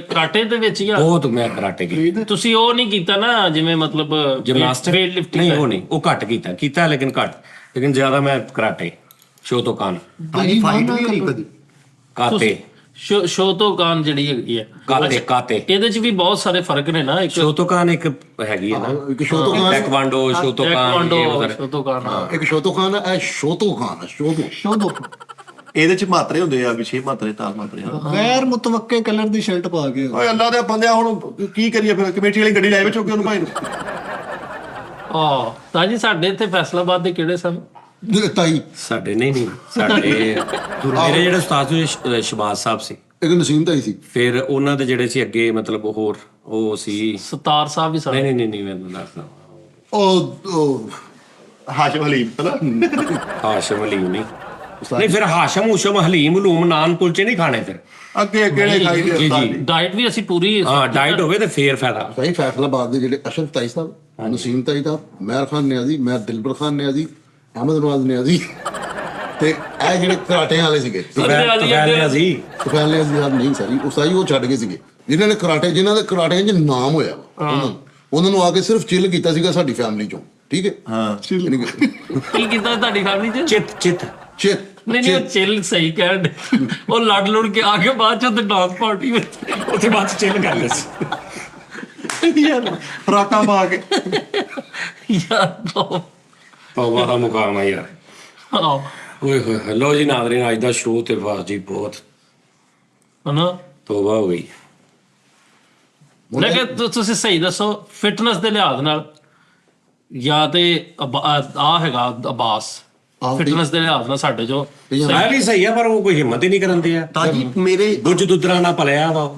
ਕਰਾਟੇ ਦੇ ਵਿੱਚ ਹੀ ਆ? ਬਹੁਤ ਮੈਂ ਕਰਾਟੇ ਕੀਤਾ। ਤੁਸੀਂ ਉਹ ਨਹੀਂ ਕੀਤਾ ਨਾ ਜਿਵੇਂ ਮਤਲਬ ਜਿਮਨਾਸਟਿਕ weight lifting ਨਹੀਂ, ਉਹ ਨਹੀਂ, ਉਹ ਘੱਟ ਕੀਤਾ ਲੇਕਿਨ ਘੱਟ, ਲੇਕਿਨ ਜ਼ਿਆਦਾ ਮੈਂ ਕਰਾਟੇ। ਸ਼ੋਤੋਕਾਨ ਤਾਜੀ ਫਾਈਟ ਵੀ ਹੋਈ ਕਦੀ? ਕਾਤੇ ਸ਼ੋਤੋਕਾਨ ਜਿਹੜੀ ਹੈਗੀ ਹੈ ਕਾਤੇ ਇਹਦੇ ਚ ਵੀ ਬਹੁਤ ਸਾਰੇ ਫਰਕ ਨੇ ਨਾ। ਇੱਕ ਸ਼ੋਤੋਕਾਨ ਇੱਕ ਹੈਗੀ ਹੈ ਨਾ, ਇੱਕ ਸ਼ੋਤੋਕਾਨ, ਟੈਕਵਾਂਡੋ, ਸ਼ੋਤੋਕਾਨ, ਸ਼ੋਤੋਕਾਨ ਹਾਂ। ਇੱਕ ਸ਼ੋਤੋਕਾਨ ਹੈ, ਇਹ ਸ਼ੋਤੋਕਾਨ ਹੈ। ਸ਼ੋਦੋ ਇਹਦੇ ਚ ਮਾਤਰੇ ਹੁੰਦੇ ਆ ਵੀ 6 ਮਾਤਰੇ, 7 ਮਾਤਰੇ। ਗੈਰ ਮੁਤਵੱਕੇ ਕਲਰ ਦੀ ਸ਼ਰਟ ਪਾ ਕੇ। ਓਏ ਅੱਲਾ ਦੇ ਬੰਦਿਆ, ਹੁਣ ਕੀ ਕਰੀਏ ਫਿਰ? ਕਮੇਟੀ ਵਾਲੀ ਗੱਡੀ ਲੈ ਵਿੱਚ ਕੇ ਉਹਨੂੰ ਭਾਈ ਨੂੰ। ਤਾਂ ਜੀ ਸਾਡੇ ਇੱਥੇ ਫੈਸਲਾਬਾਦ ਦੇ ਕਿਹੜੇ ਸਨ? ਤਾਈ ਸਾਡੇ ਨਹੀਂ ਸਾਡੇ ਮੇਰੇ ਜਿਹੜੇ ਉਸਤਾਦ ਸੀ ਸ਼ਬਾਜ਼ ਸਾਹਿਬ ਸੀ, ਇੱਕ ਨਸੀਮ ਤਾਈ ਸੀ। ਫਿਰ ਉਹਨਾਂ ਦੇ ਜਿਹੜੇ ਸੀ ਅੱਗੇ ਮਤਲਬ ਹੋਰ ਉਹ ਸੀ। ਸਤਾਰ ਸਾਹਿਬ ਵੀ ਸਨ। ਨਹੀਂ ਮੈਂ ਤੁਹਾਨੂੰ ਦੱਸਦਾ, ਉਹ ਹਾਸ਼ਮ ਹਲੀਮ ਹਨਾ। ਹਾਸ਼ਮ ਹਲੀਮ ਨਹੀਂ ਫਿਰ ਹਾਸ਼ਮ ਹੁਸ਼ਮ ਹਲੀਮ ਹਲੂਮ ਨਾਨ ਕੁਲਚੇ ਨਹੀਂ ਖਾਣੇ ਫਿਰ। ਅੱਗੇ ਕਿਹੜੇ ਖਾਈ ਦੇ ਉਸਤਾਦ ਜੀ? ਡਾਈਟ ਵੀ ਅਸੀਂ ਪੂਰੀ ਹਾਂ ਡਾਈਟ ਹੋਵੇ ਤੇ ਫੇਰ ਫਾਇਦਾ। ਤਾਈ ਫੈਸਲਾਬਾਦ ਦੇ ਜਿਹੜੇ ਅਸ਼ਰਫ ਤਾਈ ਸਾਹਿਬ, ਨਸੀਮ ਤਾਈ ਸਾਹਿਬ, ਮਹਿਰ ਖਾਨ ਨਿਆਜ਼ੀ, ਮੈਂ ਦਿਲਬਰ ਖਾਨ ਨਿਆਜ਼ੀ, ਅਹਿਮਦ ਨਵਾਜ਼ ਨਿਆਜ਼ੀ, ਤੇ ਇਹ ਜਿਹੜੇ ਕਰਾਟੇ ਵਾਲੇ ਸੀਗੇ। ਫੈਲਿਆ ਸੀ ਤੁਫੈਲ ਨਿਆਜ਼ੀ ਸਾਹਿਬ ਨਹੀਂ ਸਾਰੀ ਉਹ ਸਾਈ, ਉਹ ਛੱਡ ਗਏ ਸੀਗੇ ਜਿਨ੍ਹਾਂ ਦੇ ਕਰਾਟੇ 'ਚ ਨਾਮ ਹੋਇਆ ਵਾ। ਉਹਨਾਂ ਨੂੰ ਆ ਕੇ ਸਿਰਫ ਚਿੱਲ ਕੀਤਾ ਸੀਗਾ ਸਾਡੀ ਫੈਮਿਲੀ ਚੋਂ, ਠੀਕ ਹੈ। ਹਾਂ ਕੀ ਕੀਤਾ ਤੁਹਾਡੀ ਫੈਮਿਲੀ ਚ? ਚਿੱਤ ਨਹੀਂ ਉਹ ਚਿੱਲ ਸਹੀ ਕਹਿਣ। ਉਹ ਲੜ ਲੁੜ ਕੇ ਆ ਕੇ ਬਾਅਦ ਚ ਡਾਂਸ ਪਾਰਟੀ ਵਿੱਚ ਉੱਥੇ ਬਾਅਦ ਚ ਚਿੱਲ ਕਰਦੇ ਸੀ ਯਾਰ ਫਰਾਕਾਂ ਪਾ ਕੇ। ਯਾਰ ਤੌਬਾ ਦਾ ਮੁਕਾਮ ਆ ਯਾਰ। ਓਏ ਹੋਏ ਲੋ ਜੀ ਨਾਜ਼ਰੀਨ, ਅੱਜ ਦਾ ਸ਼ੋਅ ਤੇ ਬਾਸ ਜੀ ਬਹੁਤ ਹਨਾ ਤੌਬਾ ਹੋ ਗਈ। ਲੇਕਿਨ ਤੁਸੀਂ ਸਹੀ ਦੱਸੋ, ਫਿਟਨੈਸ ਦੇ ਲਿਹਾਜ਼ ਨਾਲ ਜਾਂ ਤੇ ਆ ਹੈਗਾ ਅਬਾਸ, ਫਿਟਨੈਸ ਦੇ ਲਿਹਾਜ਼ ਨਾਲ ਸਾਡੇ ਜੋ ਹੈ ਵੀ ਸਹੀ ਆ, ਪਰ ਉਹ ਕੋਈ ਹਿੰਮਤ ਹੀ ਨਹੀਂ ਕਰਨ ਦੇ ਆ। ਤਾਜੀ ਮੇਰੇ ਦੁੱਜ ਦੁੱਧਰਾ ਨਾ ਪਲਿਆ ਵਾ।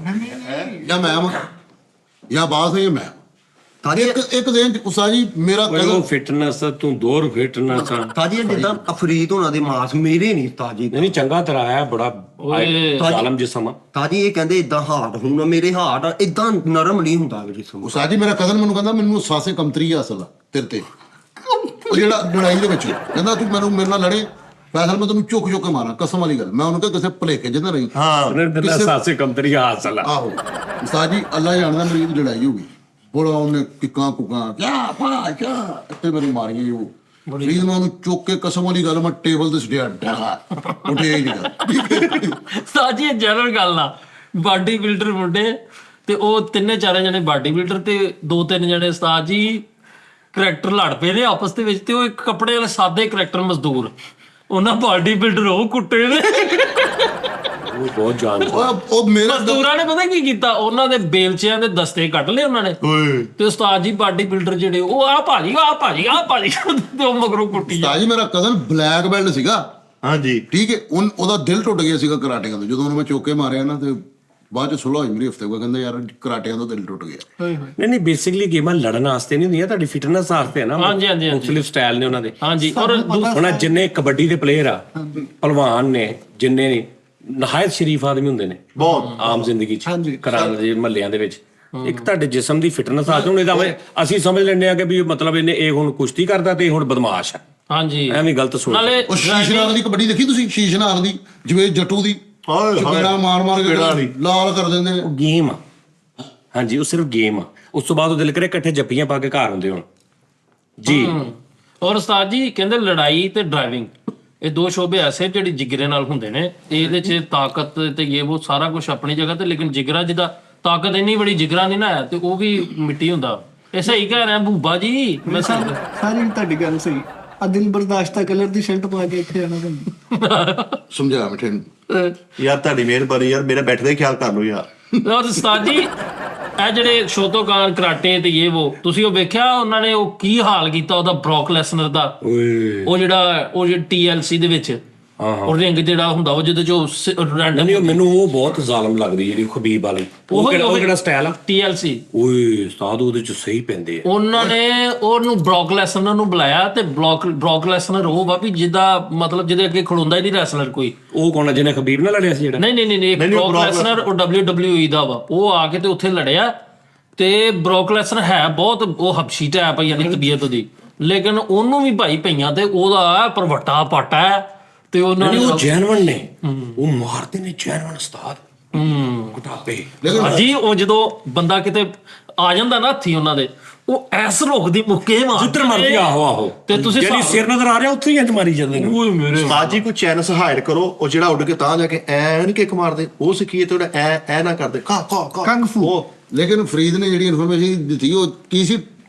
ਜਾਂ ਮੈਂ ਵਾਂ, ਜਾਂ ਬਾਸ ਹੈ, ਜਾਂ ਮੈਂ। ਤਾਜੀ ਇੱਕ ਦਿਨ ਉਸਾ ਜੀ ਮੇਰਾ ਉਹ ਫਿਟਨੈਸ ਤੂੰ ਦੌਰ ਫਿਟਨੈਸ ਆ। ਤਾਜੀ ਜਿੱਦਾਂ ਅਫਰੀਦ ਹੋਣਾ ਦੇ ਮਾਸ ਮੇਰੇ ਨਹੀਂ ਤਾਜੀ। ਨਹੀਂ ਚੰਗਾ ਤੇਰਾ ਆਇਆ ਬੜਾ ਜ਼ਾਲਮ ਜਿਸਮ ਆ। ਤਾਜੀ ਇਹ ਕਹਿੰਦੇ ਇਦਾਂ ਹਾਰਡ ਹੁਣ ਮੇਰੇ ਹਾਰਡ ਇਦਾਂ ਨਰਮ ਨਹੀਂ ਹੁੰਦਾ ਜਿਸਮ। ਉਸਾ ਜੀ ਮੇਰਾ ਕਜ਼ਨ ਮੈਨੂੰ ਕਹਿੰਦਾ ਮੈਨੂੰ ਸਾਸੇ ਕਮਤਰੀ ਆ ਅਸਲ ਤੇਰੇ ਤੇ। ਉਹ ਜਿਹੜਾ ਲੜਾਈ ਦੇ ਵਿੱਚ ਕਹਿੰਦਾ ਤੂੰ ਮੇਰੇ ਨਾਲ ਲੜੇ ਫੈਸਲ ਮੈਂ ਤੈਨੂੰ ਚੁੱਕ ਚੁੱਕ ਕੇ ਮਾਰਾਂ, ਕਸਮ ਵਾਲੀ ਗੱਲ। ਮੈਂ ਉਹਨੂੰ ਕਿਹਾ ਕਿਸੇ ਭੁਲੇਖੇ ਜਿਹਾ ਨਾ ਰਹੀ। ਹਾਂ ਉਹਨੇ ਸਾਸੇ ਕੰਤਰੀ ਹਾਸਲ ਆਹੋ ਉਸਤਾਦ ਜੀ, ਅੱਲਾ ਜਾਣਦਾ ਮੇਰੀ ਇਹਦੀ ਲੜਾਈ ਹੋ ਗਈ। ਬੜਾ ਉਹਨੇ ਕਿੱਕਾਂ ਕੁੱਕਾਂ ਕਿਆ ਪਾ ਕਿਆ ਇੱਥੇ ਮੈਨੂੰ ਮਾਰੀਆਂ ਜੀ। ਉਹ ਫਰੀਦ ਮੈਂ ਉਹਨੂੰ ਚੁੱਕ ਕੇ, ਕਸਮ ਵਾਲੀ ਗੱਲ, ਮੈਂ ਟੇਬਲ ਤੇ ਸੁੱਟਿਆ, ਉੱਠਿਆ ਹੀ ਨਹੀਂ। ਉਸਤਾਦ ਜੀ ਇਹ ਜਨਰਲ ਗੱਲ ਆ, ਬਾਡੀ ਬਿਲਡਰ ਮੁੰਡੇ ਤੇ ਉਹ ਤਿੰਨੇ ਚਾਰੇ ਜਣੇ ਬਾਡੀ ਬਿਲਡਰ ਤੇ 2-3 ਜਣੇ ਉਸਤਾਦ ਜੀ ਕਰੈਕਟਰ ਲੜ ਪਏ ਨੇ ਆਪਸ ਦੇ ਵਿੱਚ, ਤੇ ਉਹ ਇੱਕ ਕੱਪੜੇ ਵਾਲੇ ਸਾਦੇ ਕਰੈਕਟਰ ਮਜ਼ਦੂਰ, ਉਹਨਾਂ ਬਾਡੀ ਬਿਲਡਰ ਉਹ ਕੁੱਟੇ ਨੇ। ਉਹ ਬਹੁਤ ਜਾਨ ਉਹ ਮੇਰਾ ਮਜ਼ਦੂਰਾਂ ਨੇ ਪਤਾ ਕੀ ਕੀਤਾ, ਉਹਨਾਂ ਦੇ ਬੇਲਚਿਆਂ ਦੇ ਦਸਤੇ ਕੱਢ ਲਏ ਉਹਨਾਂ ਨੇ, ਓਏ ਤੇ ਉਸਤਾਦ ਜੀ ਬਾਡੀ ਬਿਲਡਰ ਜਿਹੜੇ ਉਹ ਆ ਭਾਜੀ ਤੇ ਉਹ ਮਗਰੋਂ ਕੁੱਟੀ ਉਸਤਾਦ ਜੀ ਮੇਰਾ ਕਜ਼ਨ ਬਲੈਕ ਬੈਲਟ ਸੀਗਾ, ਹਾਂਜੀ ਠੀਕ ਹੈ। ਉਹਦਾ ਦਿਲ ਟੁੱਟ ਗਿਆ ਸੀਗਾ ਕਰਾਟਿਆਂ ਤੋਂ। ਜਦੋਂ ਉਹਨੂੰ ਮੈਂ ਚੁੱਕ ਕੇ ਮਾਰਿਆ ਨਾ, ਤੇ ਬਾਅਦ ਚ ਸੁਲਹ ਹੋਈ ਮੇਰੀ ਹਫਤੇ ਕੋਲ, ਕਹਿੰਦਾ ਯਾਰ ਕਰਾਟਿਆਂ ਤੋਂ ਦਿਲ ਟੁੱਟ ਗਿਆ। ਨਹੀਂ ਬੇਸਿਕਲੀ ਗੇਮਾਂ ਲੜਨ ਵਾਸਤੇ ਨਹੀਂ ਹੁੰਦੀਆਂ, ਤੁਹਾਡੀ ਫਿਟਨੈਸ ਵਾਸਤੇ ਹੈ ਨਾ। ਹਾਂਜੀ। ਮੁਖਤਲਿਫ ਸਟਾਈਲ ਨੇ ਉਹਨਾਂ ਦੇ। ਹਾਂਜੀ। ਔਰ ਹੁਣ ਜਿੰਨੇ ਕਬੱਡੀ ਦੇ ਪਲੇਅਰ ਆ, ਪਹਿਲਵਾਨ ਨੇ ਜਿੰਨੇ ਨੇ, ਨਹਾਇਤ ਸ਼ਰੀਫ ਆਦਮੀ ਹੁੰਦੇ ਨੇ ਬਹੁਤ ਆਮ ਜ਼ਿੰਦਗੀ ਚ, ਘਰਾਂ ਦੇ ਮਹੱਲਿਆਂ ਦੇ ਵਿੱਚ। ਇੱਕ ਤੁਹਾਡੇ ਜਿਸਮ ਦੀ ਫਿਟਨੈਸ ਆ, ਹੁਣ ਇਹਦਾ ਅਸੀਂ ਸਮਝ ਲੈਂਦੇ ਆ ਕਿ ਵੀ ਮਤਲਬ ਇਹਨੇ ਇਹ ਹੁਣ ਕੁਸ਼ਤੀ ਕਰਦਾ ਤੇ ਇਹ ਹੁਣ ਬਦਮਾਸ਼ ਆ, ਹਾਂਜੀ ਐਵੇਂ ਗਲਤ ਸੋਚ। ਨਾਲੇ ਉਹ ਸ਼ੀਸ਼ਨਾਗ ਦੀ ਕਬੱਡੀ ਦੇਖੀ ਤੁਸੀਂ? ਸ਼ੀਸ਼ਨਾਗ ਦੀ, ਜਿਵੇਂ ਜੱਟੂ ਦੀ ਚਪੇੜਾ ਮਾਰ ਕੇ ਲਾਲ ਕਰ ਦਿੰਦੇ ਨੇ। ਉਹ ਗੇਮ ਆ, ਹਾਂਜੀ ਉਹ ਸਿਰਫ ਗੇਮ ਆ। ਉਸ ਤੋਂ ਬਾਅਦ ਉਹ ਦਿਲ ਕਰੇ ਇਕੱਠੇ ਜੱਫੀਆਂ ਪਾ ਕੇ ਘਰ ਹੁੰਦੇ ਹੁਣ ਜੀ। ਔਰ ਉਸਤਾਦ ਜੀ ਕਹਿੰਦੇ ਲੜਾਈ ਤੇ ਡਰਾਈਵਿੰਗ, ਇਹ ਦੋ ਸ਼ੋਬੇ ਐਸੇ ਜਿਹੜੇ ਜਿਗਰੇ ਨਾਲ ਹੁੰਦੇ ਨੇ। ਇਹਦੇ 'ਚ ਤਾਕਤ ਤੇ ਇਹ ਉਹ ਸਾਰਾ ਕੁਝ ਆਪਣੀ ਜਗ੍ਹਾ ਤੇ, ਲੇਕਿਨ ਜਿਗਰਾ ਜਿਹਦਾ ਤਾਕਤ ਇੰਨੀ ਬੜੀ ਜਿਗਰਾ ਨਹੀਂ ਨਾ ਹੈ, ਤੇ ਉਹ ਵੀ ਮਿੱਟੀ ਹੁੰਦਾ। ਇਹ ਸਹੀ ਕਹਿ ਰਿਹਾ ਭੂਬਾ ਜੀ, ਮੈਂ ਸਾਰੀ ਤੁਹਾਡੀ ਗੱਲ ਸਹੀ। ਆ ਦਿਲ ਬਰਦਾਸ਼ਤਾ ਕਲਰ ਦੀ ਸ਼ਰਟ ਪਾ ਕੇ ਇੱਥੇ ਆਣਾ ਪੈਂਦਾ। ਸਮਝਾ ਮਿੱਠੇ ਨੂੰ। ਯਾਰ ਤੁਹਾਡੀ ਮਿਹਰਬਾਨੀ ਯਾਰ, ਮੇਰਾ ਬੈਠ ਦਾ ਖਿਆਲ ਕਰ ਲਓ ਯਾਰ। ਔਰ ਉਸਤਾਦ ਜੀ ਇਹ ਜਿਹੜੇ ਸ਼ੋਤੋਕਾਨ ਕਰਾਟੇ ਤੇ ਇਹ ਉਹ ਤੁਸੀਂ ਉਹ ਵੇਖਿਆ ਉਹਨਾਂ ਨੇ ਉਹ ਕੀ ਹਾਲ ਕੀਤਾ ਉਹਦਾ, ਬ੍ਰੌਕ ਲੈਸਨਰ ਦਾ, ਓਏ ਉਹ ਜਿਹੜਾ TLC ਦੇ ਵਿੱਚ ਉਹ ਰਿੰਗ ਜਿਹੜਾ ਹੁੰਦਾ ਉਹ ਜਿਹਦੇ ਚੋਂ ਰੈਂਡਮ ਨਹੀਂ, ਮੈਨੂੰ ਉਹ ਬਹੁਤ ਜ਼ਾਲਮ ਲੱਗਦੀ ਜਿਹੜੀ ਖਬੀਬ ਵਾਲੀ। ਉਹ ਕਿਹੜਾ ਸਟਾਈਲ ਆ? TLC। ਓਏ ਉਸਤਾਦ ਉਹਦੇ ਚ ਸਹੀ ਪੈਂਦੇ ਆ। ਉਹਨਾਂ ਨੇ ਉਹਨੂੰ ਬ੍ਰੌਕ ਲੈਸਨਰ ਨੂੰ ਬੁਲਾਇਆ, ਤੇ ਬ੍ਰੌਕ ਲੈਸਨਰ ਉਹ ਵਾ ਵੀ ਜਿਹਦਾ ਮਤਲਬ ਜਿਹਦੇ ਅੱਗੇ ਖੜੋਂਦਾ ਹੀ ਨਹੀਂ ਰੈਸਲਰ ਕੋਈ। ਉਹ ਕੌਣ ਆ ਜਿਹਨੇ ਖਬੀਬ ਨਾਲ ਲੜਿਆ ਸੀ ਜਿਹੜਾ? ਨਹੀਂ ਬ੍ਰੌਕ ਲੈਸਨਰ ਉਹ WWE ਦਾ ਵਾ। ਉਹ ਆ ਕੇ ਤੇ ਉੱਥੇ ਲੜਿਆ, ਤੇ ਬ੍ਰੌਕ ਲੈਸਨਰ ਹੈ ਬਹੁਤ ਉਹ ਹਬਸ਼ੀ ਟੈਪ ਯਾਨੀ ਤਬੀਅਤ ਉਹਦੀ, ਲੇਕਿਨ ਉਹਨੂੰ ਵੀ ਭਾਈ ਪਈਆਂ ਤੇ ਉਹਦਾ ਪਰਵੱਟਾ ਪਾਟਾ ਹੈ, ਤੇ ਉਹਨਾਂ ਨੇ ਉਹ ਜੈਨੂਇਨ ਨੇ, ਉਹ ਮਾਰਦੇ ਨੇ ਜੈਨੂਇਨ ਉਸਤਾਦ। ਘਟਾਪੇ ਜੀ ਉਹ ਜਦੋਂ ਬੰਦਾ ਕਿਤੇ ਆ ਜਾਂਦਾ ਨਾ ਹੱਥੀ ਉਹਨਾਂ ਦੇ, ਉਹ ਐਸ ਰੋਕਦੀ ਮੁੱਕੇ ਮਾਰ ਜਿੱਧਰ ਮਰਦੀ। ਆਹੋ ਤੇ ਤੁਸੀਂ ਜਿਹੜੀ ਸਿਰ ਨਜ਼ਰ ਆ ਰਿਹਾ ਉੱਥੇ ਹੀ ਇੰਜ ਮਾਰੀ ਜਾਂਦੇ ਨੇ। ਓਏ ਮੇਰੇ ਉਸਤਾਦ ਜੀ ਕੋਈ ਚੈਨਸ ਹਾਈਡ ਕਰੋ, ਉਹ ਜਿਹੜਾ ਉੱਡ ਕੇ ਤਾਂ ਜਾ ਕੇ ਐ ਨਹੀਂ ਕਿੱਕ ਮਾਰਦੇ, ਉਹ ਸਿੱਖੀਏ ਤੇ ਉਹਦਾ ਐ ਨਾ ਕਰਦੇ ਕਾ ਕੰਗ ਫੂ। ਉਹ ਲੇਕਿਨ ਫਰੀਦ ਨੇ ਜਿਹੜੀ ਇਨਫੋਰਮੇਸ਼ਨ ਦਿੱਤੀ ਉਹ ਕੀ ਸੀ?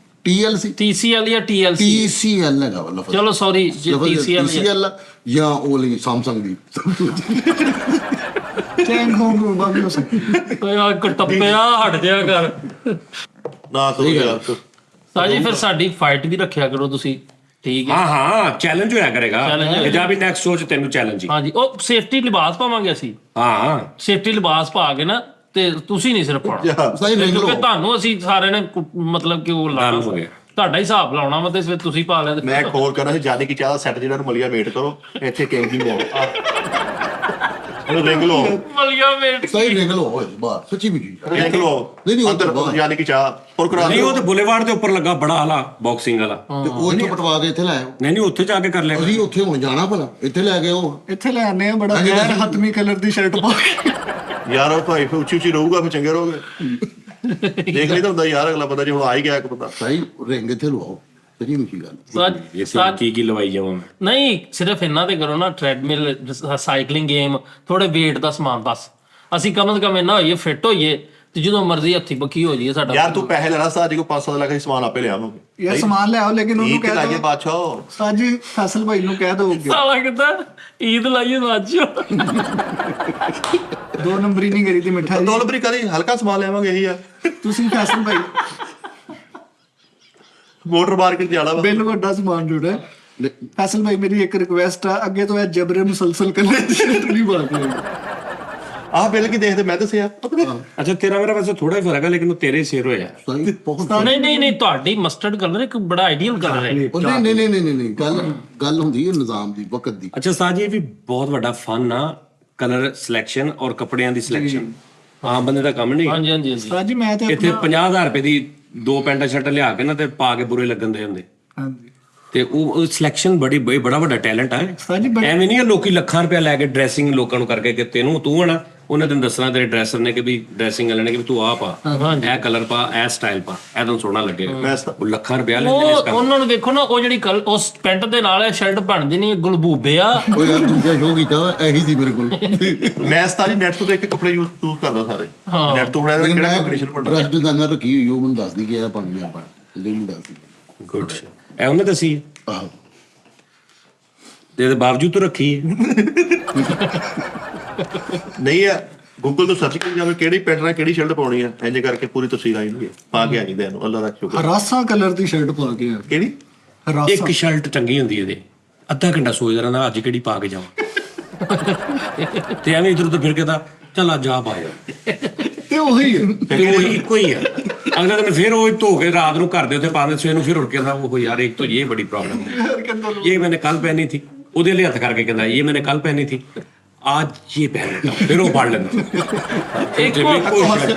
TLC TCL ਜਾਂ TLC? TCL ਹੈਗਾ ਵਾ ਲਫ਼ਜ਼। ਚਲੋ ਸੌਰੀ ਜੀ, TCL TCL ਜਾਂ ਉਹ ਲਈ ਸੈਮਸੰਗ ਦੀ। ਚੈਂਗ ਹੋਂਗ ਬਾਬੀ ਹੋ ਸਕਦੀ। ਓਏ ਆ ਕਟੱਪਿਆ ਹਟ ਜਾ ਕਰ ਨਾ ਕਰੋ ਯਾਰ। ਸਾਜੀ। ਫਿਰ ਸਾਡੀ ਫਾਈਟ ਵੀ ਰੱਖਿਆ ਕਰੋ ਤੁਸੀਂ, ਠੀਕ ਹੈ? ਹਾਂ ਚੈਲੰਜ ਹੋਇਆ ਕਰੇਗਾ ਕਿ ਜਾ ਵੀ ਨੈਕਸਟ ਸ਼ੋਅ ਚ ਤੈਨੂੰ ਚੈਲੰਜ ਹੀ। ਹਾਂਜੀ, ਉਹ ਸੇਫਟੀ ਲਿਬਾਸ ਪਾਵਾਂਗੇ ਅਸੀਂ। ਹਾਂ ਸੇਫਟੀ ਲਿਬਾਸ ਪਾ ਕੇ ਨਾ, ਤੇ ਤੁਸੀਂ ਨਹੀਂ ਸਿਰਫ ਪਾਉਣਾ, ਸਹੀ ਰਿੰਗ ਕਿਉਂਕਿ ਲਓ। ਤੁਹਾਨੂੰ ਅਸੀਂ ਸਾਰਿਆਂ ਨੇ ਮਤਲਬ ਕਿ ਉਹ ਲਾਣਾ ਹੋ ਗਿਆ। ਤੁਹਾਡਾ ਹਿਸਾਬ ਲਾਉਣਾ ਵਾ, ਤੇ ਫਿਰ ਤੁਸੀਂ ਪਾ ਲਿਆ ਤੇ ਮੈਂ ਖੋਲ ਕਰਨਾ ਸੀ ਜਾਨੀ ਕਿ ਚਾਹ ਦਾ ਸੈੱਟ ਜਿਹੜਾ ਨੂੰ ਮਲੀਆ ਵੇਟ ਕਰੋ, ਇੱਥੇ ਕਿੰਗ ਨਹੀਂ ਆਉ ਇਹਨੂੰ ਰਿੰਗ ਲਓ, ਮਲੀਆ ਵੇਟ। ਸਹੀ ਰਿੰਗ ਲਓ ਓਏ ਬਾਹਰ, ਸੱਚੀ ਵੀ ਜੀ। ਰਿੰਗ ਲਓ ਨਹੀਂ, ਉਹ ਅੰਦਰ ਬਾਹਰ। ਜਾਨੀ ਕਿ ਚਾਹ ਪੁਰ ਕਰਾ ਨਹੀਂ, ਦਿਓ। ਉਹ ਤੇ ਬੁਲੇਵਾਰਡ ਦੇ ਉੱਪਰ ਲੱਗਾ ਬੜਾ ਆਲਾ ਬਾਕਸਿੰਗ ਵਾਲਾ। ਤੇ ਉਹ ਇੱਥੋਂ ਪਟਵਾ ਕੇ ਇੱਥੇ ਲੈ ਆਓ। ਨਹੀਂ ਉੱਥੇ ਜਾ ਕੇ ਕਰ ਲਿਆ। ਅਸੀਂ ਉੱਥੇ ਹੁਣ ਜਾਣਾ ਭਲਾ, ਇੱਥੇ ਲੈ ਕੇ ਆਓ। ਇੱਥੇ ਲੈ ਆਨੇ ਆ ਬੜਾ ਗੈਰ ਹਤਮੀ ਕਲਰ ਦੀ ਸ਼ਰਟ ਪਾ ਕੇ। ਯਾਰ ਉਹ ਭਾਈ ਫਿਰ ਉੱਚੀ ਰਹੂਗਾ, ਫਿਰ ਚੰਗੇ ਰਹੋਗੇ। ਦੇਖ ਲਈ ਤਾਂ ਹੁੰਦਾ ਯਾਰ, ਅਗਲਾ ਬੰਦਾ ਜੇ ਹੁਣ ਆ ਹੀ ਗਿਆ ਇੱਕ ਬੰਦਾ। ਸਹੀ ਰਿੰਗ ਇੱਥੇ ਲਵਾਓ, ਸੱਚੀ ਨਹੀਂ ਗੱਲ। ਇਹ ਕੀ ਲਵਾਈ ਜਾਵਾਂ ਮੈਂ? ਨਹੀਂ ਸਿਰਫ ਇਹਨਾਂ ਤੇ ਕਰੋ ਨਾ, ਟ੍ਰੈਡਮਿਲ, ਸਾਈਕਲਿੰਗ ਗੇਮ, ਥੋੜੇ weight ਦਾ ਸਮਾਨ ਬਸ। ਅਸੀਂ ਕਮ ਸੇ ਕਮ ਇੰਨਾ ਹੋਈਏ, ਫਿੱਟ ਹੋਈਏ, ਤੇ ਜਦੋਂ ਮਰਜ਼ੀ ਹੱਥੀ ਬੱਕੀ ਹੋ ਜਾਈਏ ਸਾਡਾ। ਯਾਰ ਤੂੰ ਪੈਸੇ ਲੈਣਾ ਸਾਜੀ ਕੋ 500 ਲੱਖ ਦਾ ਸਮਾਨ ਆਪੇ ਲਿਆਵਾਂਗੇ ਯਾਰ ਸਮਾਨ ਲੈ ਆਓ, ਲੇਕਿਨ ਉਹਨੂੰ ਈਦ ਕਹਿ ਲਾਗੇ ਦੋ ਬਾਦਸ਼ਾਹ ਸਾਜੀ ਫੈਸਲ ਭਾਈ ਨੂੰ ਕਹਿ ਦੋਗੇ ਸਾਲਾ ਕਿਦਾਂ ਈਦ ਲਾਈਏ ਬਾਜੋ। 2 ਨੰਬਰੀ ਨਹੀਂ ਕਰੀ ਤੇ ਮਿਠਾਈ। ਡੋਲਬਰੀ ਕਰੀ ਹਲਕਾ ਸਮਾਨ ਲਿਆਵਾਂਗੇ ਇਹੀ ਆ। ਤੁਸੀਂ ਫੈਸਲ ਭਾਈ ਮੋਟਰ ਮਾਰਕੀਟ ਜਾਣਾ ਵਾ। ਬਿੱਲ ਵੱਡਾ ਸਮਾਨ ਜੁੜਾ। ਫੈਸਲ ਭਾਈ ਮੇਰੀ ਇੱਕ ਰਿਕੁਐਸਟ ਆ, ਅੱਗੇ ਤੋਂ ਇਹ ਜਬਰੇ ਮੁਸਲਸਲ ਕਰਨੇ ਦੀ ਸ਼ਰਟ ਨਹੀਂ ਪਾਉਂਦੇ। ਆਹ ਬਿੱਲ ਕੀ ਦੇਖਦੇ ਮੈਂ ਦੱਸਿਆ ਅੱਛਾ ਤੇਰਾ ਮੇਰਾ ਵੈਸੇ ਥੋੜਾ ਹੀ ਫਰਕ ਹੈ, ਲੇਕਿਨ ਉਹ ਤੇਰੇ ਸਿਰ ਹੋਇਆ। ਸਹੀ ਬਹੁਤ। ਨਹੀਂ ਤੁਹਾਡੀ ਮਸਟਰਡ ਕਲਰ ਇੱਕ ਬੜਾ ਆਈਡੀਅਲ ਕਲਰ ਹੈ। ਉਹ ਨਹੀਂ ਗੱਲ ਹੁੰਦੀ ਹੈ ਨਿਜ਼ਾਮ ਦੀ, ਵਕਤ ਦੀ। ਅੱਛਾ ਸਾਜੀ, ਇਹ ਵੀ ਬਹੁਤ ਵੱਡਾ ਫਨ ਆ, ਕਲਰ ਸਿਲੈਕਸ਼ਨ ਔਰ ਕੱਪੜਿਆਂ ਦੀ ਸਿਲੈਕਸ਼ਨ। ਆਮ ਬੰਦੇ ਦਾ ਕੰਮ ਨਹੀਂ। ਹਾਂਜੀ ਹਾਂਜੀ ਹਾਂਜੀ। ਸਾਜੀ ਮੈਂ ਤੇ ਇੱਥੇ 50,000 ਰੁਪਏ ਦੀ 2 ਪੈਂਟਾਂ ਸ਼ਰਟ ਲਿਆ ਕੇ ਨਾ ਤੇ ਪਾ ਕੇ ਬੁਰੇ ਲੱਗਣ ਦੇ ਹੁੰਦੇ। ਹਾਂਜੀ ਤੇ ਉਹ ਸਿਲੈਕਸ਼ਨ ਬੜਾ ਵੱਡਾ ਟੈਲੈਂਟ ਆ ਉਸਤਾਦ ਜੀ ਐਵੇਂ ਨਹੀਂ ਲੋਕੀ ਲੱਖਾਂ ਰੁਪਇਆ ਲੈ ਕੇ ਡਰੈਸਿੰਗ ਲੋਕਾਂ ਨੂੰ ਕਰਕੇ ਕਿ ਤੂੰ ਹਨਾ ਉਹਨੇ ਤੈਨੂੰ ਦੱਸਣਾ ਤੇਰੇ ਡਰੈਸਰ ਨੇ ਕਿ ਵੀ ਡਰੈਸਿੰਗ ਵਾਲੇ ਨੇ ਕਿ ਤੂੰ ਆਹ ਪਾ ਇਹ ਕਲਰ ਪਾ ਇਹ ਸਟਾਈਲ ਪਾ ਇਹ ਤੁਹਾਨੂੰ ਸੋਹਣਾ ਲੱਗੇਗਾ ਉਹ ਲੱਖਾਂ ਰੁਪਇਆ ਲੈਂਦੇ ਨੇ ਇਸ ਕੰਮ ਉਹਨਾਂ ਨੂੰ ਵੇਖੋ ਨਾ ਉਹ ਜਿਹੜੀ ਉਸ ਪੈਂਟ ਦੇ ਨਾਲ ਇਹ ਸ਼ਰਟ ਬਣਦੀ ਨਹੀਂ ਗੁਲਬੂਬੇ ਆ ਉਹ ਯਾਰ ਦੂਜਾ ਸ਼ੋਅ ਕੀਤਾ ਇਹੀ ਸੀ ਮੇਰੇ ਕੋਲ ਮੈਂ ਸਤਾਜੀ ਨੈਟ ਤੋਂ ਦੇਖ ਕੇ ਕੱਪੜੇ ਯੂਜ਼ ਕਰਦਾ ਸਾਰੇ ਨੈਟ ਤੋਂ ਬਣਾਇਆ ਲੇਕਿਨ ਕਿਹੜਾ ਮੈਂ ਕੰਬੀਨੇਸ਼ਨ ਬਣਦਾ ਡਰੈਸ ਡਿਜ਼ਾਈਨਰ ਰੱਖੀ ਹੋਈ ਉਹ ਮੈਨੂੰ ਦੱਸਦੀ ਕਿ ਇਹ ਪਾਣੀ ਆਪਾਂ ਲੈ ਨਹੀਂ ਦੱਸਦੀ ਗੁੱਡ ਇਹ ਉਹਨੇ ਦੱਸੀ ਆਹੋ ਤੇ ਇਹਦੇ ਬਾਵਜੂਦ ਤੂੰ ਰੱਖੀ ਹੈ ਨਹੀਂ ਆ ਗੂਗਲ ਤੋਂ ਸਰਚ ਕਰੀ ਜਾਵੇ ਕਿਹੜੀ ਪੈਂਟ ਨਾਲ ਕਿਹੜੀ ਸ਼ਰਟ ਪਾਉਣੀ ਆ ਇੰਜ ਕਰਕੇ ਪੂਰੀ ਤਸਵੀਰ ਆਈ ਹੁੰਦੀ ਹੈ ਪਾ ਕੇ ਆ ਜਾਂਦੇ ਇਹਨੂੰ ਅੱਲਾ ਦਾ ਸ਼ੁਕਰ ਹਰਾਸਾ ਕਲਰ ਦੀ ਸ਼ਰਟ ਪਾ ਕੇ ਆ ਕਿਹੜੀ ਹਰਾਸਾ ਇੱਕ ਸ਼ਰਟ ਚੰਗੀ ਹੁੰਦੀ ਇਹਦੇ ਅੱਧਾ ਘੰਟਾ ਸੋਚਦਾ ਰਹਿੰਦਾ ਅੱਜ ਕਿਹੜੀ ਪਾ ਕੇ ਜਾਵਾਂ ਤੇ ਐਵੇਂ ਇਧਰ ਉਧਰ ਫਿਰ ਕੇ ਤਾਂ ਚੱਲ ਅੱਜ ਆ ਪਾਇਆ ਤੇ ਉਹੀ ਹੈ ਤੇ ਉਹ ਇੱਕੋ ਹੀ ਹੈ ਅਗਲੇ ਦਿਨ ਫਿਰ ਉਹ ਧੋ ਕੇ ਰਾਤ ਨੂੰ ਘਰ ਦੇ ਉੱਤੇ ਪਾਉਂਦੇ ਸਵੇਰ ਨੂੰ ਫਿਰ ਉੱਠ ਕੇ ਕਹਿੰਦਾ ਉਹ ਯਾਰ ਇੱਕ ਤਾਂ ਇਹ ਬੜੀ ਪ੍ਰॉब्लम है ये मैंने कल पहनी थी ਉਹਦੇ ਲਈ ਹੱਥ ਕਰਕੇ ਕਹਿੰਦਾ ਇਹ मैंने कल पहनी थी आज ये पहन लेता हूं। फिर ਉਹ ਪੜ ਲੈਂਦਾ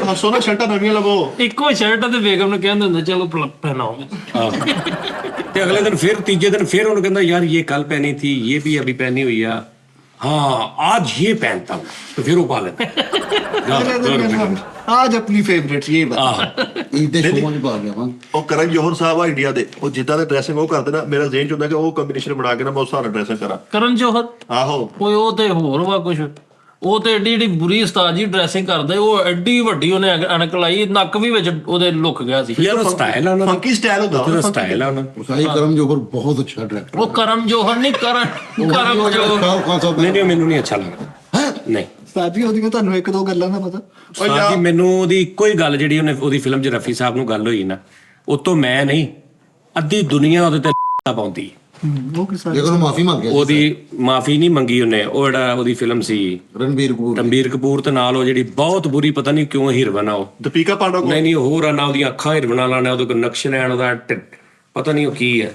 ਹੱਸੋ ਨਾ ਸ਼ਰਟਾਂ ਨਵੀਆਂ ਲਵੋ ਇੱਕੋ ਸ਼ਰਟ ਤੇ ਬੇਗਮ ਨੂੰ ਕਹਿੰਦੇ ਹੁੰਦੇ ਚਲੋ ਪਹਿਨਾਓ ਤੇ ਅਗਲੇ ਦਿਨ ਫਿਰ ਤੀਜੇ ਦਿਨ ਫਿਰ ਉਹਨੂੰ ਕਹਿੰਦਾ ਯਾਰ ਇਹ ਕੱਲ ਪਹਿਨੀ थी ये भी अभी पहनी हुई है हाँ आज ये पहनता हूँ तो फिर वो पा लेता आज अपनी फेवरेट ये बता ਇਹਦੇ ਸ਼ੋਅਾਂ 'ਚ ਪਾ ਗਿਆ ਵਾਂ ਉਹ ਕਰਨ ਜੋਹਰ ਸਾਹਿਬ ਆ ਇੰਡੀਆ ਦੇ ਉਹ ਜਿੱਦਾਂ ਦੇ ਡਰੈਸਿੰਗ ਉਹ ਕਰਦੇ ਨਾ ਮੇਰਾ ਜ਼ਿਹਨ ਚ ਹੁੰਦਾ ਕਿ ਉਹ ਕੰਬੀਨੇਸ਼ਨ ਬਣਾ ਕੇ ਨਾ ਮੈਂ ਉਸ ਹਿਸਾਬ ਨਾਲ ਡਰੈਸਿੰਗ ਕਰਾਂ ਕਰਨ ਜੋਹਰ ਆਹੋ ਓਏ ਉਹ ਤੇ ਹੋਰ ਵਾ ਕੁਛ ਉਹ ਤੇ ਏਡੀ ਬੁਰੀ ਉਸਤਾਦ ਜੀ ਡਰੈਸਿੰਗ ਕਰਦੇ ਉਹ ਐਡੀ ਵੱਡੀ ਉਹਨੇ ਅਣਕ ਲਾਈ ਨੱਕ ਵੀ ਵਿੱਚ ਉਹਦੇ ਲੁਕ ਗਿਆ ਸੀ ਯਾਰ ਉਹ ਸਟਾਈਲ ਆ ਉਹਨਾਂ ਦਾ ਫੰਕੀ ਸਟਾਈਲ ਹੁੰਦਾ ਉਹਦਾ ਸਟਾਈਲ ਆ ਉਹਨਾਂ ਸਾਈ ਕਰਮ ਜੋਹਰ ਬਹੁਤ ਅੱਛਾ ਡਾਇਰੈਕਟਰ ਉਹ ਕਰਮ ਜੋਹਰ ਨਹੀਂ ਕਰਮ ਜੋਹਰ ਖਾਨ ਸਾਹਿਬ ਨਹੀਂ ਮੈਨੂੰ ਨਹੀਂ ਅੱਛਾ ਲੱਗਦਾ ਨਹੀਂ ਸਾਜੀ ਉਹਦੀਆਂ ਤੁਹਾਨੂੰ ਇੱਕ ਦੋ ਗੱਲਾਂ ਦਾ ਪਤਾ ਸਾਡੀ ਮੈਨੂੰ ਉਹਦੀ ਇੱਕੋ ਹੀ ਗੱਲ ਜਿਹੜੀ ਉਹਦੀ ਫਿਲਮ 'ਚ ਰਫੀ ਸਾਹਿਬ ਨੂੰ ਗੱਲ ਹੋਈ ਨਾ ਉਹ ਤੋਂ ਮੈਂ ਨਹੀਂ ਅੱਧੀ ਦੁਨੀਆ ਉਹਦੇ ਤੇ ਪਾਉਂਦੀ ਉਹ ਕਿਸਾ ਲੇਕਿਨ ਮਾਫੀ ਮੰਗ ਗਿਆ ਉਹਦੀ ਮਾਫੀ ਨਹੀਂ ਮੰਗੀ ਉਹਨੇ ਉਹ ਜਿਹੜਾ ਉਹਦੀ ਫਿਲਮ ਸੀ ਰਣਬੀਰ ਕਪੂਰ ਤੇ ਨਾਲ ਉਹ ਜਿਹੜੀ ਬਹੁਤ ਬੁਰੀ ਪਤਾ ਨਹੀਂ ਕਿਉਂ ਹੀਰੋਇਨ ਆ ਉਹ ਦੀਪਿਕਾ ਪਾਂਡੂਕੋਨ ਨਹੀਂ ਨਹੀਂ ਹੋਰ ਆ ਨਾ ਉਹਦੀਆਂ ਅੱਖਾਂ ਹੀਰੋਇਨਾਂ ਲਾਣਾ ਉਹਦੇ ਕੋਲ ਨਕਸ਼ ਲੈਣ ਉਹਦਾ ਪਤਾ ਨਹੀਂ ਉਹ ਕੀ ਹੈ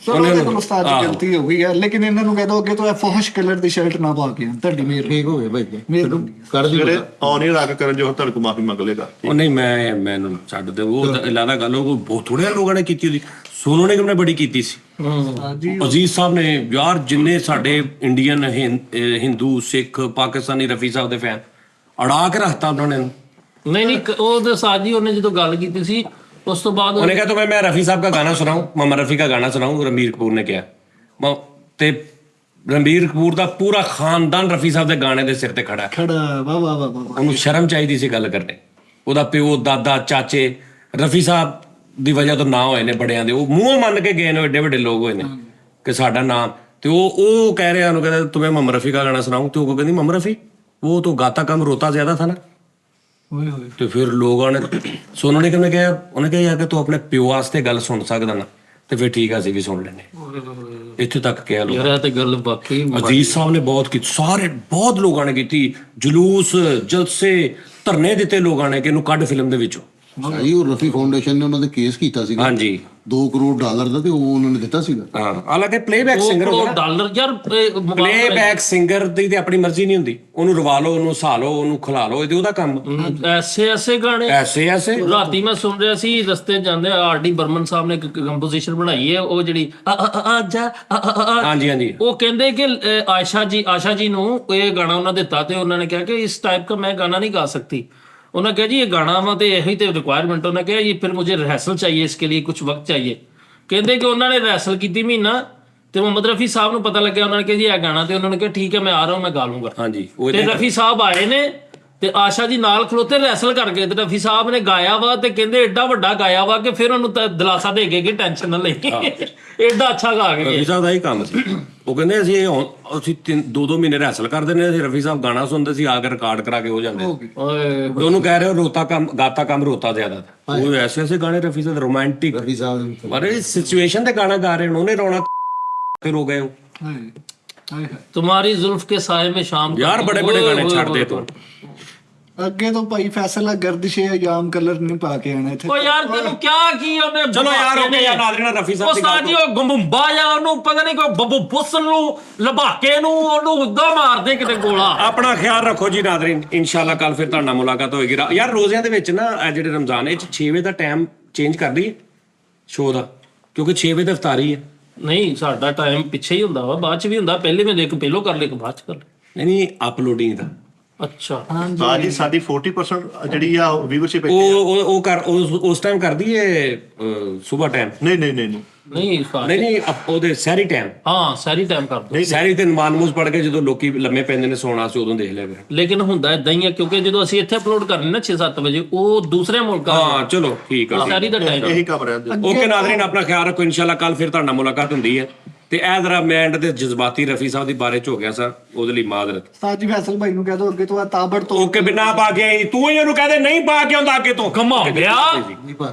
ਚਲੋ ਉਹਦੇ ਕੋਲ ਉਸਤਾਦ ਦੀ ਗਲਤੀ ਹੋ ਗਈ ਹੈ ਲੇਕਿਨ ਇਹਨਾਂ ਨੂੰ ਕਹਿ ਦੋ ਅੱਗੇ ਤੋਂ ਇਹ ਫੋਹਸ਼ ਕਲਰ ਦੀ ਸ਼ਰਟ ਨਾ ਪਾ ਕੇ ਤੁਹਾਡੀ ਮੇਰ ਠੀਕ ਹੋ ਗਏ ਭਾਈ ਮਿਹਰਬਾਨੀ ਕਰ ਦੀ ਜਿਹੜੇ ਆਉਣੀ ਰੱਖ ਕਰਨ ਜੋਹਰ ਤੁਹਾਡੇ ਕੋਲ ਮਾਫੀ ਮੰਗ ਲੇਗਾ ਉਹ ਨਹੀਂ ਮੈਨੂੰ ਛੱਡ ਦੇ ਉਹ ਇਲਾਦਾ ਗੱਲ ਉਹ ਬਹੁਤ ਥੋੜੇ ਲੋਕਾਂ ਨੇ ਕੀਤੀ ਉਹਦੀ ਸੋਨੂ ਨੇ ਕਿਵੇਂ ਬੜੀ ਕੀਤੀ ਸੀ ਅਜ਼ੀਜ਼ ਸਾਹਿਬ ਨੇ ਯਾਰ ਜਿੰਨੇ ਸਾਡੇ ਇੰਡੀਅਨ ਹਿੰਦੂ ਸਿੱਖ ਪਾਕਿਸਤਾਨੀ ਰਫੀ ਸਾਹਿਬ ਦੇ ਫੈਨ ਅੜਾ ਕੇ ਰੱਖਤਾ ਉਹਨਾਂ ਨੇ ਨਹੀਂ ਉਹ ਤੇ ਸਾਜੀ ਉਹਨੇ ਜਦੋਂ ਗੱਲ ਕੀਤੀ ਸੀ ਉਸ ਤੋਂ ਬਾਅਦ ਉਹਨੇ ਕਿਹਾ तो मैं रफी साहब का गाना सुनाऊं मोहम्मद रफी का गाना सुनाऊं रणबीर कपूर ने किया ਤੇ रणबीर कपूर ਦਾ ਪੂਰਾ ਖਾਨਦਾਨ ਰਫੀ ਸਾਹਿਬ ਦੇ ਗਾਣੇ ਦੇ ਸਿਰ ਤੇ ਖੜਾ ਹੈ ਖੜਾ ਵਾਹ ਵਾਹ ਵਾਹ ਵਾਹ ਉਹਨੂੰ ਸ਼ਰਮ ਚਾਹੀਦੀ ਸੀ ਗੱਲ ਕਰਨੇ ਉਹਦਾ ਪਿਓ ਦਾਦਾ ਚਾਚੇ ਰਫੀ ਸਾਹਿਬ ਦੀ ਵਜ੍ਹਾ ਤੋਂ ਨਾ ਹੋਏ ਨੇ ਬੜਿਆਂ ਦੇ ਉਹ ਮੂੰਹੋਂ ਮੰਨ ਕੇ ਗਏ ਨੇ ਏਡੇ ਵੱਡੇ ਲੋਕ ਹੋਏ ਨੇ ਕਿ ਸਾਡਾ ਨਾਮ ਤੇ ਉਹ ਕਹਿ ਰਿਹਾ ਉਹਨੂੰ ਕਹਿੰਦਾ तुम्हें मोहम्मद रफी का गाना सुनाऊं ਤੇ ਉਹ ਕਹਿੰਦੀ मोहम्मद रफी वो तो गाता कम रोता ज्यादा था ना ਓਏ ਹੋਏ ਤੇ ਫਿਰ ਲੋਕਾਂ ਨੇ ਸੋਨੂ ਨੇ ਕਿਹਾ ਉਹਨੇ ਕਿਹਾ ਯਾਰ ਕਿ ਤੂੰ ਆਪਣੇ ਪਿਓ ਵਾਸਤੇ ਗੱਲ ਸੁਣ ਸਕਦਾ ਨਾ ਤੇ ਫਿਰ ਠੀਕ ਆ ਅਸੀਂ ਵੀ ਸੁਣ ਲੈਨੇ ਇੱਥੇ ਤੱਕ ਕਿਹਾ ਲੋਕ ਯਾਰ ਇਹ ਤੇ ਗੱਲ ਬਾਕੀ ਅਜ਼ੀਜ਼ ਸਾਹਿਬ ਨੇ ਬਹੁਤ ਕੀਤੀ ਸਾਰੇ ਬਹੁਤ ਲੋਕਾਂ ਨੇ ਕੀਤੀ ਜਲੂਸ ਜਲਸੇ ਧਰਨੇ ਦਿੱਤੇ ਲੋਕਾਂ ਨੇ ਕਿ ਇਹਨੂੰ ਕੱਢ ਫਿਲਮ ਦੇ ਵਿੱਚੋਂ ਸਾਈ ਉਹ ਰਫੀ ਫਾਊਂਡੇਸ਼ਨ ਨੇ ਉਹਨਾਂ ਦੇ ਕੇਸ ਕੀਤਾ ਸੀਗਾ ਹਾਂਜੀ $2 ਕਰੋੜ ਦਾ ਤੇ ਉਹ ਉਹਨਾਂ ਨੇ ਦਿੱਤਾ ਸੀਗਾ ਹਾਂ ਹਾਲਾਂਕਿ ਪਲੇਬੈਕ ਸਿੰਗਰ ਹੋ ਗਿਆ ਡਾਲਰ ਯਾਰ ਪਲੇਬੈਕ ਸਿੰਗਰ ਦੀ ਤੇ ਆਪਣੀ ਮਰਜ਼ੀ ਨਹੀਂ ਹੁੰਦੀ ਉਹਨੂੰ ਰਵਾ ਲਓ ਉਹਨੂੰ ਸਹਾ ਲਓ ਉਹਨੂੰ ਖਿਲਾ ਲਓ ਇਹਦੇ ਉਹਦਾ ਕੰਮ ਐਸੇ ਗਾਣੇ ਐਸੇ ਰਾਤੀ ਮੈਂ ਸੁਣ ਰਿਹਾ ਸੀ ਰਸਤੇ ਜਾਂਦੇ ਆਰਡੀ ਬਰਮਨ ਸਾਹਿਬ ਨੇ ਇੱਕ ਕੰਪੋਜੀਸ਼ਨ ਬਣਾਈ ਹੈ ਉਹ ਜਿਹੜੀ ਆਜਾ ਹਾਂਜੀ ਉਹ ਕਹਿੰਦੇ ਕਿ ਆਸ਼ਾ ਜੀ ਨੂੰ ਇਹ ਗਾਣਾ ਉਹਨਾਂ ਦਿੱਤਾ ਤੇ ਉਹਨਾਂ ਨੇ ਕਿਹਾ ਕਿ ਇਸ टाइप का मैं गाना नहीं गा सकती उन्होंने कहा जी ये गाना वा तो यही तो रिक्वायरमेंट उन्होंने कहा ये फिर मुझे रिहर्सल चाहिए इसके लिए कुछ वक्त चाहिए कहते कि उन्होंने रिहर्सल की महीना तो मोहम्मद रफी साहब ਨੂੰ ਪਤਾ ਲੱਗਿਆ ਉਹਨਾਂ ਨੇ ਕਿਹਾ ਜੀ ਇਹ ਗਾਣਾ ਤੇ ਉਹਨਾਂ ਨੇ ਕਿਹਾ ਠੀਕ ਹੈ ਮੈਂ ਆ ਰਹਾ ਹੂੰ ਮੈਂ ਗਾ ਲੂੰਗਾ ਹਾਂਜੀ ਤੇ ਰਫੀ ਸਾਹਿਬ ਆਏ ਨੇ ਤੇ ਆਸ਼ਾ ਜੀ ਨਾਲ ਖਲੋਤੇ ਰੈਸਲ ਕਰਕੇ ਤੇ ਰਫੀ ਸਾਹਿਬ ਨੇ ਗਾਇਆ ਵਾ ਤੇ ਕਹਿੰਦੇ ਐਡਾ ਵੱਡਾ ਗਾਇਆ ਵਾ ਕਿ ਫਿਰ ਉਹਨੂੰ ਦਿਲਾਸਾ ਦੇ ਗਏ ਕਿ ਟੈਨਸ਼ਨ ਨਾ ਲਈ ਐਡਾ ਅੱਛਾ ਗਾ ਕੇ ਰਫੀ ਸਾਹਿਬ ਦਾ ਹੀ ਕੰਮ ਸੀ ਉਹ ਕਹਿੰਦੇ ਅਸੀਂ 2-2 ਮਹੀਨੇ ਰੈਸਲ ਕਰਦੇ ਨੇ ਅਸੀਂ ਰਫੀ ਸਾਹਿਬ ਗਾਣਾ ਸੁਣਦੇ ਸੀ ਆ ਕੇ ਰਿਕਾਰਡ ਕਰਾ ਕੇ ਹੋ ਜਾਂਦੇ ਓਏ ਤੇ ਉਹਨੂੰ ਕਹਿ ਰਹੇ ਗਾਤਾ ਕੰਮ ਰੋਤਾ ਜ਼ਿਆਦਾ ਉਹ ਐਸੇ ਗਾਣੇ ਰਫੀ ਸਾਹਿਬ ਰੋਮਾਂਟਿਕ ਰਫੀ ਸਾਹਿਬ ਪਰ ਇਹ ਸਿਚੁਏਸ਼ਨ ਤੇ ਗਾਣਾ ਗਾ ਰਹੇ ਨੇ ਉਹਨੇ ਰੋਣਾ ਤੇ ਰੋ ਗਏ ਹਾਏ ਹਾਏ तुम्हारी जुल्फ के साए में शाम ਯਾਰ ਬੜੇ ਗਾਣੇ ਛੱਡਦੇ ਤੂੰ ਅੱਗੇ ਤੋਂ ਭਾਈ ਫੈਸਲਾ ਗਰਦਿਸ਼ੇ ਅਯਾਮ ਕਲਰ ਨਹੀਂ ਪਾ ਕੇ ਆਣਾ ਇੱਥੇ ਓ ਯਾਰ ਤੈਨੂੰ ਕੀ ਉਹਨੇ ਚਲੋ ਯਾਰ ਓਕੇ ਯਾਰ ਨਾਜ਼ਰੀਨ ਰਫੀ ਸਾਹਿਬ ਦੀ ਉਸਤਾਦ ਜੀ ਉਹ ਗੰਬਾ ਜਾਂ ਉਹਨੂੰ ਪਤਾ ਨਹੀਂ ਕੋਈ ਬੱਬੂ ਬੁੱਸਨ ਨੂੰ ਲਬਾਕੇ ਨੂੰ ਉਹਨੂੰ ਉੱਦਾਂ ਮਾਰਦੇ ਕਿਤੇ ਗੋਲਾ ਆਪਣਾ ਖਿਆਲ ਰੱਖੋ ਜੀ ਨਾਜ਼ਰੀਨ ਇਨਸ਼ਾਅੱਲਾ ਕੱਲ ਫਿਰ ਤੁਹਾਡਾ ਮੁਲਾਕਾਤ ਹੋਏਗੀ ਯਾਰ ਰੋਜ਼ਿਆਂ ਦੇ ਵਿੱਚ ਨਾ ਇਹ ਜਿਹੜੇ ਰਮਜ਼ਾਨ ਇਹ 6 ਵਜੇ ਦਾ ਟਾਈਮ ਚੇਂਜ ਕਰ ਦਈਏ ਸ਼ੋਅ ਦਾ ਕਿਉਂਕਿ 6 ਵਜੇ ਤਾਂ ਇਫਤਾਰੀ ਹੈ। ਨਹੀਂ ਸਾਡਾ ਟਾਈਮ ਪਿੱਛੇ ਹੀ ਹੁੰਦਾ ਵਾ, ਬਾਅਦ ਚ ਵੀ ਹੁੰਦਾ, ਪਹਿਲੇ ਮੈਂ ਦੇਖ ਪਹਿਲੋਂ ਕਰ ਲੈ ਕੇ ਬਾਅਦ ਚ ਕਰ ਲੈ। ਨਹੀਂ ਅਪਲੋਡਿੰਗ ਦਾ ਅੱਛਾ ਉਸਤਾਦ ਜੀ ਸਾਡੀ 40% ਜਿਹੜੀ ਆ ਵੀਵਰਸ਼ਿਪ ਉਹ ਕਰ ਉਸ ਟਾਈਮ ਕਰਦੀ ਏ ਸਵੇਰ ਟਾਈਮ। ਨਹੀਂ ਨਹੀਂ ਨਹੀਂ ਨਹੀਂ ਨਹੀਂ ਉਸਤਾਦ ਨਹੀਂ ਨਹੀਂ ਉਹਦੇ ਸਹਿਰੀ ਟਾਈਮ, ਹਾਂ ਸਾਰੀ ਟਾਈਮ ਕਰ ਦੋ। ਸਹਿਰੀ ਤੇ ਨਮਾਜ਼ ਪੜ ਕੇ ਜਦੋਂ ਲੋਕੀ ਲੰਮੇ ਪੈਂਦੇ ਨੇ ਸੌਣਾ ਸੀ ਉਦੋਂ ਦੇਖ ਲਿਆ ਫਿਰ। ਲੇਕਿਨ ਹੁੰਦਾ ਇਦਾਂ ਹੀ ਆ, ਕਿਉਂਕਿ ਜਦੋਂ ਅਸੀਂ ਇੱਥੇ ਅਪਲੋਡ ਕਰਨੇ ਨਾ 6-7 ਵਜੇ, ਉਹ ਦੂਸਰੇ ਮੁਲਕਾਂ ਹਾਂ ਚਲੋ ਠੀਕ ਆ। ਸਾਰੀ ਦਾ ਟਾਈਮ ਇਹੀ ਕੰਮ ਰਹਿੰਦੇ ਓਕੇ ਨਾਜ਼ਰੀਨ, ਆਪਣਾ ਖਿਆਲ ਰੱਖੋ। ਇਨਸ਼ਾਅੱਲਾ ਕੱਲ ਫਿਰ ਤੁਹਾਡਾ ਮੁਲਾਕਾਤ ਹੁੰਦੀ ਹੈ। ਤੇ ਇਹ ਜ਼ਰਾ ਮੈਂਡ ਦੇ ਜਜ਼ਬਾਤੀ ਰਫੀ ਸਾਹਿਬ ਦੀ ਬਾਰੇ ਚ ਹੋ ਗਿਆ ਸਰ, ਉਹਦੇ ਲਈ ਮਾਜ਼ਰਤ। ਉਸਤਾਦ ਜੀ ਫੈਸਲ ਭਾਈ ਨੂੰ ਕਹਿ ਦੋ ਅੱਗੇ ਤੋਂ ਇਹ ਤਾਬੜ ਤੋਂ ਓਕੇ ਬਿਨਾ ਪਾ ਕੇ ਆਈ, ਤੂੰ ਹੀ ਉਹਨੂੰ ਕਹਦੇ ਨਹੀਂ ਪਾ ਕੇ ਆਉਂਦਾ ਅੱਗੇ ਤੋਂ। ਕਮਾ ਗਿਆ ਨਹੀਂ ਪਰ